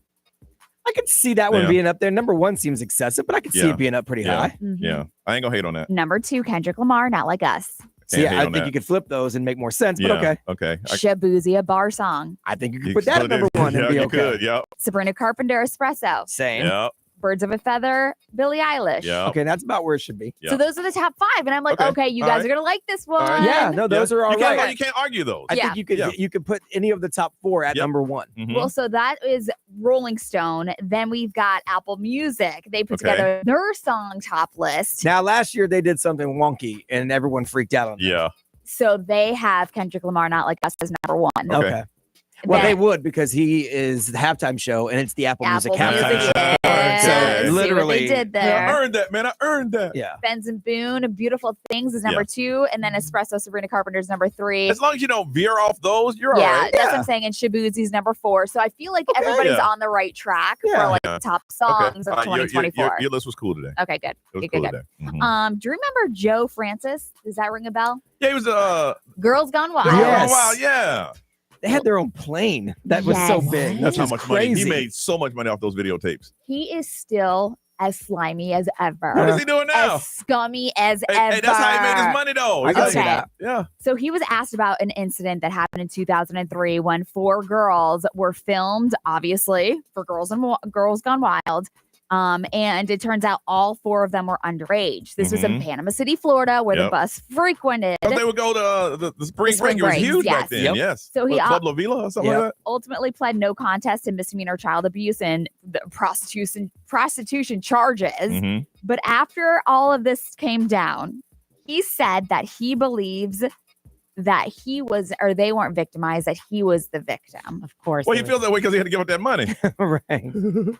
Speaker 4: I could see that one being up there. #1 seems excessive, but I could see it being up pretty high.
Speaker 1: Yeah. I ain't going to hate on that.
Speaker 2: #2, Kendrick Lamar, Not Like Us.
Speaker 4: See, I think you could flip those and make more sense, but okay.
Speaker 1: Okay.
Speaker 2: Shabuzi, a bar song.
Speaker 4: I think you could put that at #1 and be okay.
Speaker 1: You could, yeah.
Speaker 2: Sabrina Carpenter, Espresso.
Speaker 4: Same.
Speaker 1: Yeah.
Speaker 2: Birds of a Feather, Billie Eilish.
Speaker 1: Yeah.
Speaker 4: Okay, that's about where it should be.
Speaker 2: So those are the top 5, and I'm like, okay, you guys are gonna like this one.
Speaker 1: Right.
Speaker 4: Yeah, no, those are all right.
Speaker 1: You can't argue those.
Speaker 4: I think you could put any of the top 4 at #1.
Speaker 1: Mm-hmm.
Speaker 2: Well, so that is Rolling Stone. Then we've got Apple Music. They put together their song top list.
Speaker 4: Now, last year they did something wonky, and everyone freaked out on that.
Speaker 1: Yeah.
Speaker 2: So they have Kendrick Lamar, Not Like Us, as #1.
Speaker 4: Okay. Well, they would, because he is the halftime show, and it's the Apple Music halftime show.
Speaker 2: Yeah.
Speaker 4: So literally,
Speaker 2: they did there.
Speaker 1: I earned that, man. I earned that.
Speaker 4: Yeah.
Speaker 2: Benz and Boone, Beautiful Things is #2, and then Espresso, Sabrina Carpenter's #3.
Speaker 1: As long as you don't veer off those, you're all right.
Speaker 2: That's what I'm saying. And Shabuzi's '4. So I feel like everybody's on the right track for the top songs of 2024.
Speaker 1: Your list was cool today.
Speaker 2: Okay, good.
Speaker 1: It was
Speaker 2: Good.
Speaker 1: cool today. Mm-hmm.
Speaker 2: Do you remember Joe Francis? Does that ring a bell?
Speaker 1: Yeah, he was
Speaker 2: Girls Gone Wild.
Speaker 4: Yes.
Speaker 1: Wow, yeah.
Speaker 4: They had their own plane that was so big.
Speaker 1: That's how much money
Speaker 4: crazy.
Speaker 1: he made. So much money off those videotapes.
Speaker 2: He is still as slimy as ever.
Speaker 1: What is he doing now?
Speaker 2: As scummy as ever.
Speaker 1: Hey, that's how he made his money, though.
Speaker 4: I can see that.
Speaker 1: Yeah.
Speaker 2: So he was asked about an incident that happened in 2003 when 4 girls were filmed, obviously, for Girls Gone Wild. And it turns out all 4 of them were underage. This was in Panama City, Florida, where the bus frequented.
Speaker 1: But they would go to the spring break. It was huge back then. Yes.
Speaker 2: So he
Speaker 1: Club La Vila or something like that.
Speaker 2: ultimately pled no contest to misdemeanor child abuse and the prostitution charges. But after all of this came down, he said that he believes that he was, or they weren't victimized, that he was the victim.
Speaker 3: Of course.
Speaker 1: Well, he feels that way because he had to give up that money.
Speaker 4: Right.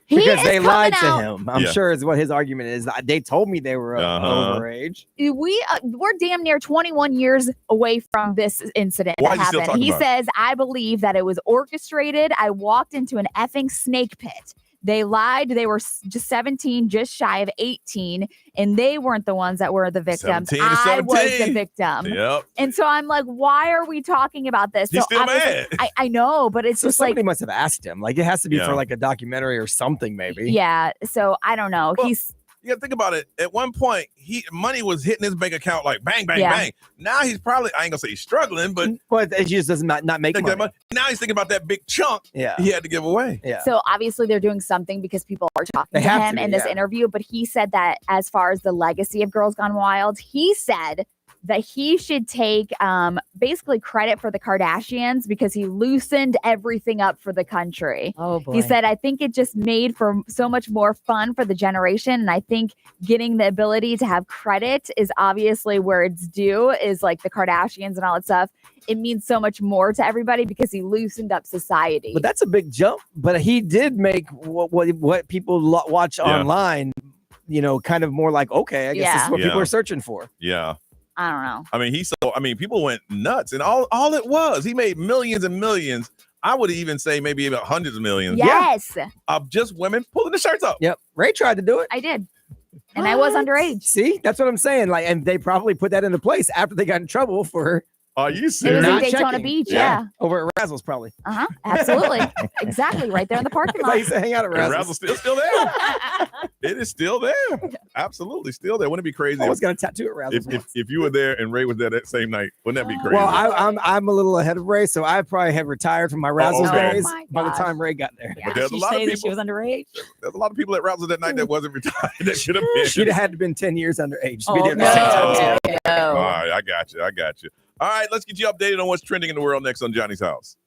Speaker 2: He
Speaker 4: Because they
Speaker 2: is
Speaker 4: lied to
Speaker 2: coming
Speaker 4: him. I'm sure is what his argument is. They told me they were overage.
Speaker 2: We're damn near 21 years away from this incident
Speaker 1: Why
Speaker 2: that
Speaker 1: is he still
Speaker 2: happened.
Speaker 1: talking
Speaker 2: He
Speaker 1: about it?
Speaker 2: says, I believe that it was orchestrated. I walked into an effing snake pit. They lied. They were just 17, just shy of 18, and they weren't the ones that were the victims.
Speaker 1: 17 to
Speaker 2: I was the
Speaker 1: 17.
Speaker 2: victim.
Speaker 1: Yep.
Speaker 2: And so I'm like, why are we talking about this?
Speaker 1: He's
Speaker 2: So
Speaker 1: still
Speaker 2: obviously-
Speaker 1: mad.
Speaker 2: I know, but it's
Speaker 4: So
Speaker 2: just like,
Speaker 4: somebody must have asked him. Like it has to be
Speaker 1: Yeah.
Speaker 4: for like a documentary or something, maybe.
Speaker 2: yeah. So I don't know.
Speaker 1: Well,
Speaker 2: He's
Speaker 1: You got to think about it. At one point, money was hitting his bank account like bang, bang,
Speaker 2: Yeah.
Speaker 1: bang. Now he's probably, I ain't gonna say he's struggling, but
Speaker 4: it just does not make
Speaker 1: think
Speaker 4: money.
Speaker 1: that money. Now he's thinking about that big chunk
Speaker 4: Yeah.
Speaker 1: he had to give away.
Speaker 4: Yeah.
Speaker 2: So obviously they're doing something because people are talking
Speaker 4: They
Speaker 2: to
Speaker 4: have
Speaker 2: him
Speaker 4: to be,
Speaker 2: in this
Speaker 4: yeah.
Speaker 2: interview. But he said that as far as the legacy of Girls Gone Wild, he said that he should take basically credit for the Kardashians because he loosened everything up for the country.
Speaker 3: Oh boy.
Speaker 2: He said, I think it just made for so much more fun for the generation. And I think getting the ability to have credit is obviously where it's due, is like the Kardashians and all that stuff. It means so much more to everybody because he loosened up society.
Speaker 4: But that's a big jump. But he did make what people watch online, kind of more like, okay, I guess this is what people are searching for.
Speaker 1: Yeah.
Speaker 2: I don't know.
Speaker 1: I mean, people went nuts, and all it was, he made millions and millions. I would even say maybe about hundreds of millions.
Speaker 2: Yes.
Speaker 1: Of just women pulling the shirts up.
Speaker 4: Yep. Ray tried to do it.
Speaker 2: I did. And I was underage.
Speaker 4: See, that's what I'm saying. Like, and they probably put that into place after they got in trouble for.
Speaker 1: Are you
Speaker 2: It was
Speaker 1: serious?
Speaker 2: in
Speaker 4: Not
Speaker 2: Daytona
Speaker 4: checking.
Speaker 2: Beach. Yeah.
Speaker 4: Over at Razzles, probably.
Speaker 2: Absolutely. Exactly. Right there in the parking
Speaker 4: I
Speaker 2: lot.
Speaker 4: used to hang out at
Speaker 1: And
Speaker 4: Razzles.
Speaker 1: Razzle's still there. It is still there. Absolutely still there. Wouldn't it be crazy?
Speaker 4: I always got a tattoo at Razzles.
Speaker 1: If you were there and Ray was there that same night, wouldn't that be crazy?
Speaker 4: Well, I'm a little ahead of Ray, so I probably had retired from my Razzles
Speaker 1: okay.
Speaker 4: days
Speaker 2: Oh my
Speaker 4: by the
Speaker 2: gosh.
Speaker 4: time Ray got there.
Speaker 1: But there's a
Speaker 3: She
Speaker 1: lot of
Speaker 3: say that she
Speaker 1: people.
Speaker 3: was underage.
Speaker 1: There's a lot of people at Razzles that night that wasn't retired that should have been.
Speaker 4: She'd have had to been 10 years underage to be
Speaker 3: Oh,
Speaker 4: there at the same time.
Speaker 1: All right, I got you. All right, let's get you updated on what's trending in the world next on Johnny's House.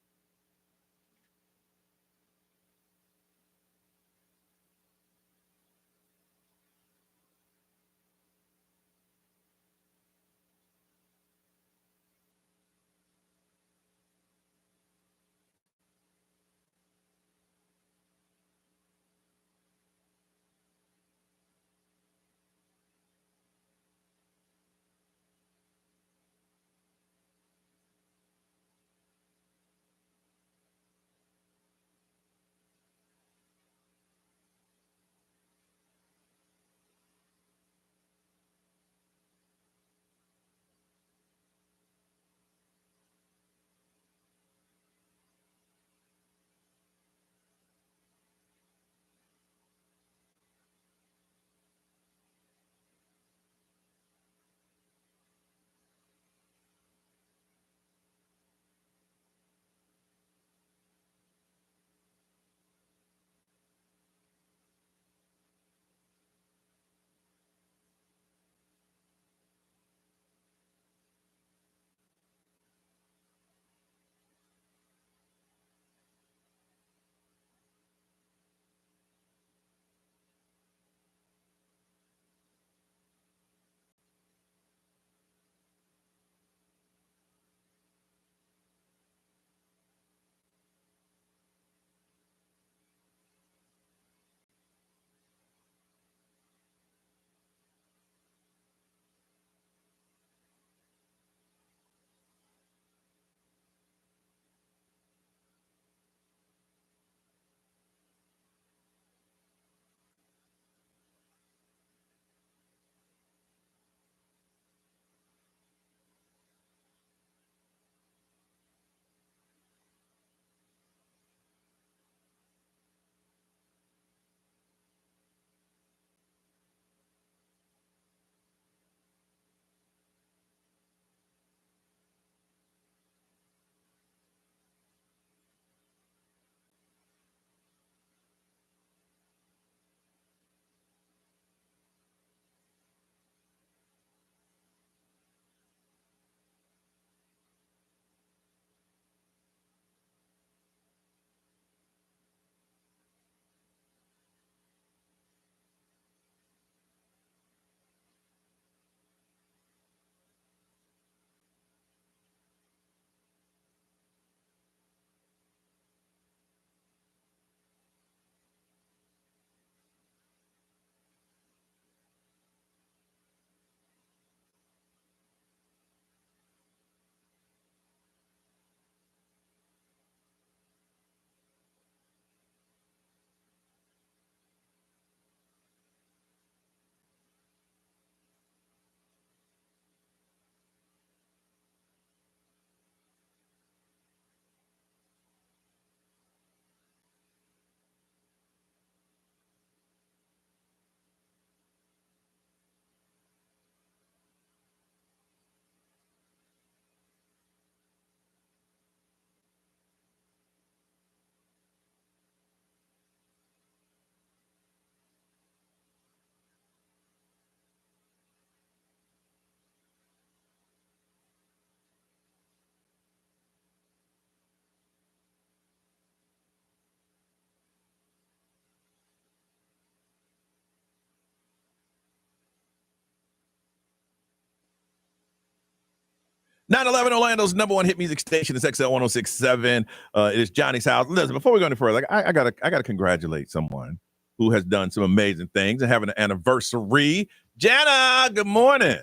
Speaker 1: 911 Orlando's number one hit music station is XL 1067. It is Johnny's house. Listen, before we go any further, I gotta congratulate someone who has done some amazing things and having an anniversary. Jana, good morning.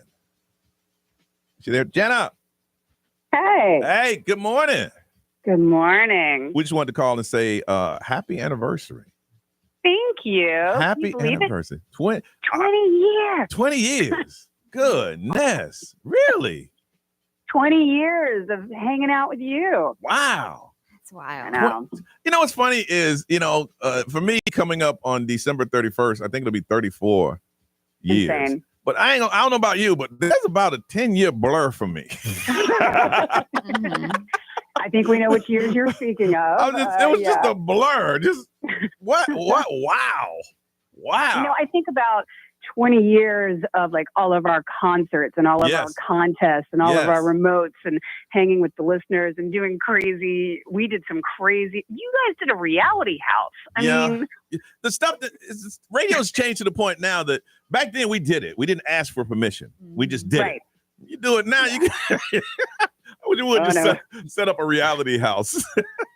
Speaker 1: You there, Jana?
Speaker 15: Hey.
Speaker 1: Hey, good morning.
Speaker 15: Good morning.
Speaker 1: We just wanted to call and say happy anniversary.
Speaker 15: Thank you.
Speaker 1: Happy
Speaker 15: Can you believe
Speaker 1: anniversary.
Speaker 15: It? 20 years.
Speaker 1: 20 years. Goodness. Really?
Speaker 15: 20 years of hanging out with you.
Speaker 1: Wow.
Speaker 2: That's wild.
Speaker 15: I know.
Speaker 1: You know what's funny is, for me coming up on December 31st, I think it'll be 34 years.
Speaker 15: Insane.
Speaker 1: But I don't know about you, but that's about a 10-year blur for me.
Speaker 15: I think we know which years you're speaking of.
Speaker 1: It was just a blur. Just what? Wow.
Speaker 15: I think about 20 years of like all of our concerts and all of our contests and all of our remotes and hanging with the listeners and doing crazy. We did some crazy. You guys did a reality house. I mean,
Speaker 1: the stuff that radio's changed to the point now that back then we did it. We didn't ask for permission. We just did it. You do it now. You can. You wouldn't set up a reality house.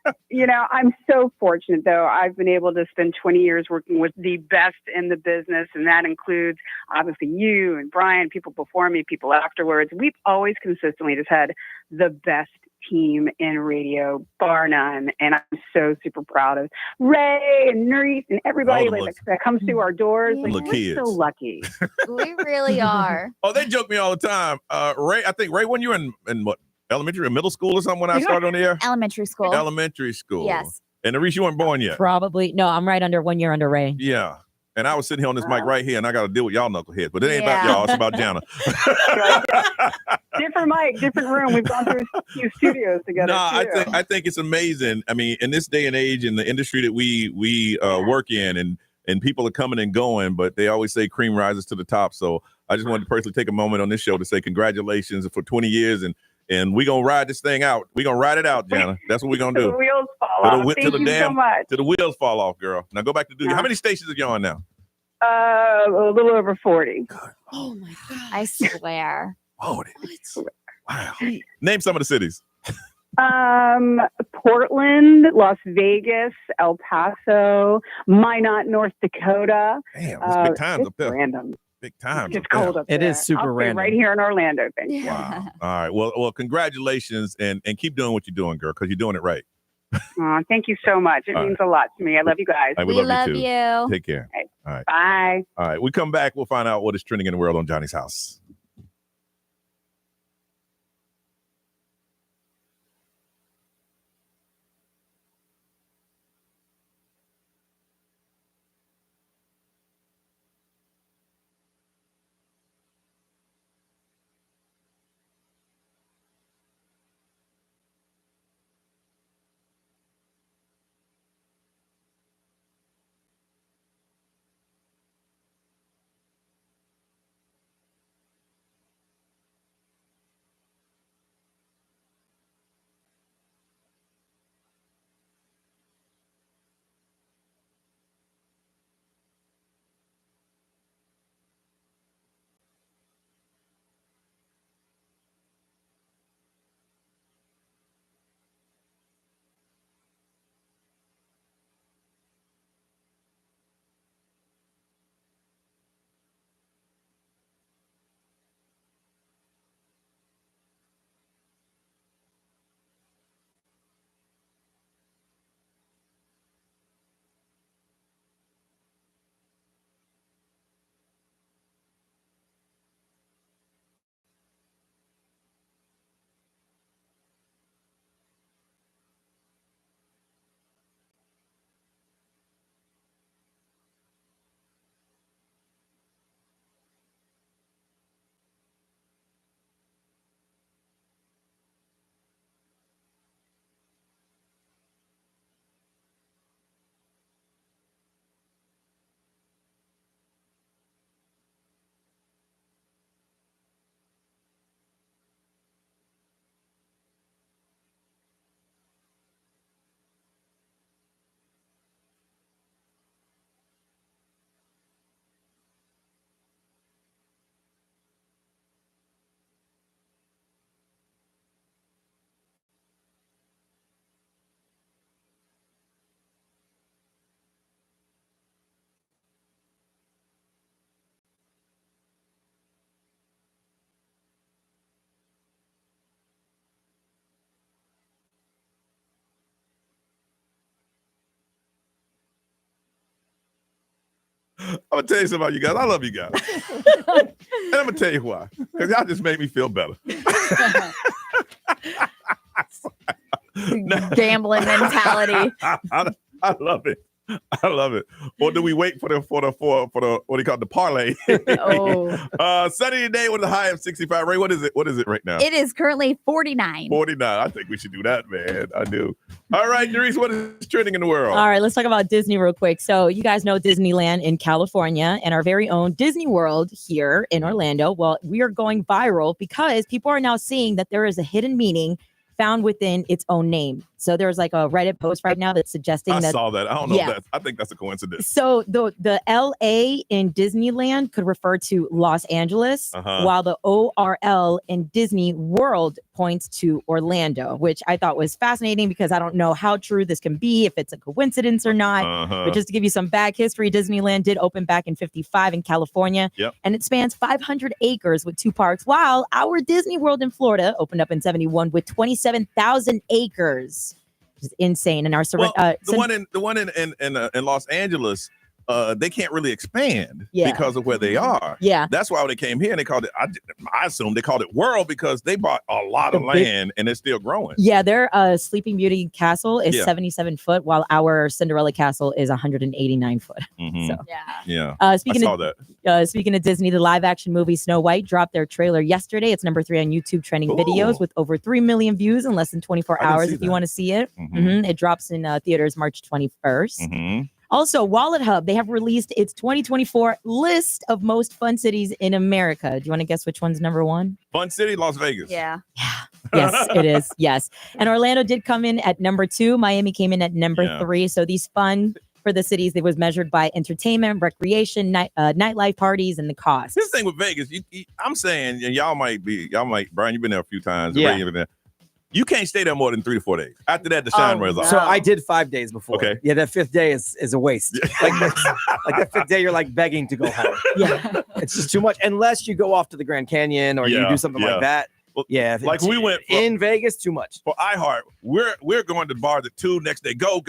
Speaker 15: I'm so fortunate, though. I've been able to spend 20 years working with the best in the business, and that includes, obviously, you and Brian, people before me, people afterwards. We've always consistently just had the best team in radio, bar none, and I'm so super proud of Ray and Nerith and everybody that comes through our doors.
Speaker 2: Yeah.
Speaker 15: We're so lucky.
Speaker 2: We really are.
Speaker 1: Oh, they joke me all the time. Ray, I think, when you were in what? Elementary or middle school or something when I started on the air?
Speaker 2: Elementary school.
Speaker 1: Elementary school.
Speaker 2: Yes.
Speaker 1: And Arish, you weren't born yet.
Speaker 3: Probably. No, I'm right under 1 year under Ray.
Speaker 1: Yeah. And I was sitting here on this mic right here, and I got to deal with y'all knuckleheads. But it ain't about y'all. It's about Jana.
Speaker 15: Different mic, different room. We've gone through a few studios together.
Speaker 1: No,
Speaker 15: too.
Speaker 1: I think it's amazing. I mean, in this day and age, in the industry that we work in, and people are coming and going, but they always say cream rises to the top. So I just wanted to personally take a moment on this show to say congratulations for 20 years, and we're going to ride this thing out. We're going to ride it out, Jana. That's what we're going to do.
Speaker 15: The wheels fall off. Thank you so much.
Speaker 1: Till the wheels fall off, girl. Now go back to how many stations are you on now?
Speaker 15: A little over 40.
Speaker 3: Oh, my God.
Speaker 2: I swear.
Speaker 1: 40. Wow. Name some of the cities.
Speaker 15: Portland, Las Vegas, El Paso, Minot, North Dakota.
Speaker 1: Damn, that's big times up there.
Speaker 15: Random.
Speaker 1: Big times.
Speaker 15: It's cold up there.
Speaker 4: It is super random.
Speaker 15: Right here in Orlando. Thank you.
Speaker 1: Wow. All right. Well, congratulations and keep doing what you're doing, girl, because you're doing it right.
Speaker 15: Thank you so much. It means a lot to me. I love you guys.
Speaker 1: We love you too. Take care.
Speaker 15: Okay.
Speaker 1: All right.
Speaker 15: Bye.
Speaker 1: All right. We come back. We'll find out what is trending in the world on Johnny's house. I'm gonna tell you something about you guys. I love you guys, and I'm gonna tell you why. Because y'all just made me feel better.
Speaker 2: Gambling mentality.
Speaker 1: I love it. I love it. Or do we wait for the what do you call it, the parlay? Sunny today with a high of 65. Ray, what is it? What is it right now?
Speaker 2: It is currently 49.
Speaker 1: 49. I think we should do that, man. I do. All right, Nerese, what is trending in the world?
Speaker 3: All right, let's talk about Disney real quick. So you guys know Disneyland in California and our very own Disney World here in Orlando. Well, we are going viral because people are now seeing that there is a hidden meaning found within its own name. So there's like a Reddit post right now that's suggesting
Speaker 1: I
Speaker 3: that.
Speaker 1: saw that. I don't know if that's, I think that's a coincidence.
Speaker 3: So the LA in Disneyland could refer to Los Angeles, while the ORL in Disney World points to Orlando, which I thought was fascinating because I don't know how true this can be, if it's a coincidence or not. But just to give you some back history, Disneyland did open back in 1955 in California, and it spans 500 acres with 2 parks, while our Disney World in Florida opened up in 1971 with 27,000 acres. Which is insane. And our
Speaker 1: the one in Los Angeles, they can't really expand because of where they are.
Speaker 3: Yeah,
Speaker 1: that's why when they came here and they called it. I assume they called it World because they bought a lot of land and it's still growing.
Speaker 3: Yeah, their Sleeping Beauty castle is 77 foot, while our Cinderella castle is 189 foot. So
Speaker 1: Speaking
Speaker 3: speaking of Disney, the live action movie Snow White dropped their trailer yesterday. It's number 3 on YouTube trending videos with over 3 million views in less than 24 hours. If you want to see it, it drops in theaters March 21st. Also, Wallet Hub, they have released its 2024 list of most fun cities in America. Do you want to guess which one's number 1?
Speaker 1: Fun city, Las Vegas.
Speaker 2: Yeah.
Speaker 3: Yes, it is. Yes. And Orlando did come in at number 2. Miami came in at number 3. So these fun for the cities, it was measured by entertainment, recreation, nightlife parties, and the cost.
Speaker 1: This thing with Vegas, I'm saying, y'all might, Brian, you've been there a few times.
Speaker 4: Yeah.
Speaker 1: Ray, you've been there. You can't stay there more than 3 to 4 days. After that, the shine wears off.
Speaker 4: So I did 5 days before.
Speaker 1: Okay.
Speaker 4: Yeah, that 5th day is a waste. Like that 5th day, you're like begging to go home.
Speaker 3: Yeah.
Speaker 4: It's just too much. Unless you go off to the Grand Canyon or you do something like that.
Speaker 1: Well,
Speaker 4: yeah,
Speaker 1: like we went
Speaker 4: in Vegas, too much.
Speaker 1: For iHeart, we're going to bars at 2, next day, go.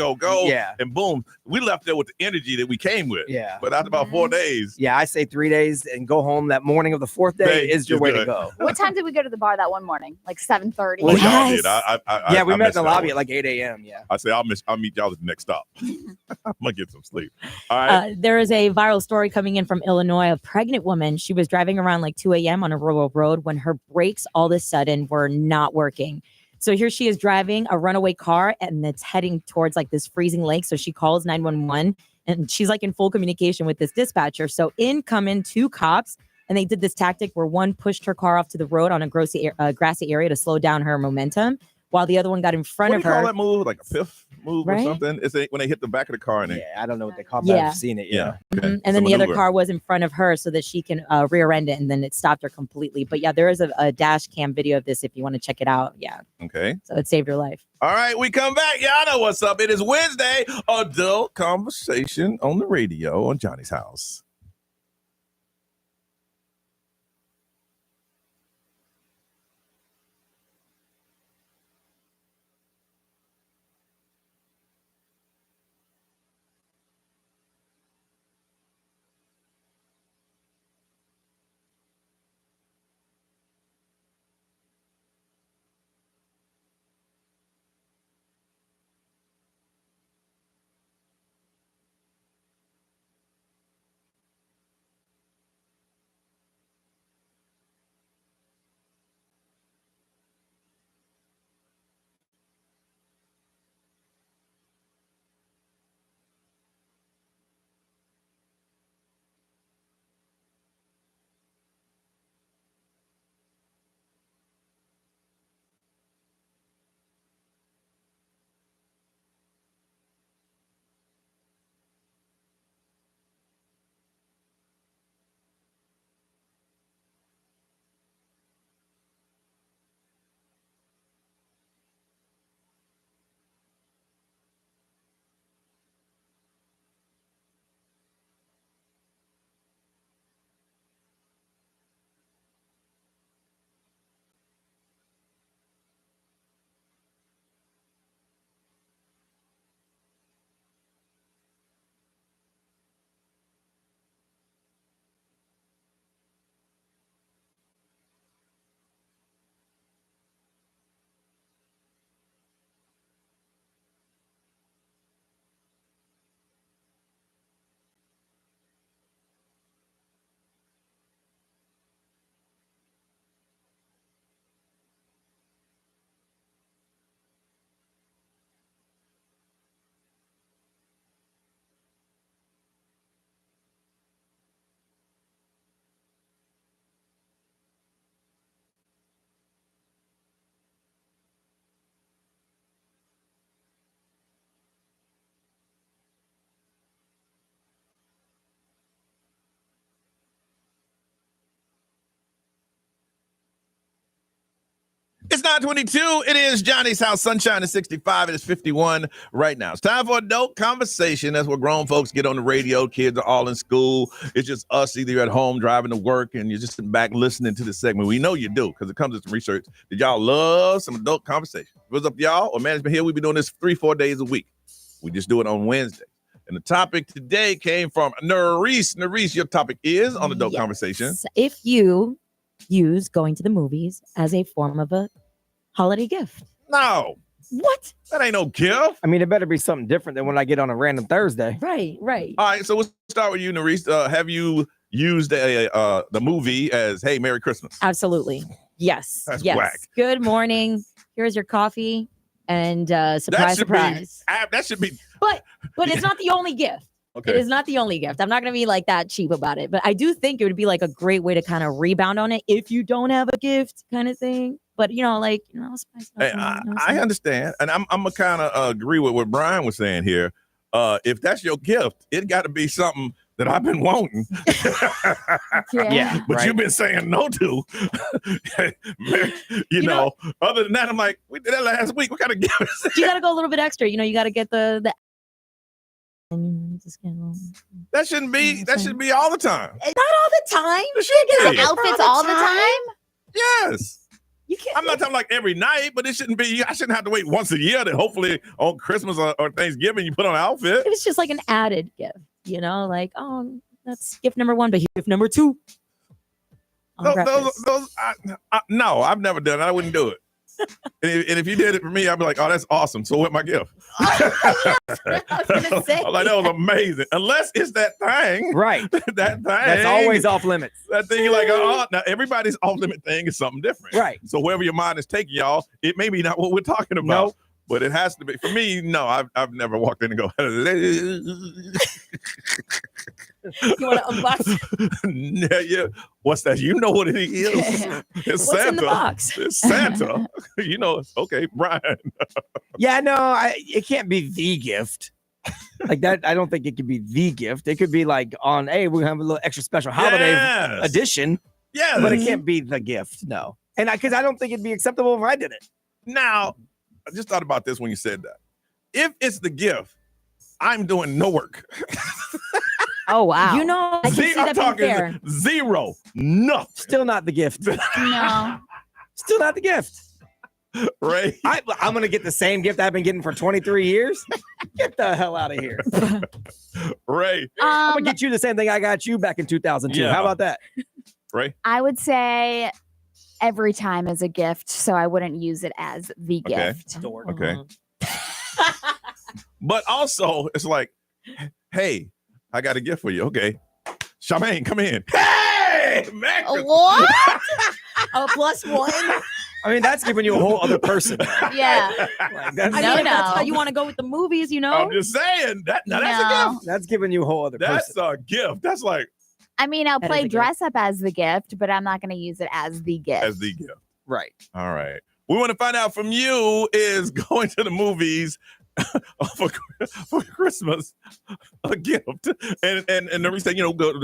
Speaker 4: Yeah.
Speaker 1: And boom, we left there with the energy that we came with.
Speaker 4: Yeah.
Speaker 1: But after about 4 days.
Speaker 4: Yeah, I say 3 days and go home that morning of the 4th day is your way to go.
Speaker 2: What time did we go to the bar that one morning? Like 7:30?
Speaker 1: Well, y'all did.
Speaker 4: Yeah, we met in the lobby at like 8 a.m. Yeah.
Speaker 1: I say I'll meet y'all at the next stop. I'm gonna get some sleep. All right.
Speaker 3: There is a viral story coming in from Illinois. A pregnant woman. She was driving around like 2 a.m. on a rural road when her brakes all of a sudden were not working. So here she is driving a runaway car and it's heading towards like this freezing lake. So she calls 911 and she's like in full communication with this dispatcher. So in come in 2 cops and they did this tactic where one pushed her car off to the road on a grassy area to slow down her momentum, while the other one got in front of her.
Speaker 1: What do you call that move? Like a fifth move
Speaker 3: Right?
Speaker 1: or something? It's when they hit the back of the car and
Speaker 4: I don't know what they call it, but
Speaker 3: Yeah.
Speaker 4: I've seen it.
Speaker 1: Yeah.
Speaker 3: And then the other car was in front of her so that she can rear end it, and then it stopped her completely. But yeah, there is a dash cam video of this if you want to check it out. Yeah.
Speaker 1: Okay.
Speaker 3: So it saved her life.
Speaker 1: All right, we come back. Y'all know what's up. It is Wednesday, adult conversation on the radio on Johnny's House. 9:22. It is Johnny's house. Sunshine is 65. It is 51 right now. It's time for adult conversation. That's where grown folks get on the radio. Kids are all in school. It's just us. Either you're at home driving to work and you're just sitting back listening to this segment. We know you do because it comes with some research. Did y'all love some adult conversation? What's up, y'all? Or management here? We've been doing this 3-4 days a week. We just do it on Wednesday. And the topic today came from Nerese. Nerese, your topic is on adult conversation.
Speaker 3: If you use going to the movies as a form of a holiday gift.
Speaker 1: No.
Speaker 3: What?
Speaker 1: That ain't no gift.
Speaker 4: I mean, it better be something different than when I get on a random Thursday.
Speaker 3: Right.
Speaker 1: All right, so we'll start with you, Nerese. Have you used the movie as, hey, Merry Christmas?
Speaker 3: Absolutely. Yes.
Speaker 1: That's
Speaker 3: yes.
Speaker 1: whack.
Speaker 3: Good morning. Here's your coffee. And surprise.
Speaker 1: That should be.
Speaker 3: But it's not the only gift.
Speaker 1: Okay.
Speaker 3: It is not the only gift. I'm not going to be like that cheap about it. But I do think it would be like a great way to kind of rebound on it if you don't have a gift kind of thing. But, spice it up,
Speaker 1: I understand. And I'm going to kind of agree with what Brian was saying here. If that's your gift, it got to be something that I've been wanting.
Speaker 3: Yeah.
Speaker 1: But
Speaker 4: right.
Speaker 1: you've been saying no to. Other than that, I'm like, we did that last week. What kind of gift is that?
Speaker 3: You got to go a little bit extra. You got to get the
Speaker 1: That shouldn't be all the time.
Speaker 3: Not all the time.
Speaker 1: It should be.
Speaker 2: Outfits all the time?
Speaker 1: Yes.
Speaker 3: You can't.
Speaker 1: I'm not talking like every night, but it shouldn't be. I shouldn't have to wait once a year that hopefully on Christmas or Thanksgiving you put on an outfit.
Speaker 3: It's just like an added gift, like, oh, that's gift number 1, but gift number 2.
Speaker 1: No, I've never done it. I wouldn't do it. and if you did it for me, I'd be like, oh, that's awesome. So what my gift?
Speaker 3: I was gonna say.
Speaker 1: I'm like, that was amazing. Unless it's that thing.
Speaker 4: Right.
Speaker 1: That thing.
Speaker 4: That's always off limits.
Speaker 1: That thing you're like, now everybody's off limit thing is something different.
Speaker 4: Right.
Speaker 1: So wherever your mind is taking y'all, it may be not what we're talking about.
Speaker 4: Nope.
Speaker 1: But it has to be. For me, no, I've never walked in and go,
Speaker 3: You want to unbox?
Speaker 1: yeah. What's that? You know what it is. It's
Speaker 3: What's
Speaker 1: Santa.
Speaker 3: in the box?
Speaker 1: It's Santa. Okay, Brian.
Speaker 4: Yeah, no, it can't be the gift. Like that, I don't think it could be the gift. It could be like on, hey, we're gonna have a little extra special holiday edition.
Speaker 1: Yeah.
Speaker 4: But it can't be the gift, no. And because I don't think it'd be acceptable if I did it.
Speaker 1: Now, I just thought about this when you said that. If it's the gift, I'm doing no work.
Speaker 2: Oh, wow.
Speaker 3: I can see
Speaker 1: I'm
Speaker 3: that being
Speaker 1: talking
Speaker 3: fair.
Speaker 1: zero. Nothing.
Speaker 4: Still not the gift.
Speaker 2: No.
Speaker 4: Still not the gift.
Speaker 1: Right?
Speaker 4: I'm going to get the same gift I've been getting for 23 years. Get the hell out of here.
Speaker 1: Right.
Speaker 4: I'm going to get you the same thing I got you back in 2002.
Speaker 1: Yeah.
Speaker 4: How about that?
Speaker 1: Right.
Speaker 2: I would say every time is a gift, so I wouldn't use it as the gift.
Speaker 1: Okay. But also, it's like, hey, I got a gift for you. Okay. Charmaine, come in. Hey, man.
Speaker 2: What?
Speaker 3: Oh, +1.
Speaker 4: I mean, that's giving you a whole other person.
Speaker 2: Yeah.
Speaker 4: Like, that's,
Speaker 3: I mean, if that's how you want to go with the movies,
Speaker 1: I'm just saying. That's a gift.
Speaker 4: that's giving you a whole other
Speaker 1: That's
Speaker 4: person.
Speaker 1: a gift. That's like
Speaker 2: I mean, I'll
Speaker 3: That
Speaker 2: play
Speaker 3: is a
Speaker 2: dress up as the gift, but I'm not going to use it as the gift.
Speaker 1: as the gift.
Speaker 4: Right.
Speaker 1: All right. We want to find out from you is going to the movies for Christmas a gift. And the reason,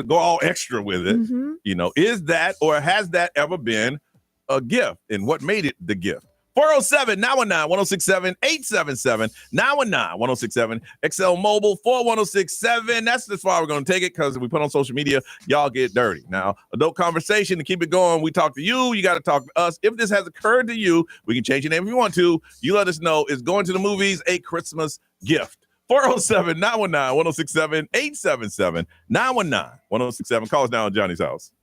Speaker 1: go all extra with it.
Speaker 2: Mm-hmm.
Speaker 1: Is that or has that ever been a gift? And what made it the gift? 407-919-1067, 877-919-1067, XL Mobile 41067. That's as far we're going to take it because if we put on social media, y'all get dirty. Now, adult conversation to keep it going. We talk to you. You got to talk to us. If this has occurred to you, we can change your name if you want to. You let us know. Is going to the movies a Christmas gift? 407-919-1067, 877-919-1067. Call us now on Johnny's house.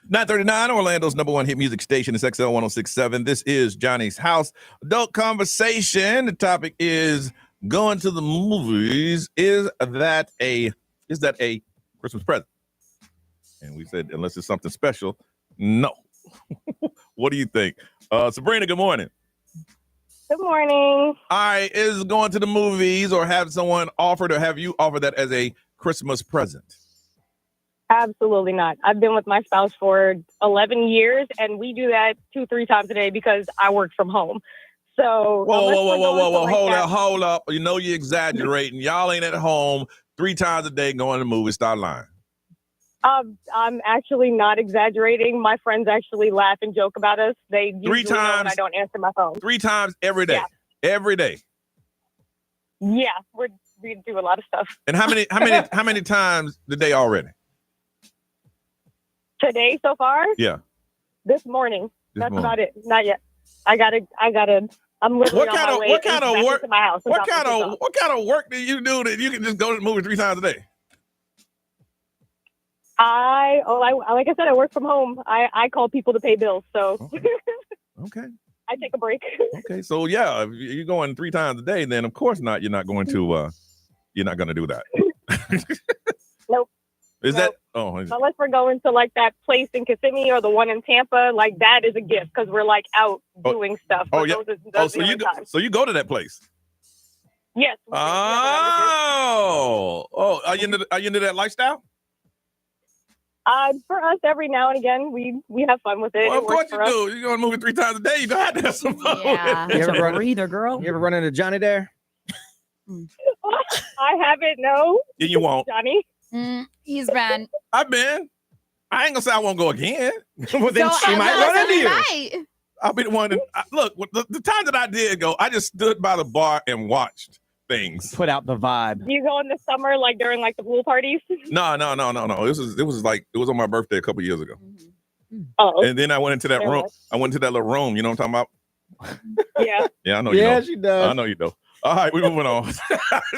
Speaker 1: 939, Orlando's number one hit music station is XL 1067. This is Johnny's House. Adult Conversation. The topic is going to the movies. Is that a Christmas present? And we said, unless it's something special, no. What do you think? Sabrina, good morning.
Speaker 6: Good morning.
Speaker 1: All right, is going to the movies or have someone offered or have you offered that as a Christmas present?
Speaker 16: Absolutely not. I've been with my spouse for 11 years, and we do that 2-3 times a day because I work from home. So
Speaker 1: whoa, hold up. You know you're exaggerating. Y'all ain't at home 3 times a day going to the movies. Start lying.
Speaker 16: I'm actually not exaggerating. My friends actually laugh and joke about us. They usually know when I don't answer my phone.
Speaker 1: 3 times every day. Yeah. Every day.
Speaker 16: Yeah, we do a lot of stuff.
Speaker 1: And how many times the day already?
Speaker 16: Today so far?
Speaker 1: Yeah.
Speaker 16: This morning. That's about it. Not yet. I gotta. I'm literally on my way back into my house.
Speaker 1: What kind of work do you do that you can just go to the movie 3 times a day?
Speaker 16: Like I said, I work from home. I call people to pay bills. So
Speaker 1: Okay.
Speaker 16: I take a break.
Speaker 1: Okay. So yeah, if you're going 3 times a day, then of course not. You're not going to do that.
Speaker 16: Nope.
Speaker 1: Is
Speaker 16: that?
Speaker 1: Oh.
Speaker 16: Unless we're going to like that place in Kissimmee or the one in Tampa, like that is a gift because we're like out doing stuff.
Speaker 1: Oh yeah. So you go to that place?
Speaker 16: Yes.
Speaker 1: Oh. Are you into that lifestyle?
Speaker 16: For us, every now and again, we have fun with it.
Speaker 1: Well, of course you do. You're going to movie 3 times a day. You don't have to have some fun.
Speaker 3: Yeah.
Speaker 4: You ever run
Speaker 3: breather, girl?
Speaker 4: You ever run into Johnny there?
Speaker 16: I haven't. No.
Speaker 1: Yeah, you won't.
Speaker 16: Johnny.
Speaker 2: He's been.
Speaker 1: I've been. I ain't gonna say I won't go again.
Speaker 4: Well, then she might run into you.
Speaker 1: I'll be the one that look. The time that I did go, I just stood by the bar and watched things.
Speaker 4: Put out the vibe.
Speaker 16: Do you go in the summer, like during like the pool parties?
Speaker 1: No. It was on my birthday a couple years ago.
Speaker 16: Oh.
Speaker 1: And then I went into that room. I went into that little room. You know what I'm talking about?
Speaker 16: Yeah.
Speaker 1: Yeah, I know you know.
Speaker 4: Yeah, she does.
Speaker 1: I know you do. All right, we're moving on.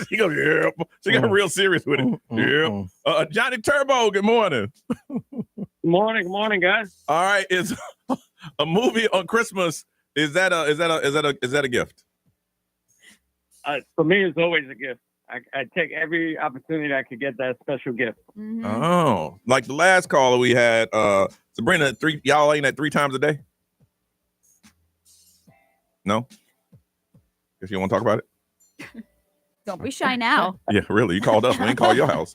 Speaker 1: She goes, yeah. She got real serious with it. Yeah. Johnny Turbo, good morning.
Speaker 17: Good morning, guys.
Speaker 1: All right, is a movie on Christmas, is that a gift?
Speaker 17: For me, it's always a gift. I take every opportunity I could get that special gift.
Speaker 2: Mm-hmm.
Speaker 1: Oh, like the last caller we had, Sabrina, y'all ain't at 3 times a day? No? Guess you don't want to talk about it?
Speaker 2: Don't be shy now.
Speaker 1: Yeah, really. You called us. We didn't call your house.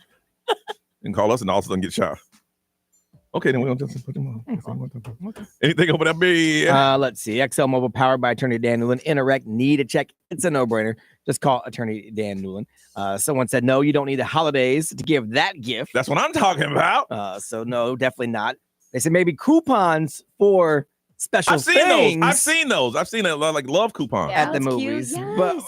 Speaker 1: You can call us and all of a sudden get shot. Okay, then we're going to just put them on. Anything over that big?
Speaker 4: Let's see. XL Mobile powered by Attorney Dan Newland. Interact, need a check. It's a no-brainer. Just call Attorney Dan Newland. Someone said, no, you don't need the holidays to give that gift.
Speaker 1: That's what I'm talking about.
Speaker 4: So no, definitely not. They said maybe coupons for special things.
Speaker 1: I've seen those. I've seen like love coupons
Speaker 4: at the movies.
Speaker 2: Cute. Yes.
Speaker 4: But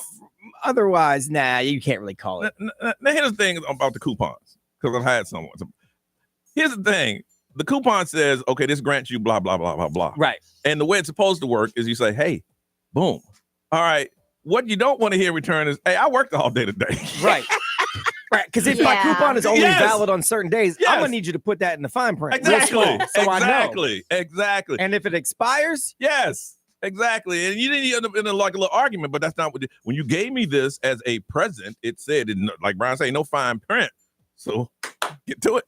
Speaker 4: otherwise, nah, you can't really call it.
Speaker 1: Now, here's the thing about the coupons, because I've had someone. Here's the thing. The coupon says, okay, this grants you blah, blah, blah, blah, blah.
Speaker 4: Right.
Speaker 1: And the way it's supposed to work is you say, hey, boom. All right. What you don't want to hear in return is, hey, I worked all day today.
Speaker 4: Right. Right. Because if my coupon is only valid on certain days, I'm going to need you to put that in the fine print.
Speaker 1: Exactly.
Speaker 4: So I know.
Speaker 1: Exactly.
Speaker 4: And if it expires?
Speaker 1: Yes. Exactly. And you didn't end up in like a little argument, but that's not what when you gave me this as a present, it said, like Brian said, no fine print. So get to it.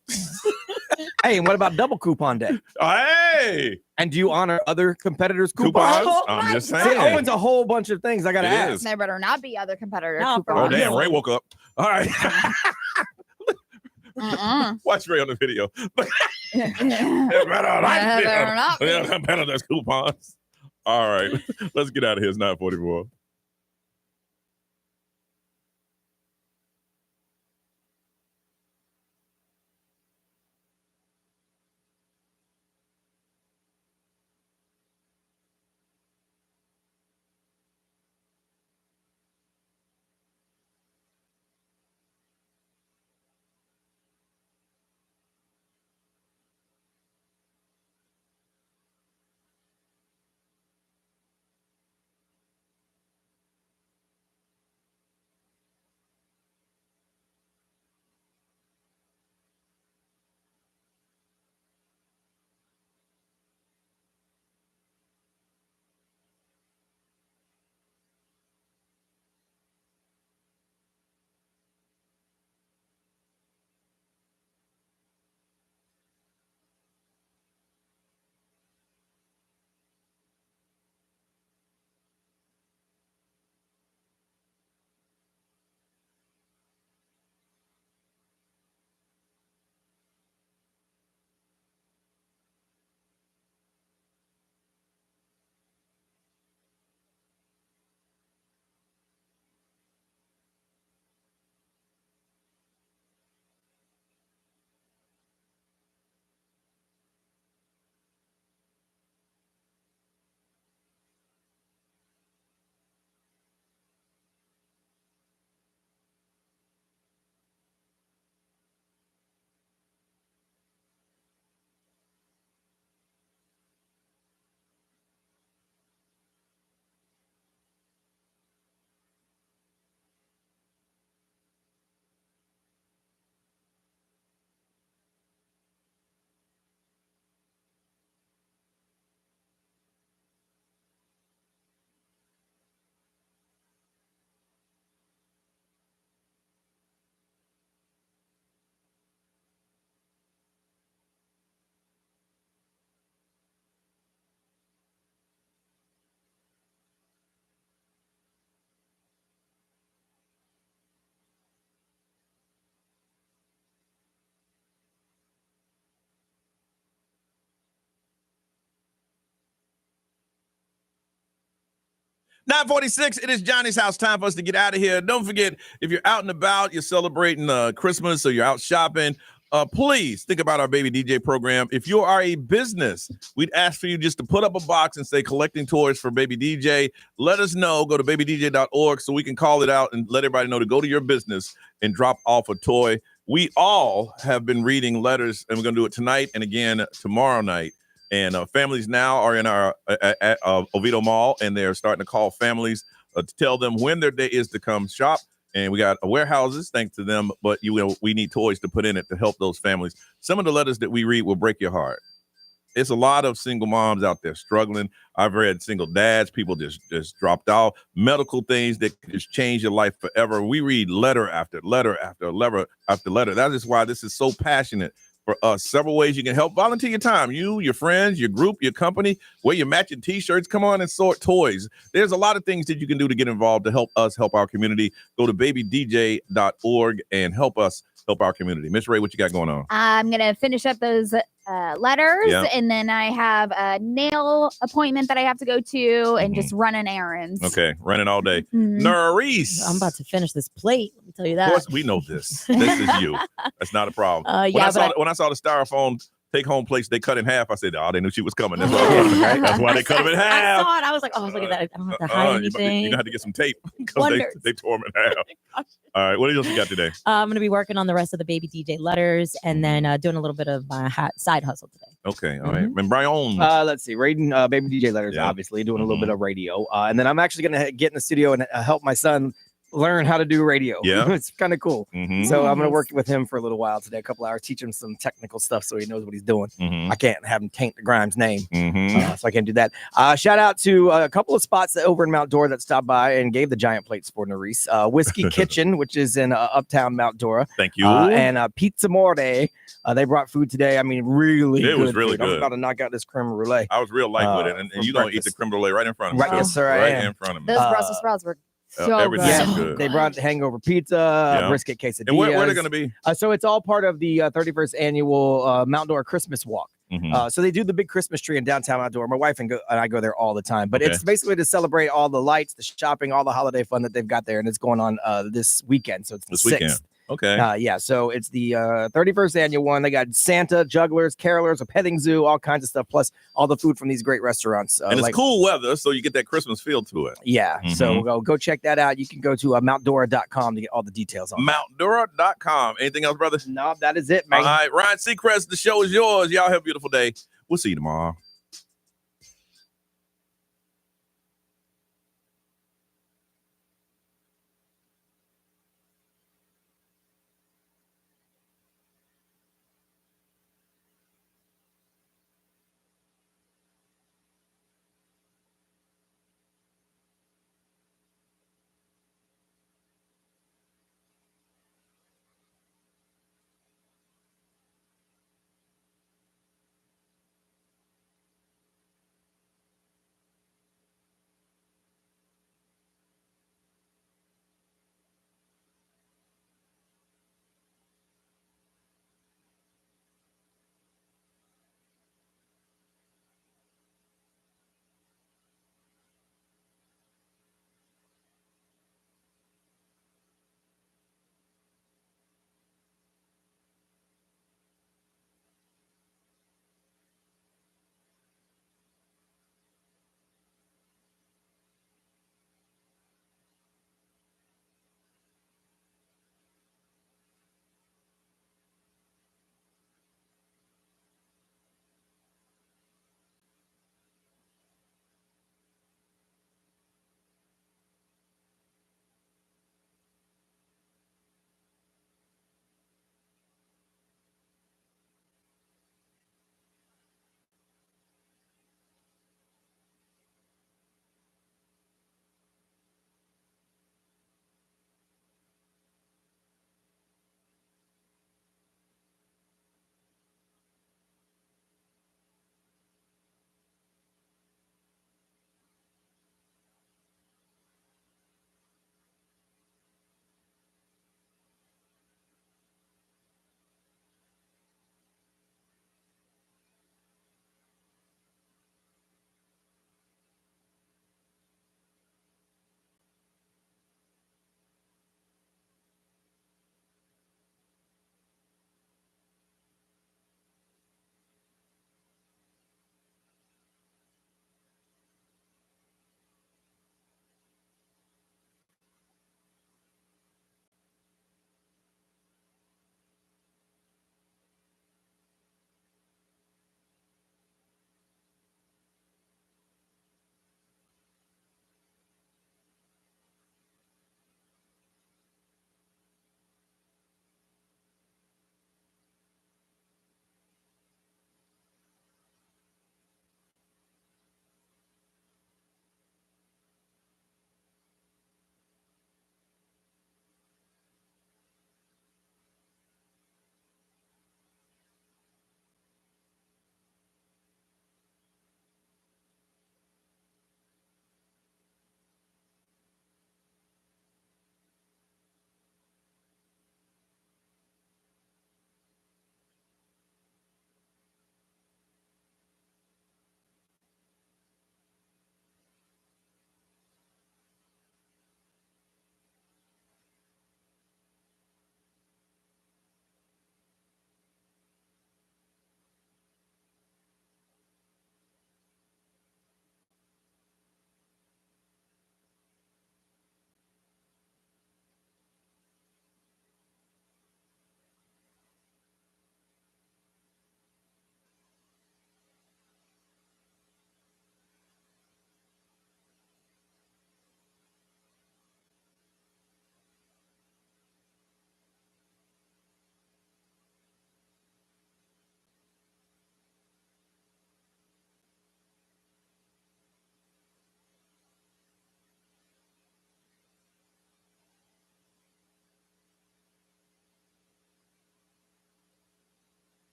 Speaker 4: Hey, and what about double coupon day?
Speaker 1: Hey.
Speaker 4: And do you honor other competitors' coupons?
Speaker 1: I'm just saying.
Speaker 4: See, it opens a whole bunch of things I got to ask.
Speaker 2: There better not be other competitor
Speaker 4: No,
Speaker 2: coupons.
Speaker 1: Oh, damn. Ray woke up. All right. Watch Ray on the video. Better than coupons. All right. Let's get out of here. It's 9:44. 9:46, it is Johnny's house. Time for us to get out of here. Don't forget, if you're out and about, you're celebrating Christmas, or you're out shopping, please think about our Baby DJ program. If you are a business, we'd ask for you just to put up a box and say collecting toys for Baby DJ. Let us know. Go to babydj.org so we can call it out and let everybody know to go to your business and drop off a toy. We all have been reading letters, and we're going to do it tonight and again tomorrow night. And families now are in our at Oviedo Mall, and they're starting to call families to tell them when their day is to come shop. And we got warehouses, thanks to them, but we need toys to put in it to help those families. Some of the letters that we read will break your heart. It's a lot of single moms out there struggling. I've read single dads, people just dropped out, medical things that can just change your life forever. We read letter after letter after letter after letter. That is why this is so passionate for us. Several ways you can help. Volunteer your time. You, your friends, your group, your company, wear your matching t-shirts. Come on and sort toys. There's a lot of things that you can do to get involved to help us help our community. Go to babydj.org and help us help our community. Miss Ray, what you got going on?
Speaker 2: I'm going to finish up those letters, and then I have a nail appointment that I have to go to, and just running errands.
Speaker 1: Okay, running all day. Nerese.
Speaker 3: I'm about to finish this plate. Let me tell you that.
Speaker 1: Of course, we know this. This is you. That's not a problem. When I saw the styrofoam take-home plates they cut in half, I said, "Oh, they knew she was coming." That's why, that's why they cut them in half.
Speaker 3: I saw it. I was like, "Oh, look at that! I don't have to hide anything."
Speaker 1: You have to get some tape because they tore them in half. All right, what else you got today?
Speaker 3: I'm going to be working on the rest of the Baby DJ letters, and then doing a little bit of my side hustle today.
Speaker 1: Okay, all right. And Brian,
Speaker 4: let's see, reading Baby DJ letters, obviously doing a little bit of radio, and then I'm actually going to get in the studio and help my son learn how to do radio.
Speaker 1: Yeah.
Speaker 4: It's kind of cool. So I'm going to work with him for a little while today, a couple hours, teach him some technical stuff so he knows what he's doing. I can't have him taint the Grimes name, so I can't do that. Shout out to a couple of spots over in Mount Dora that stopped by and gave the giant plates for Nerese. Whiskey Kitchen, which is in uptown Mount Dora.
Speaker 1: Thank you.
Speaker 4: And Pizza More. They brought food today. I mean, really
Speaker 1: It
Speaker 4: good
Speaker 1: was really
Speaker 4: food.
Speaker 1: good.
Speaker 4: I'm about to knock out this creme brulee.
Speaker 1: I was real light with it, and you're going to eat the creme brulee right in front of me.
Speaker 4: Right, yes, sir.
Speaker 1: Right in front of me.
Speaker 2: Those Brussels sprouts were so
Speaker 1: everything's
Speaker 2: good.
Speaker 1: good.
Speaker 4: They brought hangover pizza, brisket quesadillas.
Speaker 1: And where are they going to be?
Speaker 4: So it's all part of the 31st annual Mount Dora Christmas Walk. So they do the big Christmas tree in downtown Mount Dora. My wife and I go there all the time. But it's basically to celebrate all the lights, the shopping, all the holiday fun that they've got there. And it's going on this weekend. So it's the 6th.
Speaker 1: Okay.
Speaker 4: So it's the 31st annual one. They got Santa, jugglers, carolers, a petting zoo, all kinds of stuff, plus all the food from these great restaurants.
Speaker 1: And it's cool weather, so you get that Christmas feel to it.
Speaker 4: Yeah. So go check that out. You can go to mountdora.com to get all the details on
Speaker 1: mountdora.com. Anything else, brother?
Speaker 4: No, that is it, man.
Speaker 1: All right, Ryan Seacrest, the show is yours. Y'all have a beautiful day. We'll see you tomorrow.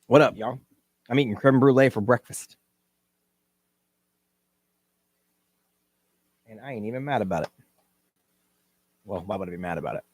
Speaker 4: What up, y'all? I'm eating creme brulee for breakfast. And I ain't even mad about it. Well, why would I be mad about it?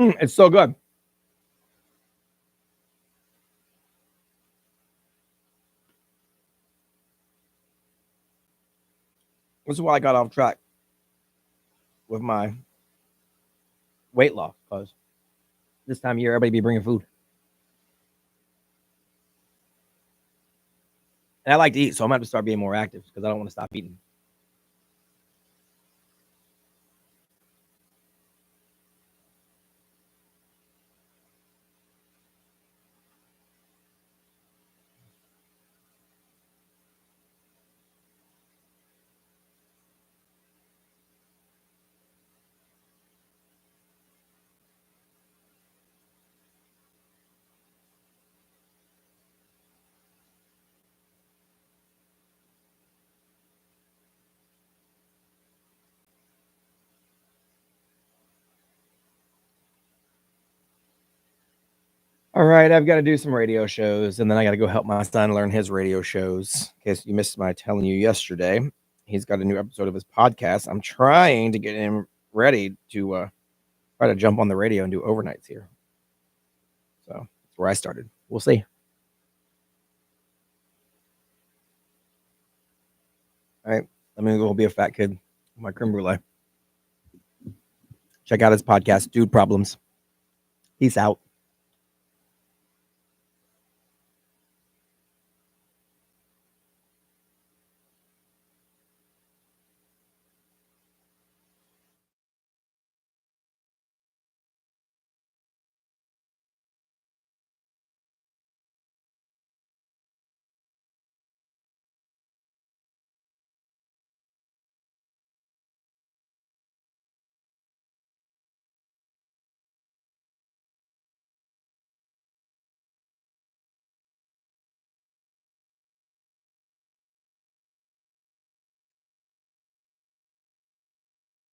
Speaker 4: It's so good. This is why I got off track with my weight loss, because this time of year, everybody be bringing food. And I like to eat, so I'm going to have to start being more active because I don't want to stop eating. All right, I've got to do some radio shows, and then I got to go help my son learn his radio shows. In case you missed my telling you yesterday, he's got a new episode of his podcast. I'm trying to get him ready to try to jump on the radio and do overnights here. So that's where I started. We'll see. All right, let me go be a fat kid with my creme brulee. Check out his podcast, Dude Problems. Peace out.